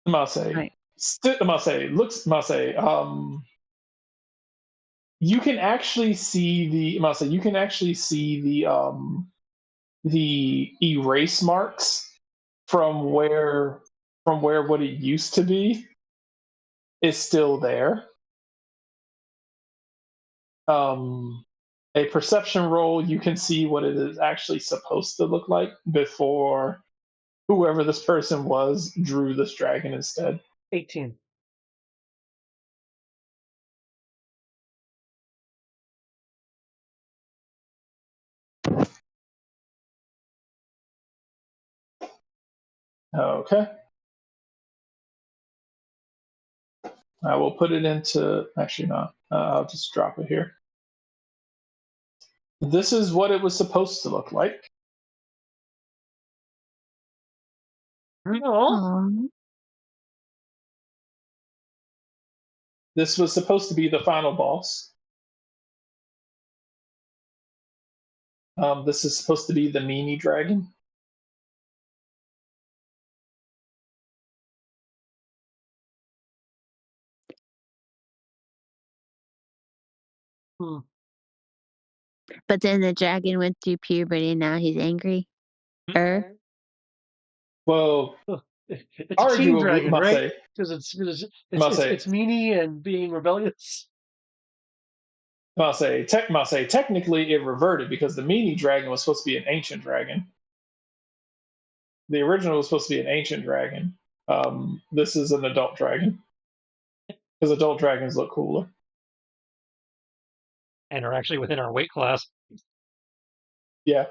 Mase. Right. Mase. Looks Mase. You can actually see the Mase, you can actually see the erase marks from where what it used to be is still there. Um a perception roll, you can see what it is actually supposed to look like before whoever this person was drew this dragon instead. 18. Okay. I will put it into, actually, no, I'll just drop it here. This is what it was supposed to look like. No. Aw. This was supposed to be the final boss. This is supposed to be the meanie dragon. Hmm. But then the dragon went through puberty and now he's angry. Well, It's a teen arguably, dragon, must right? say, Because it's must say, meanie and being rebellious. must say, technically it reverted because the meanie dragon was supposed to be an ancient dragon. The original was supposed to be an ancient dragon. This is an adult dragon because adult dragons look cooler. And are actually within our weight class. Yeah.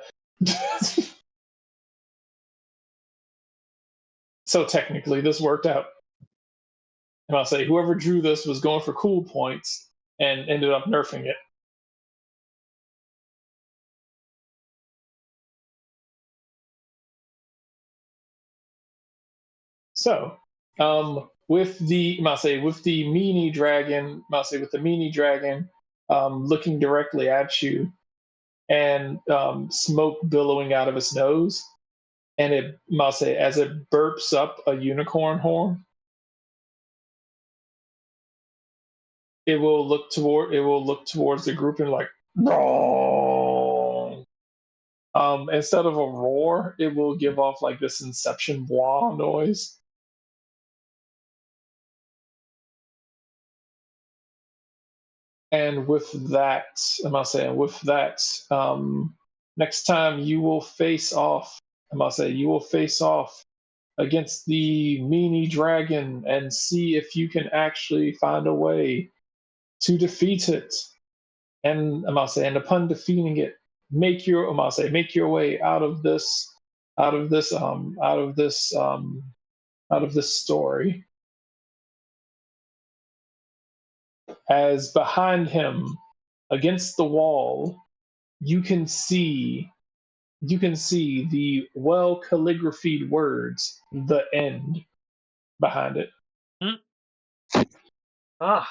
So technically, this worked out. And I'll say whoever drew this was going for cool points and ended up nerfing it. So, with the meanie dragon, looking directly at you, and smoke billowing out of its nose, and it as it burps up a unicorn horn, it will look towards the group and like, no. Instead of a roar, it will give off like this Inception blah noise. And with that, next time you will face off, against the meanie dragon and see if you can actually find a way to defeat it. And and upon defeating it, make your way out of this story. As behind him, against the wall, you can see the well calligraphied words "the end" behind it. Ah.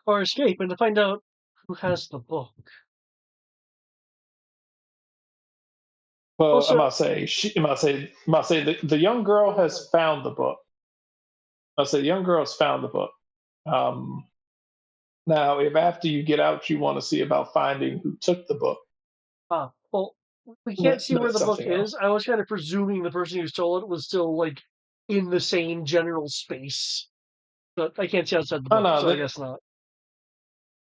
Or escape and to find out who has the book. Well, Also, the young girl has found the book. The young girl's found the book. Now, if after you get out, you want to see about finding who took the book. well, we can't see where the book something else. is. I was kind of presuming the person who stole it was still like in the same general space, but I can't see outside the book, no, so I guess not.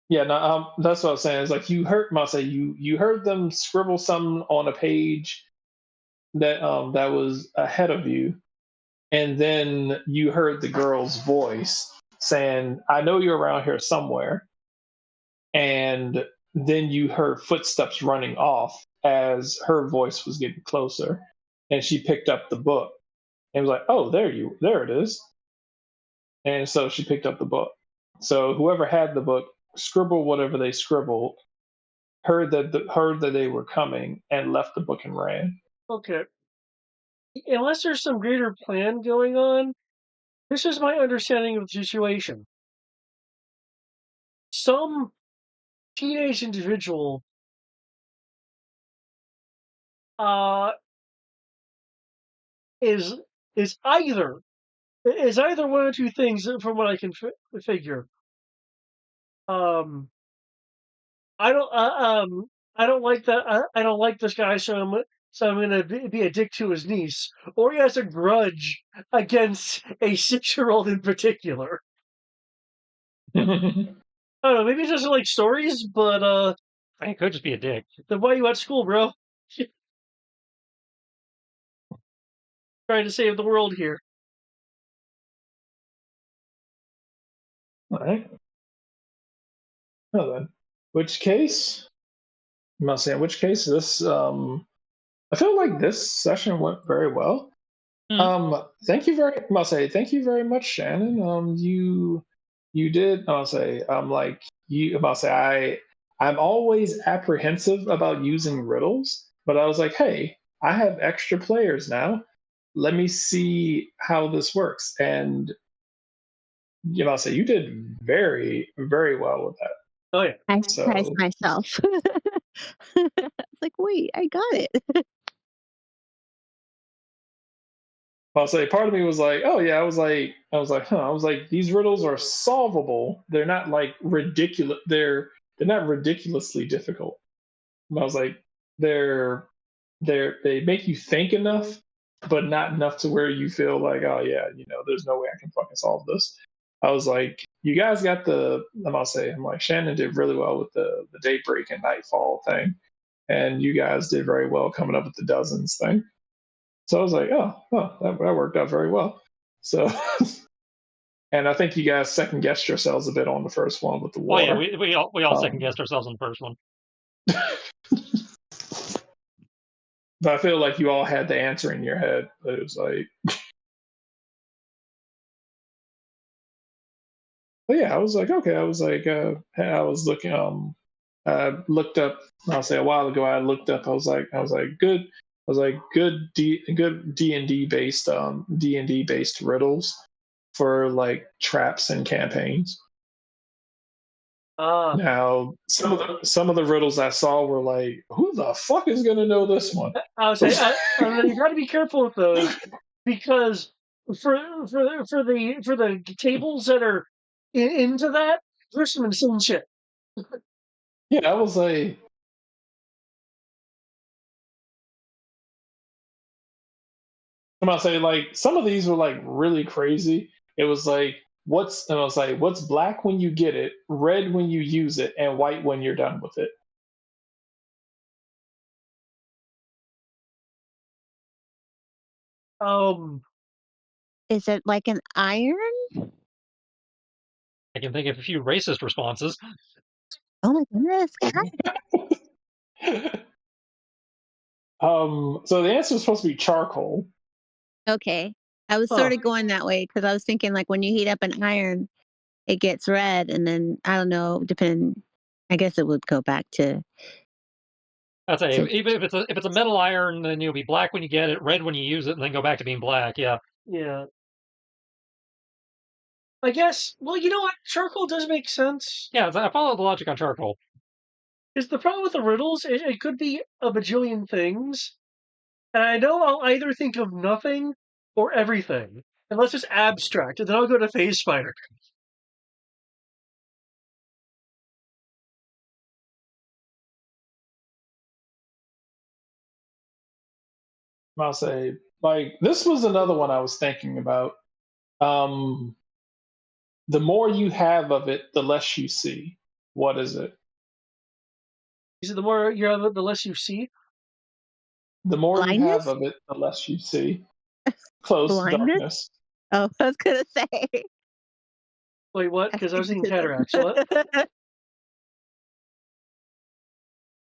Yeah, no, that's what I was saying. It's like you heard you heard them scribble something on a page that that was ahead of you, and then you heard the girl's voice saying, "I know you're around here somewhere," and then you heard footsteps running off as her voice was getting closer, and she picked up the book and was like, "Oh, there it is," and so she picked up the book. So whoever had the book scribbled whatever they scribbled, heard that they were coming, and left the book and ran. Okay. Unless there's some greater plan going on, this is my understanding of the situation. Some teenage individual is either one of two things from what I can figure. I don't like that. I don't like this guy, so I'm gonna be a dick to his niece, or he has a grudge against a 6-year-old in particular. I don't know. Maybe he doesn't like stories, but I could just be a dick. then why are you at school, bro? Trying to save the world here. All right. Well then, which case? I'm not saying which case. This I feel like this session went very well. Thank you very much, Shannon. You did. I'm always apprehensive about using riddles, but I was like, hey, I have extra players now. Let me see how this works. And you did very, very well with that. Oh yeah. I surprised myself. I was like, wait, I got it. I'll say part of me was like, oh yeah, I was like, these riddles are solvable. They're not like ridiculous. They're not ridiculously difficult. And I was like, they're they make you think enough, but not enough to where you feel like, oh yeah, there's no way I can fucking solve this. I was like, you guys got I'm like, Shannon did really well with the daybreak and nightfall thing, and you guys did very well coming up with the dozens thing. So I was like, that worked out very well. So, and I think you guys second guessed yourselves a bit on the first one with the Oh yeah, water. we all second guessed ourselves on the first one. But I feel like you all had the answer in your head. It was like, but yeah, I was like, okay. I was like, I was looking. I looked up. I'll say a while ago. I looked up. I was like, good. I was like, good D&D based D&D based riddles for like traps and campaigns. Now, some of the riddles I saw were like, who the fuck is gonna know this one? I would say you got to be careful with those because for the tables that are into that, there's some insane shit. Yeah, I was like, I'm about to say like some of these were like really crazy. It was like and I was like, what's black when you get it, red when you use it, and white when you're done with it? Is it like an iron? I can think of a few racist responses. Oh my goodness. So the answer is supposed to be charcoal. Okay. I was sort of going that way because I was thinking like when you heat up an iron, it gets red, and then I don't know, I guess it would go back to. I'd say even if it's a metal iron, then you'll be black when you get it, red when you use it, and then go back to being black. Yeah. Yeah. I guess. Well, you know what? Charcoal does make sense. Yeah, I follow the logic on charcoal. Is the problem with the riddles? It could be a bajillion things, and I know I'll either think of nothing or everything, and let's just abstract, and then I'll go to phase spider. I'll say like this was another one I was thinking about. The more you have of it, the less you see. What is it? You said the more you have it, the less you see. The more Blindness? you have of it, the less you see. Close. Blindness? Darkness. Oh, I was gonna say. Wait, what? Because I was thinking cataracts. What?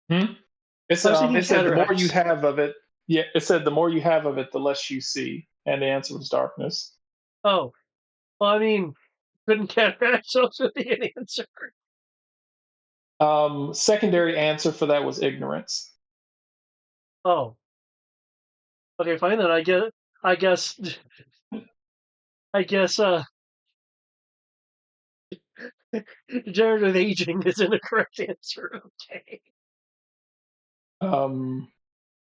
It said the more you have of it. Yeah, it said the more you have of it, the less you see, and the answer was darkness. Oh, well, I mean, couldn't cataracts also be an answer? Secondary answer for that was ignorance. Oh. Okay, fine then. I guess. Degenerative aging isn't a correct answer. Okay.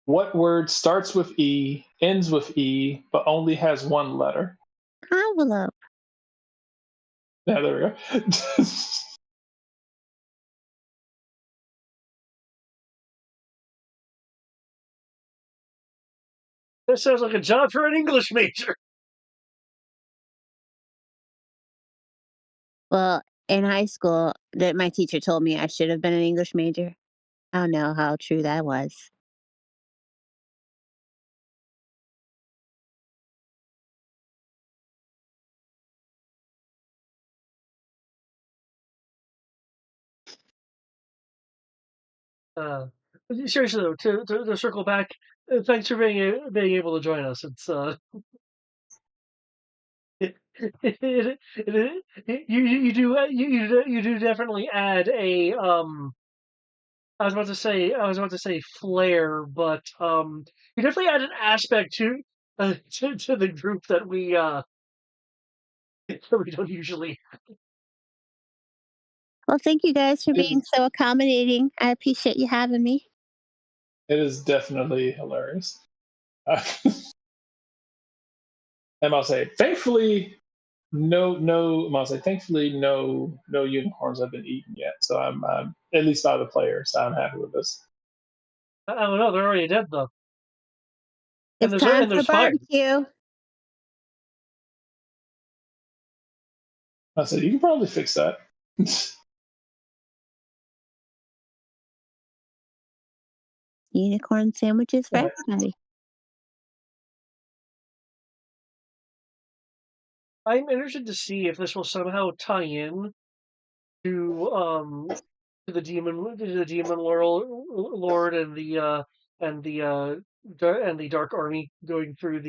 What word starts with E, ends with E, but only has one letter? Envelope. Yeah, there we go. That sounds like a job for an English major. Well, in high school, that my teacher told me I should have been an English major. I don't know how true that was. Seriously though, to circle back, thanks for being able to join us. It's you do definitely add a I was about to say flair, but you definitely add an aspect to the group that we that we don't usually. Well, thank you guys for being so accommodating. I appreciate you having me. It is definitely hilarious. And I'll say, thankfully, thankfully, no unicorns have been eaten yet. So I'm at least by the players. I'm happy with this. I don't know. They're already dead though. It's time for fire. barbecue. I said, you can probably fix that. Unicorn sandwiches for Yeah. everybody. I'm interested to see if this will somehow tie in to the demon lord and the dark army going through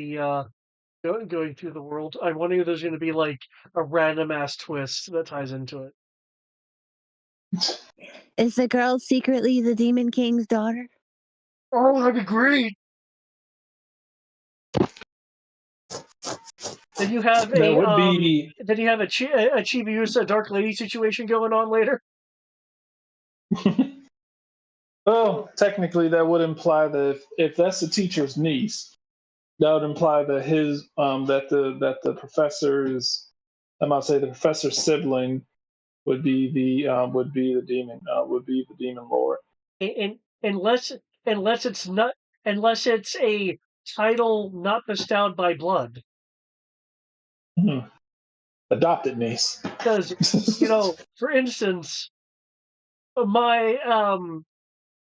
going through the world. I'm wondering if there's going to be like a random ass twist that ties into it. Is the girl secretly the Demon King's daughter? Oh, that'd be great. Then you have That would be. Then you have a Chibiusa Dark Lady situation going on later. Well, technically, that would imply that if that's the teacher's niece, that would imply that the professor's, I might say the professor's sibling would be the demon lord. And unless it's a title not bestowed by blood. Adopted niece. Because for instance, my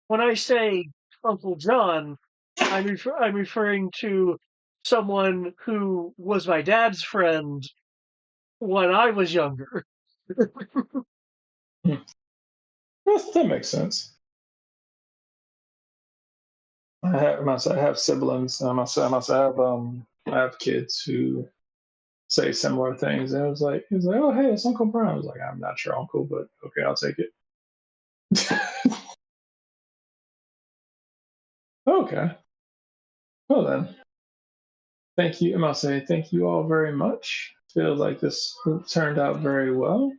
when I say Uncle John, I'm referring to someone who was my dad's friend when I was younger. That makes sense. I have siblings. I have kids who say similar things, and he was like, oh hey, it's Uncle Brian. I was like, I'm not your uncle, but okay, I'll take it. Okay. Well then, thank you. I say thank you all very much. Feels like this turned out very well,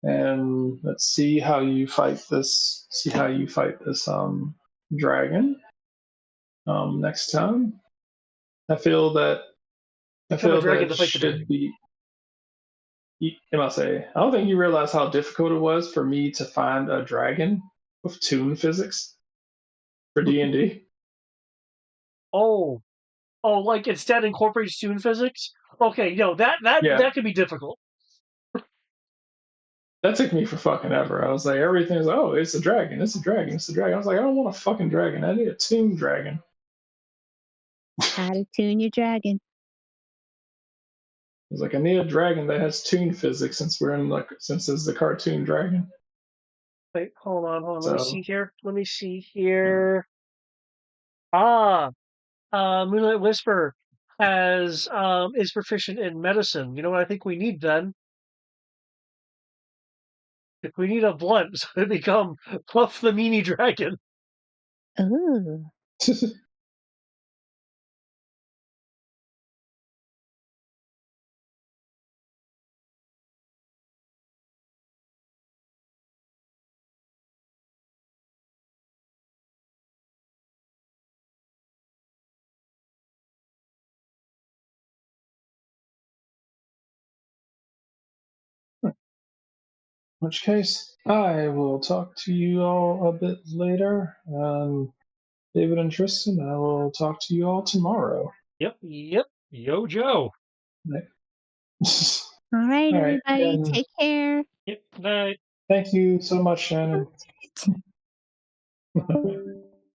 and let's see how you fight this. See how you fight this dragon next time. I feel that should be. I must say, I don't think you realize how difficult it was for me to find a dragon with tune physics for D&D. Oh, like instead incorporates tune physics. Okay, that could be difficult. That took me for fucking ever. I was like, everything's like, oh, it's a dragon, it's a dragon, it's a dragon. I was like, I don't want a fucking dragon. I need a tune dragon. How to tune your dragon. I was like, I need a dragon that has tune physics since it's the cartoon dragon. Wait, hold on. Let me see here. Moonlight Whisper is proficient in medicine. You know what I think we need then? If we need a blunt, so to become Puff the Meanie Dragon. Ooh. In which case, I will talk to you all a bit later. David and Tristan, I will talk to you all tomorrow. Yep. Yo, Joe. Right. All right, everybody. Take care. Yep. Night. Thank you so much, Shannon.